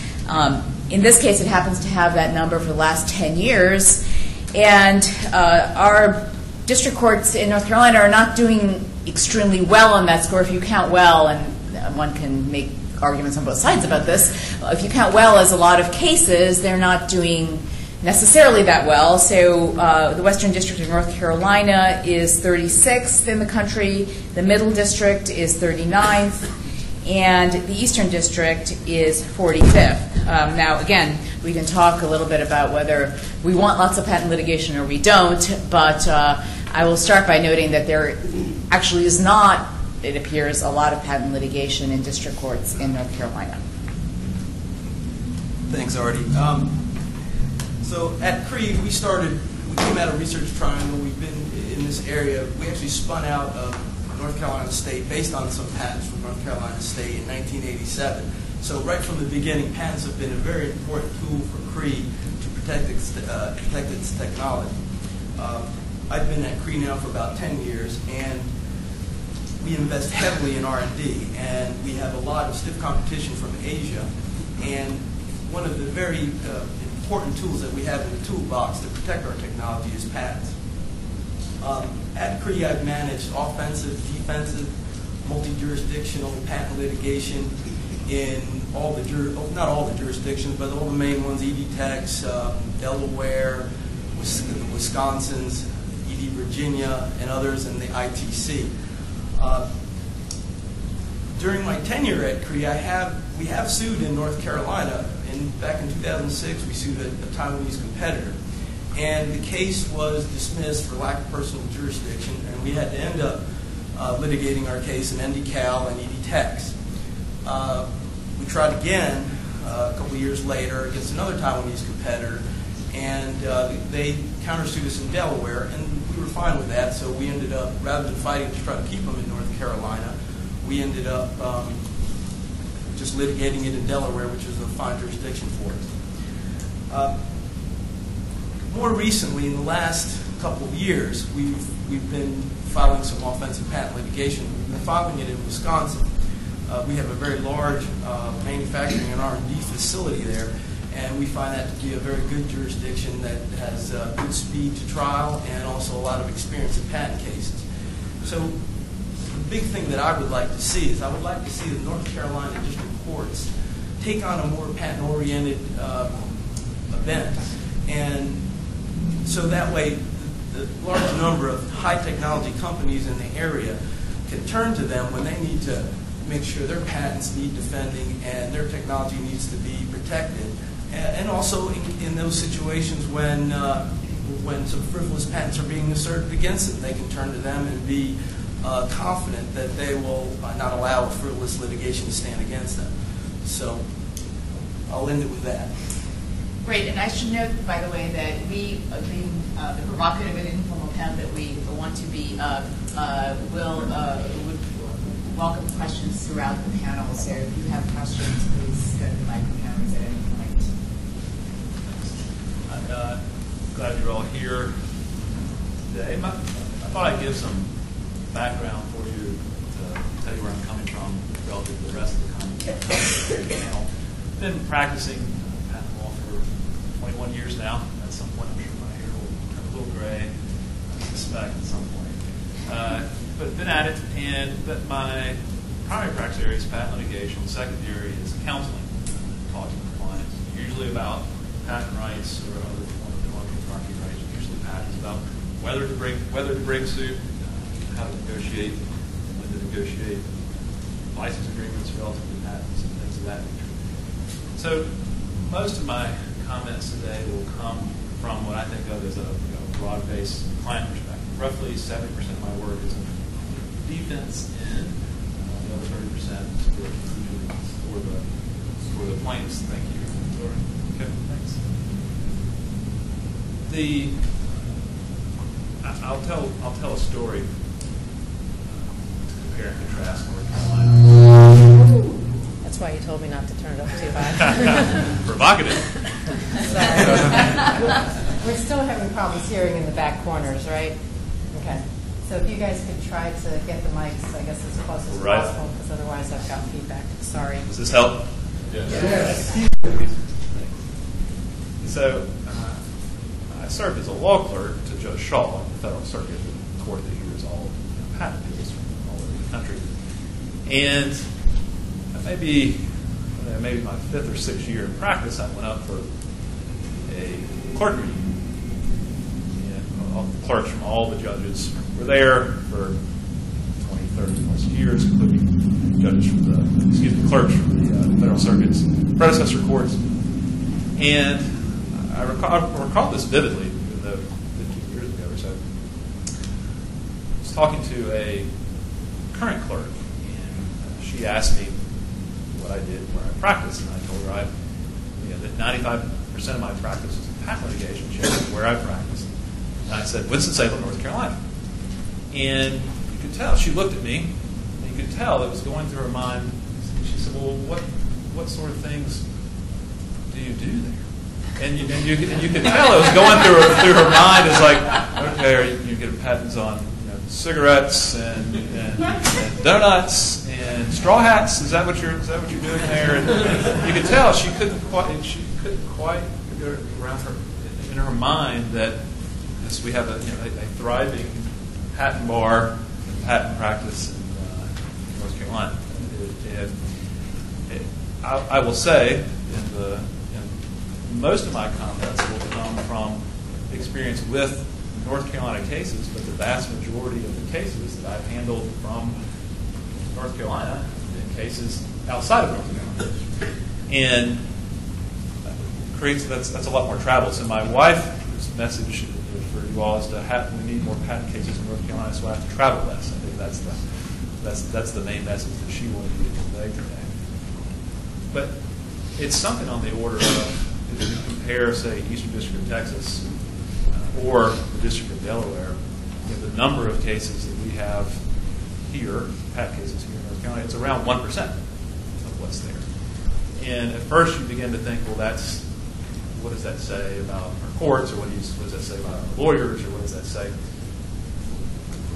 In this case, it happens to have that number for the last 10 years. And our district courts in North Carolina are not doing extremely well on that score if you count well, and one can make arguments on both sides about this. If you count well as a lot of cases, they're not doing necessarily that well. So the Western District of North Carolina is 36th in the country, the Middle District is 39th, and the Eastern District is 45th. Now, again, we can talk a little bit about whether we want lots of patent litigation or we don't, but I will start by noting that there actually is not, it appears, a lot of patent litigation in district courts in North Carolina. Thanks, Artie. So at Cree, we came out of Research Triangle. We've been in this area. We actually spun out of North Carolina State based on some patents from North Carolina State in 1987. So right from the beginning, patents have been a very important tool for Cree to protect its technology. I've been at Cree now for about 10 years, and we invest heavily in R&D, and we have a lot of stiff competition from Asia. And one of the very important tools that we have in the toolbox to protect our technology is patents. At Cree, I've managed offensive, defensive, multi-jurisdictional patent litigation in all the not all the jurisdictions, but all the main ones: EDTEX, Delaware, Wisconsin's, ED Virginia, and others, and the ITC. During my tenure at Cree, we have sued in North Carolina. Back in 2006, we sued a Taiwanese competitor, and the case was dismissed for lack of personal jurisdiction, and we had to end up litigating our case in NDCal and EDTEX. We tried again a couple of years later against another Taiwanese competitor, and they countersued us in Delaware, and we were fine with that. So we ended up, rather than fighting to try to keep them in North Carolina, we ended up just litigating it in Delaware, which is a fine jurisdiction for us. More recently, in the last couple of years, we've been filing some offensive patent litigation. We've been filing it in Wisconsin. We have a very large manufacturing and R&D facility there, and we find that to be a very good jurisdiction that has good speed to trial and also a lot of experience in patent cases. So the big thing that I would like to see is I would like to see the North Carolina District Courts take on a more patent-oriented event, and so that way the large number of high-technology companies in the area can turn to them when they need to make sure their patents need defending and their technology needs to be protected. And also in those situations when some frivolous patents are being asserted against them, they can turn to them and be confident that they will not allow a frivolous litigation to stand against them. So I'll end it with that. Great, and I should note, by the way, that we, the provocative and informal panel that we want to be, would welcome questions throughout the panel. So if you have questions, please go to the microphones at any point. I'm glad you're all here today. I thought I'd give some background for you to tell you where I'm coming from relative to the rest of the panel. I've been practicing patent law for 21 years now. At some point, I'm sure my hair will turn a little gray, I suspect, at some point. But been at it, but my primary practice area is patent litigation. Secondary is counseling, talking to clients, usually about patent rights or other form of intellectual property rights, usually patents about whether to bring suit, how to negotiate, when to negotiate license agreements relative to patents and things of that nature. So most of my comments today will come from what I think of as a broad-based client perspective. Roughly 70% of my work is in defense end, the other 30% for the plaintiffs. Thank you. Okay, thanks. I'll tell a story to compare and contrast North Carolina. That's why you told me not to turn it up too high. Provocative. Sorry. We're still having problems hearing in the back corners, right? Okay. So if you guys could try to get the mics, I guess, as close as possible, because otherwise I've got feedback. Sorry. Does this help? Yes. So I served as a law clerk to Judge Shaw in the Federal Circuit, the court that hears all patent appeals from all over the country. And maybe my 5th or 6th year in practice, I went up for a clerk meeting. And all the clerks from all the judges were there for 20, 30 plus years, including clerks from the Federal Circuit's predecessor courts. And I recall this vividly, even though 15 years ago or so. I was talking to a current clerk, and she asked me what I did where I practiced, and I told her that 95% of my practice was in patent litigation. She asked me where I practiced, and I said Winston-Salem, North Carolina. And you could tell, she looked at me, and you could tell it was going through her mind. She said, well, what sort of things do you do there? And you could tell it was going through her mind. It's like, okay, you get patents on cigarettes and donuts and straw hats. Is that what you're doing there? And you could tell she couldn't quite get around in her mind that we have a thriving patent bar and patent practice in North Carolina. I will say, most of my comments will come from experience with North Carolina cases, but the vast majority of the cases that I've handled from North Carolina in cases outside of North Carolina. And that's a lot more travel. So my wife's message for you all is we need more patent cases in North Carolina, so I have to travel less. I think that's the main message that she wanted me to convey today. But it's something on the order of, if you compare, say, Eastern District of Texas or the District of Delaware, the number of cases that we have here, patent cases here in North Carolina, it's around 1% of what's there. And at first you begin to think, well, what does that say about our courts, or what does that say about our lawyers, or what does that say?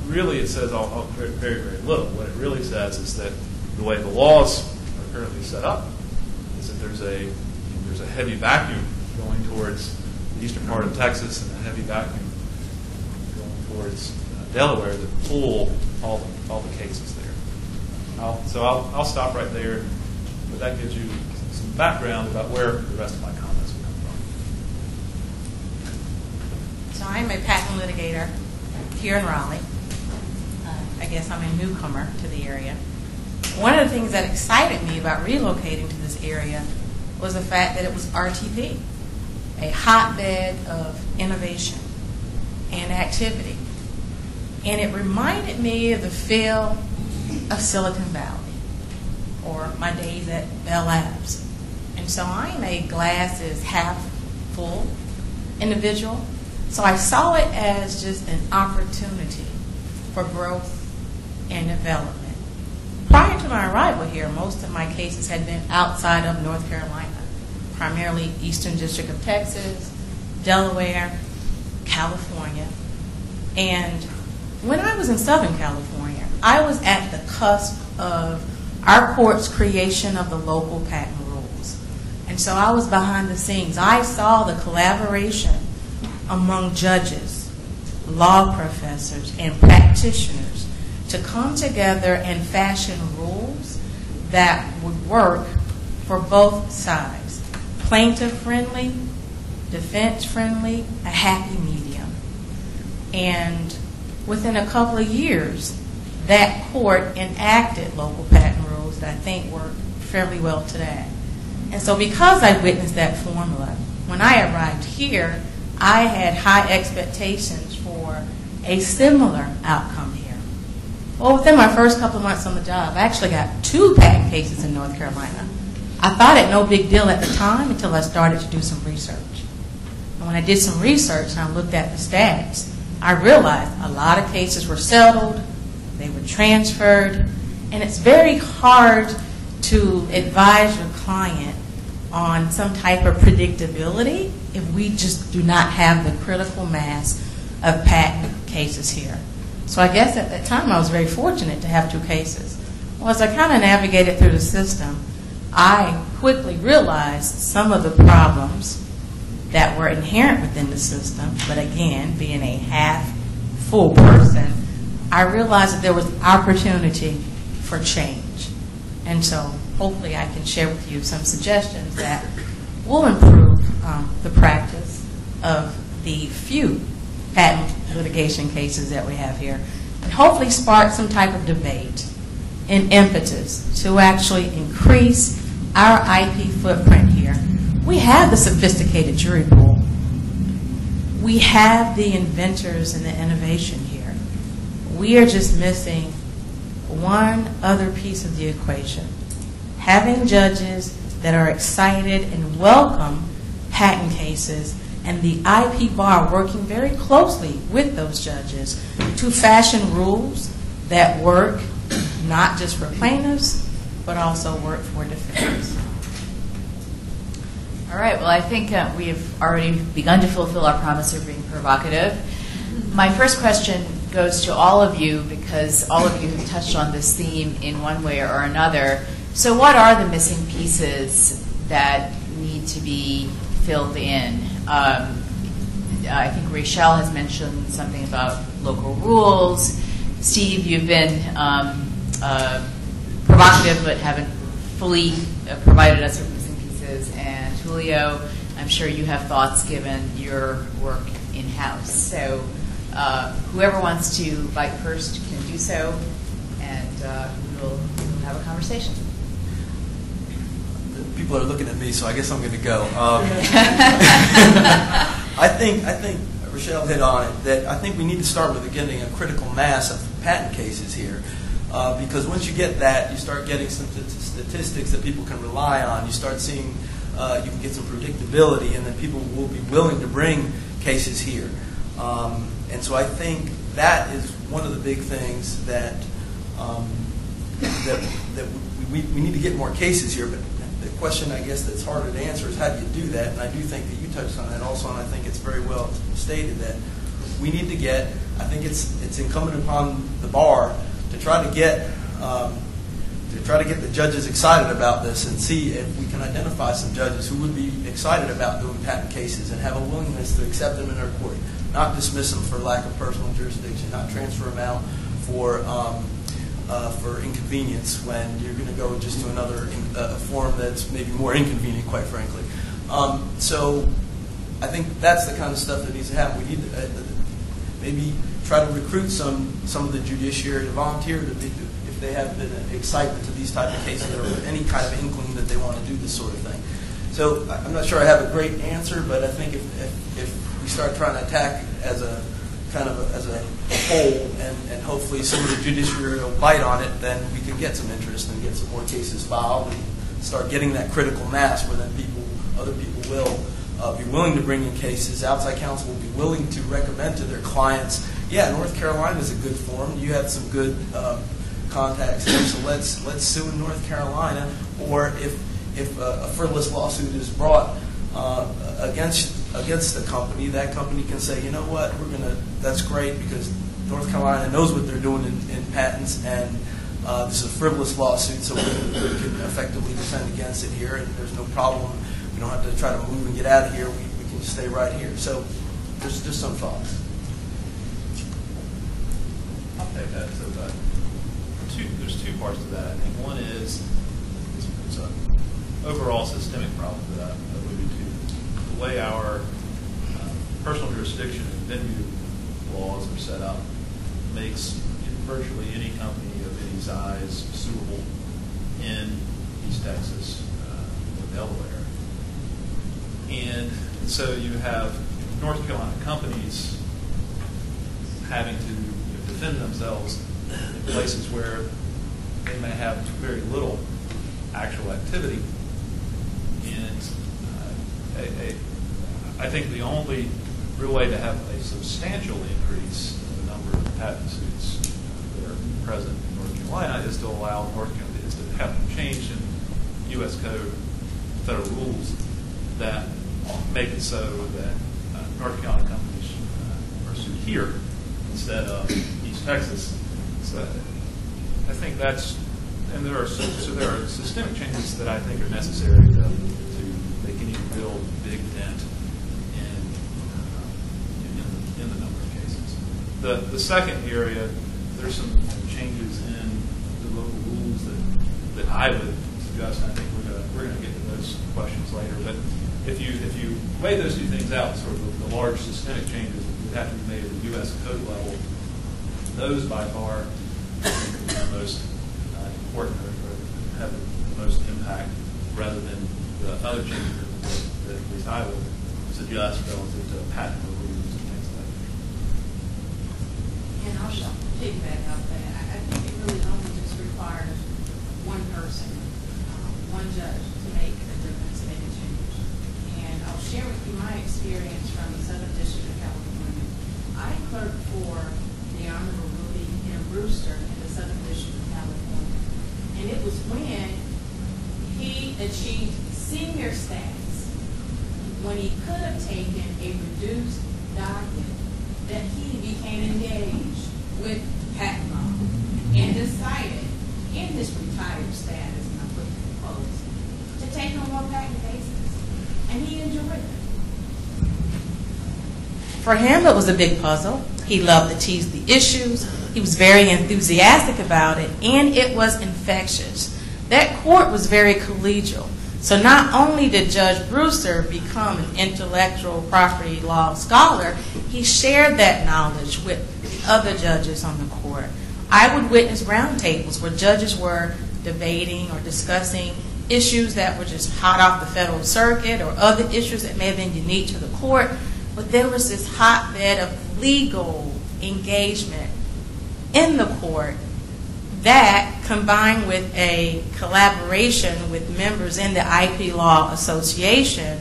Really, it says very, very little. What it really says is that the way the laws are currently set up is that there's a heavy vacuum going towards the eastern part of Texas and a heavy vacuum going towards Delaware that pull all the cases there. I'll stop right there, but that gives you some background about where the rest of my comments will come from. So I'm a patent litigator here in Raleigh. I guess I'm a newcomer to the area. One of the things that excited me about relocating to this area was the fact that it was RTP, a hotbed of innovation and activity. And it reminded me of the feel of Silicon Valley or my days at Bell Labs. And so I'm a glass is half full individual. So I saw it as just an opportunity for growth and development. Prior to my arrival here, most of my cases had been outside of North Carolina, primarily Eastern District of Texas, Delaware, California. And when I was in Southern California, I was at the cusp of our court's creation of the local patent rules. And so I was behind the scenes. I saw the collaboration among judges, law professors, and practitioners to come together and fashion rules that would work for both sides. Plaintiff-friendly, defense-friendly, a happy medium. And within a couple of years, that court enacted local patent rules that I think work fairly well today. And so because I witnessed that formula, when I arrived here, I had high expectations for a similar outcome here. Well, within my first couple of months on the job, I actually got 2 patent cases in North Carolina. I thought it no big deal at the time until I started to do some research. And when I did some research and I looked at the stats, I realized a lot of cases were settled, they were transferred, and it's very hard to advise your client on some type of predictability if we just do not have the critical mass of patent cases here. So I guess at that time I was very fortunate to have 2 cases. Well, as I kind of navigated through the system, I quickly realized some of the problems that were inherent within the system, but again, being a half-full person, I realized that there was opportunity for change. And so hopefully I can share with you some suggestions that will improve the practice of the few patent litigation cases that we have here, and hopefully spark some type of debate and impetus to actually increase our IP footprint here. We have the sophisticated jury pool. We have the inventors and the innovation here. We are just missing one other piece of the equation. Having judges that are excited and welcome patent cases, and the IP bar working very closely with those judges to fashion rules that work not just for plaintiffs, but also work for defendants. All right, well, I think we have already begun to fulfill our promise of being provocative. My first question goes to all of you, because all of you have touched on this theme in one way or another. So what are the missing pieces that need to be filled in? I think Rachel has mentioned something about local rules. Steve, you've been provocative but haven't fully provided us with missing pieces. And Julio, I'm sure you have thoughts given your work in-house. So whoever wants to bite first can do so, and we'll have a conversation. People are looking at me, so I guess I'm going to go. I think Rochelle hit on it, that I think we need to start with getting a critical mass of patent cases here. Because once you get that, you start getting some statistics that people can rely on. You start seeing, you can get some predictability, and then people will be willing to bring cases here. And so I think that is one of the big things that we need to get more cases here. But the question, I guess, that's harder to answer is how do you do that? And I do think that you touched on that also, and I think it's very well stated that we need to get, I think it's incumbent upon the bar to try to get try to get the judges excited about this and see if we can identify some judges who would be excited about doing patent cases and have a willingness to accept them in their court, not dismiss them for lack of personal jurisdiction, not transfer them out for inconvenience when you're going to go just to another forum that's maybe more inconvenient, quite frankly. So I think that's the kind of stuff that needs to happen. We need to maybe try to recruit some of the judiciary to volunteer if they have been excitement to these type of cases or any kind of inkling that they want to do this sort of thing. So I'm not sure I have a great answer, but I think if we start trying to attack as a whole, and hopefully some of the judiciary will bite on it, then we can get some interest and get some more cases filed and start getting that critical mass where then other people will be willing to bring in cases. Outside counsel will be willing to recommend to their clients, yeah, North Carolina is a good forum. You have some good contacts here, so let's sue in North Carolina. Or if a frivolous lawsuit is brought against the company, that company can say, you know what, that's great because North Carolina knows what they're doing in patents, and this is a frivolous lawsuit, so we can effectively defend against it here, and there's no problem. We don't have to try to move and get out of here. We can stay right here. So there's just some thoughts. I'll take that. So there's two parts to that. I think one is it's an overall systemic problem that I alluded to. The way our personal jurisdiction and venue laws are set up makes virtually any company of any size suable in East Texas or Delaware. And so you have North Carolina companies having to defend themselves in places where they may have very little actual activity. And I think the only real way to have a substantial increase in the number of patent suits that are present in North Carolina is to allow is to have them changed in U.S. Code federal rules that make it so that North Carolina companies are sued here instead of East Texas. So I think that's, and there are systemic changes that I think are necessary to make any real big dent in the number of cases. The second area, there's some changes in the local rules that I would suggest, and I think we're going to get to those questions later. But if you weigh those two things out, sort of the large systemic changes that would have to be made at the U.S. code level, those by far I think would be the most important or have the most impact, rather than the other changes that at least I would suggest relative to patent rules and things like that. And I'll piggyback off that. I think it really only just requires one person, one judge, to make a difference, to make a change. And I'll share with you my experience from the Southern District of California. I clerked for the Honorable Rudy M. Brewster in the Southern District of California. And it was when he achieved senior status, when he could have taken a reduced docket, that he became engaged with patent law and decided in his retired status, and I put in quotes, to take no more patent cases. And he enjoyed it. For him, it was a big puzzle. He loved to tease the issues. He was very enthusiastic about it, and it was infectious. That court was very collegial. So not only did Judge Brewster become an intellectual property law scholar, he shared that knowledge with other judges on the court. I would witness roundtables where judges were debating or discussing issues that were just hot off the federal circuit or other issues that may have been unique to the court, but there was this hotbed of legal engagement in the court that, combined with a collaboration with members in the IP Law Association,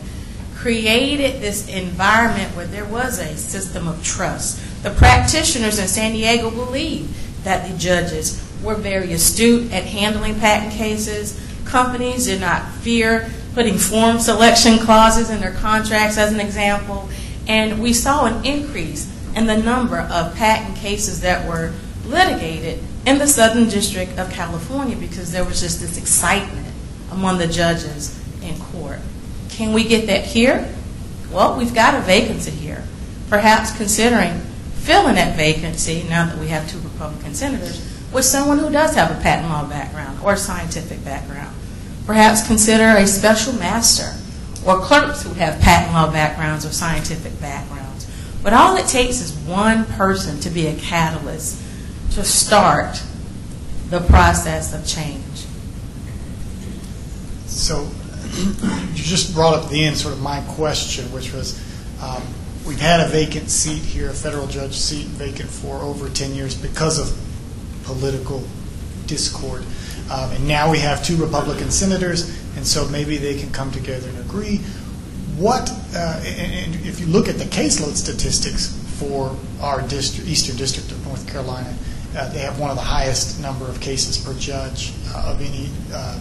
created this environment where there was a system of trust. The practitioners in San Diego believed that the judges were very astute at handling patent cases. Companies did not fear putting form selection clauses in their contracts, as an example. And we saw an increase in the number of patent cases that were litigated in the Southern District of California because there was just this excitement among the judges in court. Can we get that here? Well, we've got a vacancy here. Perhaps considering filling that vacancy, now that we have 2 Republican senators, with someone who does have a patent law background or scientific background. Perhaps consider a special master or clerks who have patent law backgrounds or scientific backgrounds. But all it takes is one person to be a catalyst to start the process of change. So you just brought up at the end sort of my question, which was we've had a vacant seat here, a federal judge seat vacant for over 10 years because of political discord. And now we have 2 Republican senators, and so maybe they can come together and agree. And if you look at the caseload statistics for our Eastern District of North Carolina, they have one of the highest number of cases per judge of any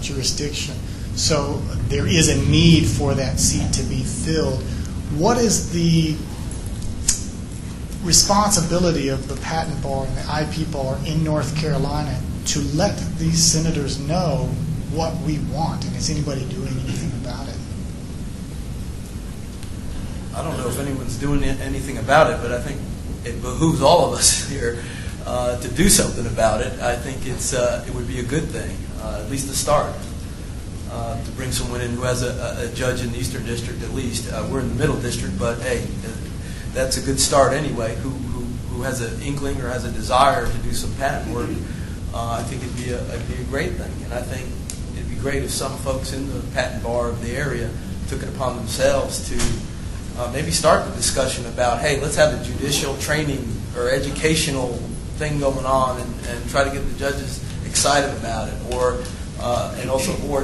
jurisdiction. So there is a need for that seat to be filled. What is the responsibility of the patent bar and the IP bar in North Carolina to let these senators know what we want? And is anybody doing anything about it? I don't know if anyone's doing anything about it, but I think it behooves all of us here to do something about it. I think it would be a good thing, at least to start, to bring someone in who has a judge in the Eastern District at least. We're in the Middle District, but hey, that's a good start anyway. Who has an inkling or has a desire to do some patent work? I think it'd be a great thing, and I think it'd be great if some folks in the patent bar of the area took it upon themselves to maybe start the discussion about, hey, let's have a judicial training or educational thing going on, and try to get the judges excited about it, or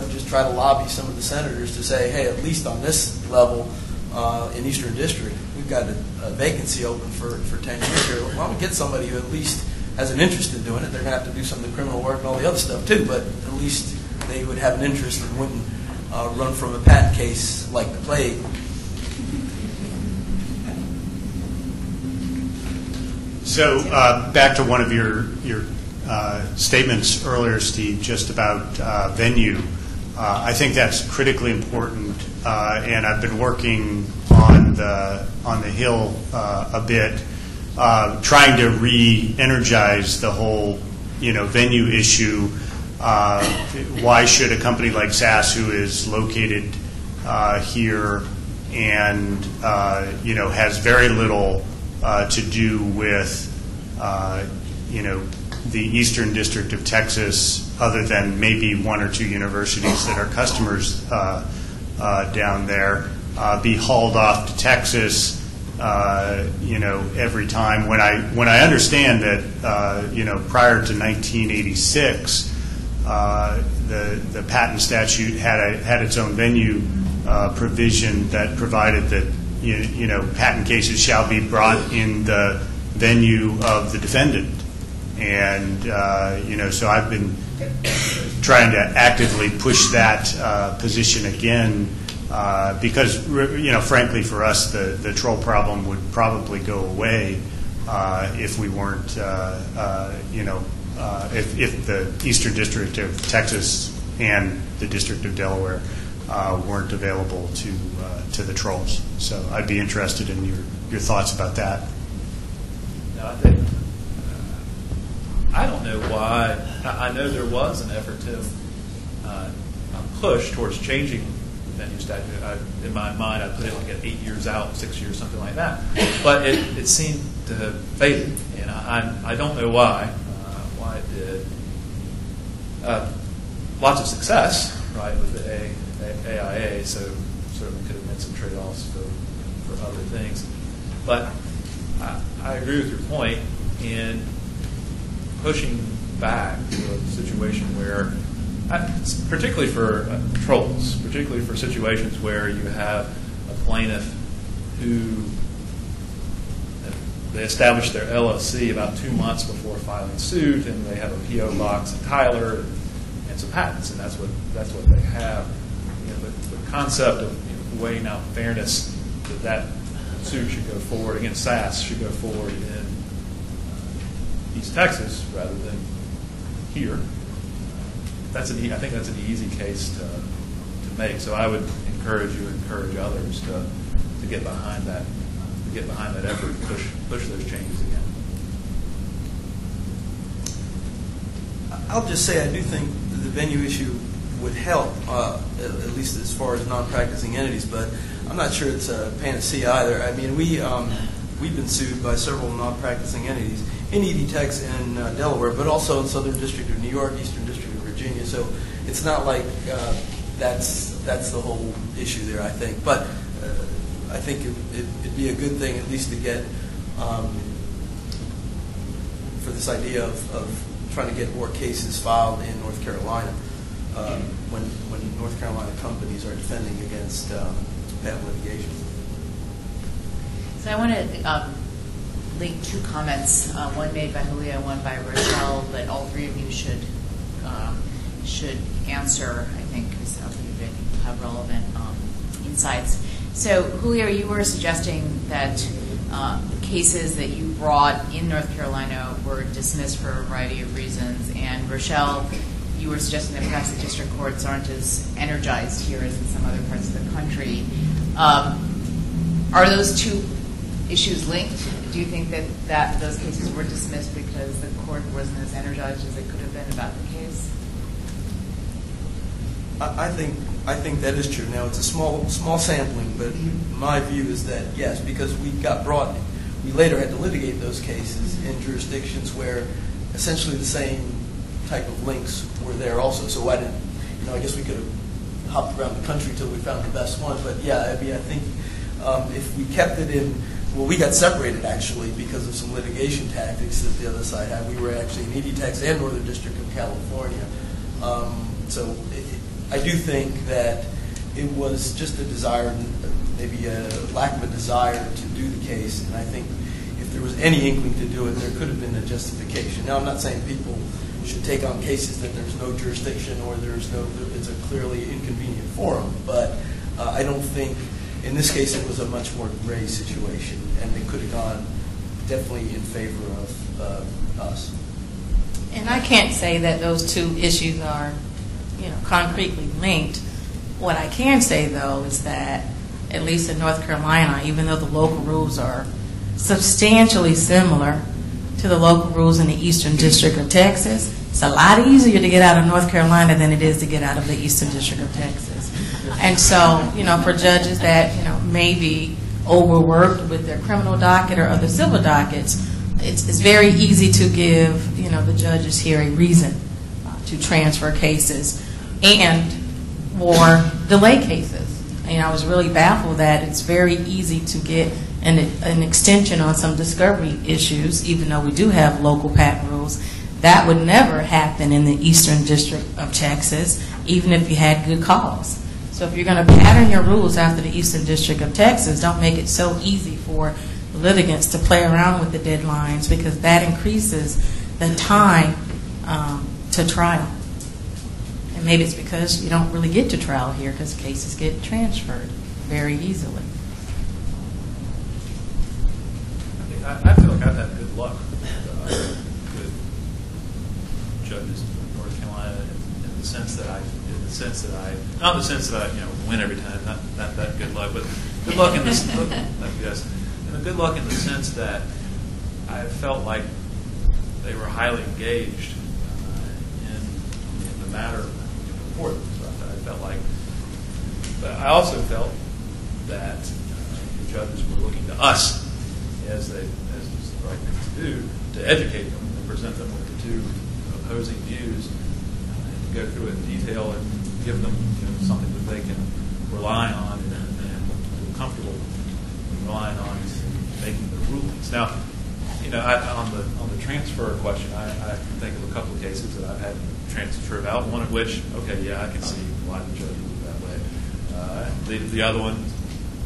just try to lobby some of the senators to say, hey, at least on this level in Eastern District, we've got a vacancy open for 10 years here. Why don't we get somebody who at least has an interest in doing it? They're going to have to do some of the criminal work and all the other stuff too, but at least they would have an interest and wouldn't run from a patent case like the plague. So back to one of your statements earlier, Steve, just about venue. I think that's critically important, and I've been working on the Hill a bit, trying to re-energize the whole venue issue. Why should a company like SAS, who is located here and has very little to do with the Eastern District of Texas, other than maybe 1 or 2 universities that are customers down there, be hauled off to Texas every time? When I understand that prior to 1986 the patent statute had its own venue provision that provided that patent cases shall be brought in the venue of the defendant, and so I've been trying to actively push that position again, because frankly for us the troll problem would probably go away if we weren't if the Eastern District of Texas and the District of Delaware weren't available to the trolls. So I'd be interested in your thoughts about that. No, I don't know why. I know there was an effort to push towards changing the venue statute. In my mind, I put it like at 8 years out, 6 years, something like that. But it seemed to have faded, and I don't know why it did. Lots of success, right, with the AIA, so certainly could have made some trade-offs for other things. But I agree with your point in pushing back to a situation where, particularly for trolls, particularly for situations where you have a plaintiff who they established their LLC about 2 months before filing suit, and they have a PO box in Tyler and some patents, and that's what they have. The concept of weighing out fairness, that suit should go forward against SAS, should go forward in East Texas rather than here. I think that's an easy case to make. So I would encourage others to get behind that, effort, and push those changes again. I'll just say I do think the venue issue would help, at least as far as non-practicing entities, but I'm not sure it's a panacea either. I mean, we've been sued by several non-practicing entities in EDTechs in Delaware, but also in Southern District of New York, Eastern District of Virginia. So it's not like that's the whole issue there, I think. But I think it'd be a good thing at least to get for this idea of trying to get more cases filed in North Carolina when North Carolina companies are defending against patent litigation. So I want to link two comments, one made by Julia, one by Rochelle, but all three of you should answer, I think, because some of you have relevant insights. So, Julia, you were suggesting that cases that you brought in North Carolina were dismissed for a variety of reasons, and Rochelle, you were suggesting that perhaps the district courts aren't as energized here as in some other parts of the country. Are those two issues linked? Do you think that those cases were dismissed because the court wasn't as energized as it could have been about the case? I think that is true. Now, it's a small sampling, but my view is that, yes, because we later had to litigate those cases in jurisdictions where essentially the same type of links were there also. So I guess we could have hopped around the country until we found the best one. But yeah, I mean, I think if we kept it in, well, we got separated actually because of some litigation tactics that the other side had. We were actually in EDTechs and Northern District of California. So I do think that it was just a desire, maybe a lack of a desire to do the case, and I think if there was any inkling to do it, there could have been a justification. Now, I'm not saying people should take on cases that there's no jurisdiction or it's a clearly inconvenient forum, but I don't think, in this case, it was a much more gray situation, and it could have gone definitely in favor of us. And I can't say that those two issues are concretely linked. What I can say, though, is that at least in North Carolina, even though the local rules are substantially similar to the local rules in the Eastern District of Texas, it's a lot easier to get out of North Carolina than it is to get out of the Eastern District of Texas. And so, for judges that, may be overworked with their criminal docket or other civil dockets, it's very easy to give, the judges here a reason to transfer cases and or delay cases. I was really baffled that it's very easy to get an extension on some discovery issues, even though we do have local patent rules. That would never happen in the Eastern District of Texas, even if you had good cause. So if you're going to pattern your rules after the Eastern District of Texas, don't make it so easy for litigants to play around with the deadlines, because that increases the time to trial. And maybe it's because you don't really get to trial here because cases get transferred very easily. I feel like I've had good luck with judges in North Carolina in the sense that I not the sense that I win every time, not that good luck, but good luck in this. Good luck in the sense that I felt like they were highly engaged in the matter before them. So I felt like, but I also felt that the judges were looking to us as is the right thing to do, to educate them and present them with the two opposing views, and to go through it in detail and give them something that they can rely on and feel comfortable relying on making the rulings. Now, on the transfer question, I can think of a couple of cases that I've had transferred out. One of which, I can see why the judge ruled that way. The other one,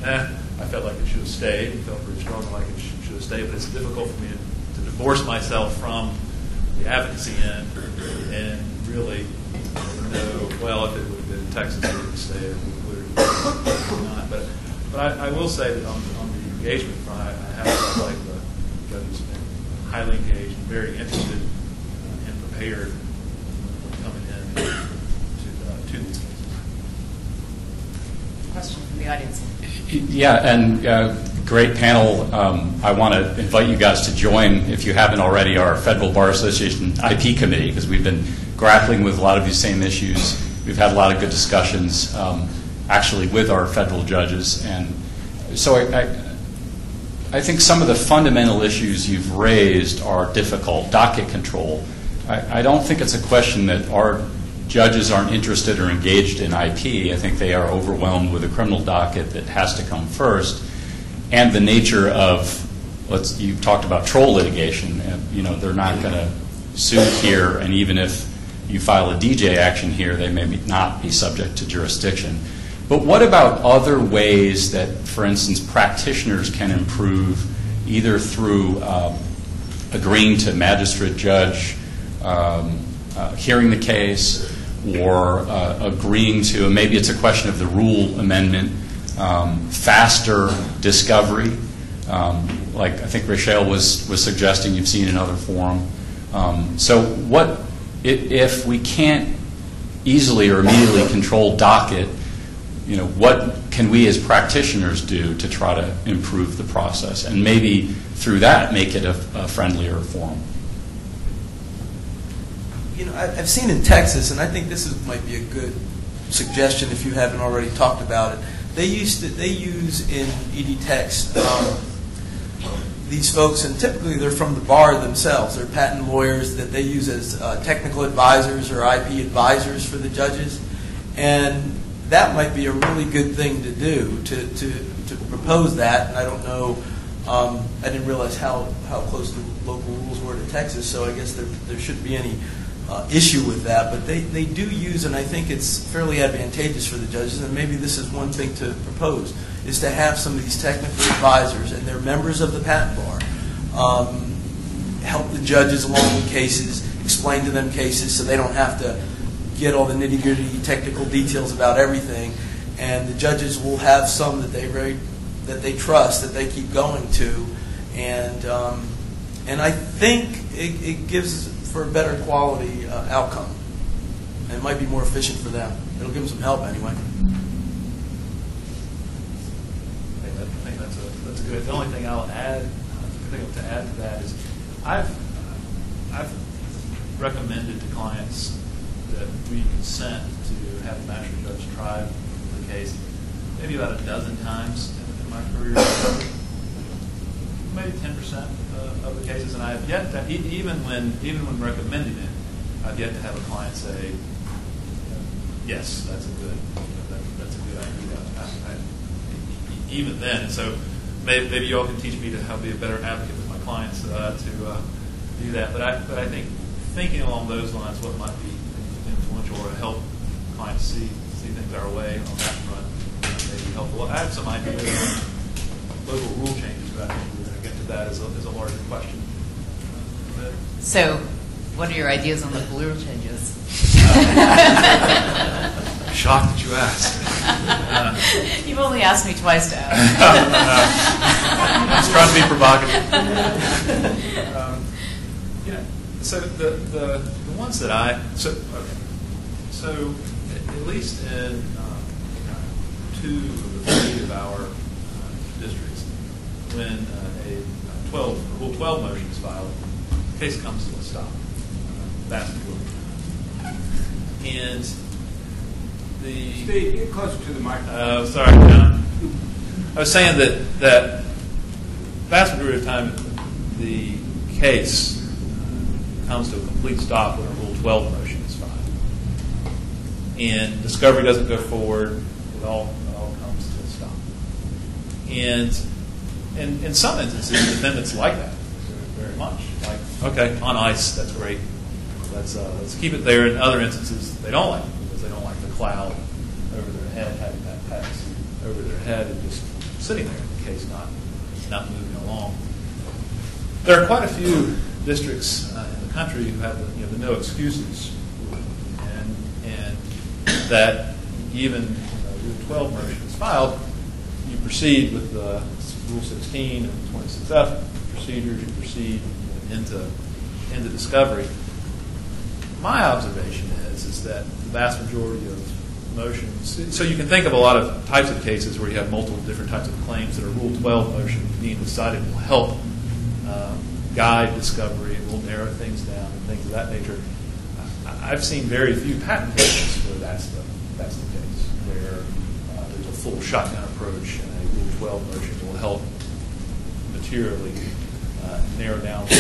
I felt like it should have stayed. I felt pretty strongly like it should have stayed, but it's difficult for me to divorce myself from the advocacy end and really know, well, if it would have been Texas, it would have stayed, or would it not. But I will say that on the engagement front, I have felt like the judges have been highly engaged and very interested and prepared audience. Yeah, and great panel. I want to invite you guys to join, if you haven't already, our Federal Bar Association IP committee, because we've been grappling with a lot of these same issues. We've had a lot of good discussions, actually, with our federal judges. And so I think some of the fundamental issues you've raised are difficult. Docket control. I don't think it's a question that our judges aren't interested or engaged in IP. I think they are overwhelmed with a criminal docket that has to come first. And the nature of, you talked about troll litigation. They're not going to sue here, and even if you file a DJ action here, they may not be subject to jurisdiction. But what about other ways that, for instance, practitioners can improve, either through agreeing to magistrate judge, hearing the case, or agreeing to, and maybe it's a question of the rule amendment, faster discovery, like I think Rachel was suggesting you've seen in other forum. So what, if we can't easily or immediately control docket, what can we as practitioners do to try to improve the process, and maybe through that make it a friendlier forum? I've seen in Texas, and I think this might be a good suggestion if you haven't already talked about it. They use in EDText these folks, and typically they're from the bar themselves. They're patent lawyers that they use as technical advisors or IP advisors for the judges, and that might be a really good thing to do to propose that. And I don't know. I didn't realize how close the local rules were to Texas, so I guess there shouldn't be any issue with that, but they do use, and I think it's fairly advantageous for the judges, and maybe this is one thing to propose, is to have some of these technical advisors, and they're members of the patent bar, help the judges along with cases, explain to them cases so they don't have to get all the nitty-gritty technical details about everything, and the judges will have some that they trust, that they keep going to, and I think it gives for a better quality outcome. And it might be more efficient for them. It'll give them some help anyway. I think that's good. The only thing I'll add, to add to that is, I've recommended to clients that we consent to have the magistrate judge try the case maybe about a dozen times in my career. Maybe 10% of the cases, and I have yet to, even when recommending it, I've yet to have a client say, yes, that's a good idea. Even then, so maybe you all can teach me to how to be a better advocate with my clients to do that. But I think thinking along those lines, what might be influential or help clients see things our way on that front may be helpful. I have some ideas on local rule changes, but I think we're going to get to that as a larger question. So, what are your ideas on local rule changes? Shocked that you asked. You've only asked me twice to ask. I was trying to be provocative. So the ones that so at least in 2 of the 3 of our districts, when Rule 12 motion is filed, the case comes to a stop. Vast majority of the time. And Steve, get closer to the microphone. Sorry, John. I was saying that vast majority of the time the case comes to a complete stop when a Rule 12 motion is filed. And discovery doesn't go forward. It all comes to a stop. And in some instances, defendants like that very much. Like, okay, on ice, that's great. Let's keep it there. In other instances, they don't like it because they don't like the cloud over their head, having that pass over their head and just sitting there, the case not moving along. There are quite a few districts in the country who have the no excuses rule, and that even Rule 12 motion is filed, you proceed with the Rule 16 and 26F procedures. You proceed into discovery. My observation is that the vast majority of motions. So you can think of a lot of types of cases where you have multiple different types of claims that are Rule 12 motions being decided will help guide discovery and will narrow things down and things of that nature. I've seen very few patent cases where that's the case, where there's a full shotgun approach and a Rule 12 motion will help materially narrow down the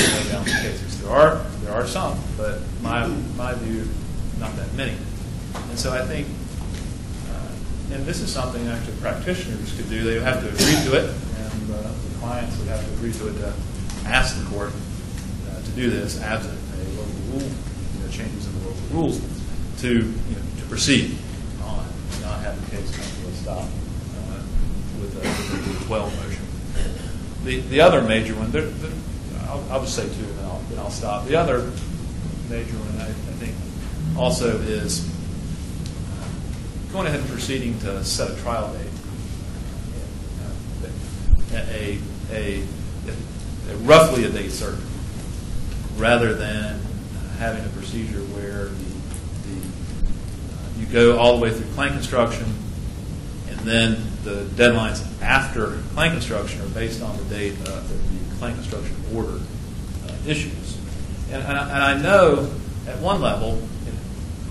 cases. There are some, but my view, not that many. And so I think, and this is something actually practitioners could do. They would have to agree to it, and the clients would have to agree to it to ask the court to do this, absent a local rule, changes in the local rules, to proceed on, and not have the case come to a stop with a Rule 12 motion. The other major one, I'll just say two, and then I'll stop. The other major one, I think, also is going ahead and proceeding to set a trial date, roughly a date certain, rather than having a procedure where you go all the way through claim construction, and then the deadlines after claim construction are based on the date that the claim construction order issues. And I know at one level,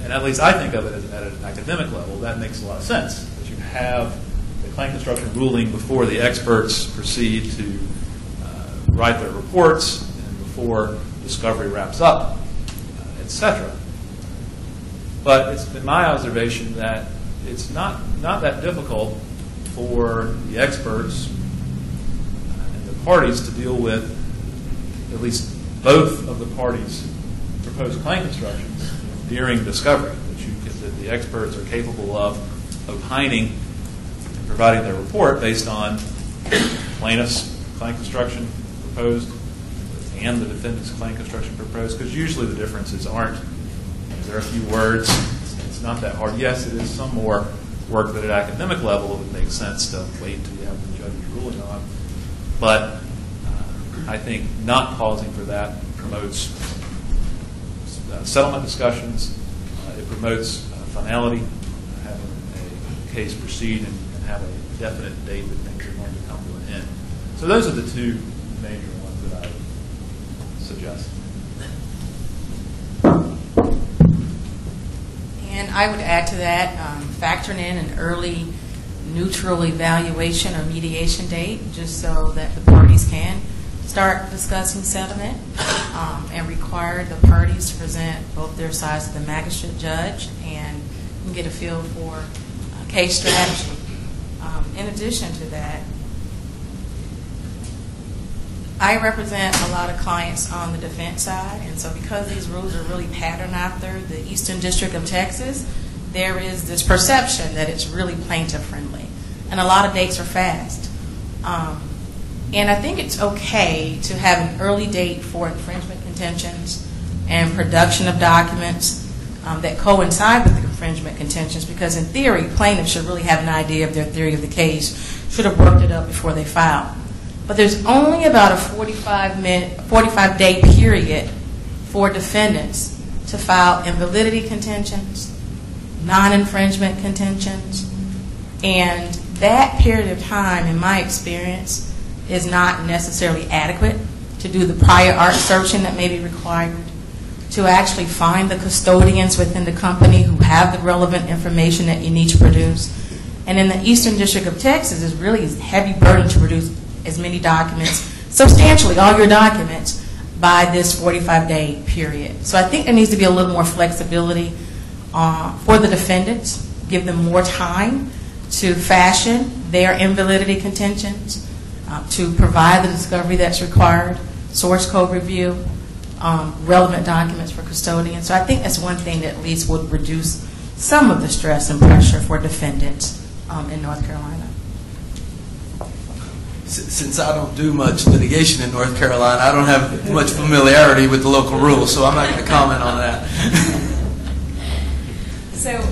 and at least I think of it at an academic level, that makes a lot of sense, that you have the claim construction ruling before the experts proceed to write their reports and before discovery wraps up, etc. But it's been my observation that it's not that difficult for the experts and the parties to deal with at least both of the parties' proposed claim constructions during discovery, that the experts are capable of opining and providing their report based on plaintiff's claim construction proposed and the defendant's claim construction proposed, because usually the differences aren't. There are a few words. It's not that hard. Yes, it is some more work, but at academic level it would make sense to wait until you have the judge's ruling on. But I think not pausing for that promotes settlement discussions. It promotes finality, having a case proceed and have a definite date that things are going to come to an end. So those are the two major ones that I would suggest. And I would add to that, factoring in an early neutral evaluation or mediation date, just so that the parties can start discussing settlement, and require the parties to present both their sides to the magistrate judge and get a feel for case strategy. In addition to that, I represent a lot of clients on the defense side, and so because these rules are really patterned after the Eastern District of Texas, there is this perception that it's really plaintiff-friendly, and a lot of dates are fast. And I think it's okay to have an early date for infringement contentions and production of documents that coincide with the infringement contentions, because in theory, plaintiffs should really have an idea of their theory of the case, should have worked it up before they filed. But there's only about a 45-day period for defendants to file invalidity contentions, non-infringement contentions, and that period of time, in my experience, is not necessarily adequate to do the prior art searching that may be required, to actually find the custodians within the company who have the relevant information that you need to produce. And in the Eastern District of Texas, it's really a heavy burden to produce as many documents, substantially all your documents, by this 45-day period. So I think there needs to be a little more flexibility for the defendants, give them more time to fashion their invalidity contentions, to provide the discovery that's required, source code review, relevant documents for custodians. So I think that's one thing that at least would reduce some of the stress and pressure for defendants in North Carolina. Since I don't do much litigation in North Carolina, I don't have much familiarity with the local rules, so I'm not going to comment on that. So,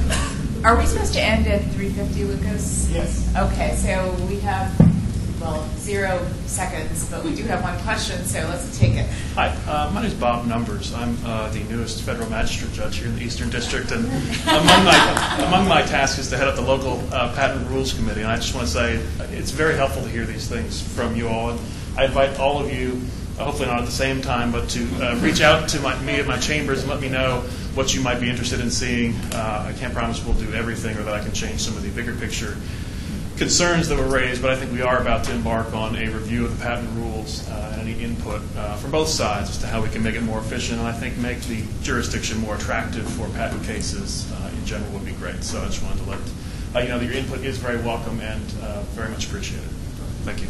are we supposed to end at 3:50, Lucas? Yes. Okay, so we have well, 0 seconds, but we do have one question, so let's take it. Hi, my name is Bob Numbers. I'm the newest federal magistrate judge here in the Eastern District, and among my tasks is to head up the local Patent Rules Committee. And I just want to say it's very helpful to hear these things from you all. And I invite all of you, hopefully not at the same time, but to reach out to me at my chambers and let me know what you might be interested in seeing. I can't promise we'll do everything or that I can change some of the bigger picture concerns that were raised, but I think we are about to embark on a review of the patent rules and any input from both sides as to how we can make it more efficient, and I think make the jurisdiction more attractive for patent cases in general would be great. So I just wanted to let you know that your input is very welcome and very much appreciated. Thank you.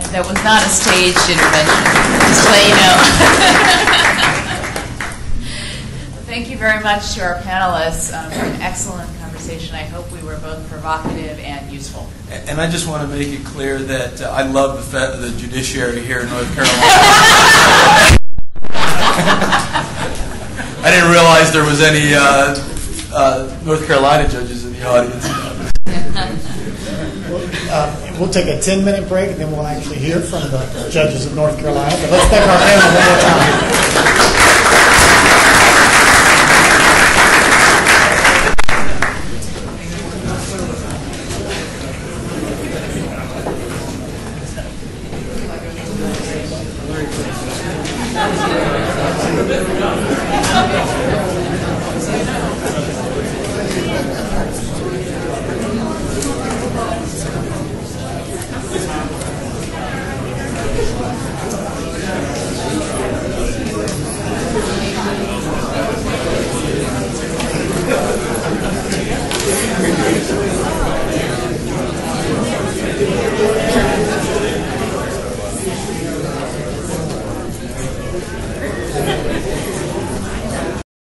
And that was not a staged intervention, just to let you know. Thank you very much to our panelists for an excellent conversation. I hope we were both provocative and useful. And I just want to make it clear that I love the judiciary here in North Carolina. I didn't realize there was any North Carolina judges in the audience. We'll take a 10-minute break, and then we'll actually hear from the judges of North Carolina. But let's thank our panel one more time.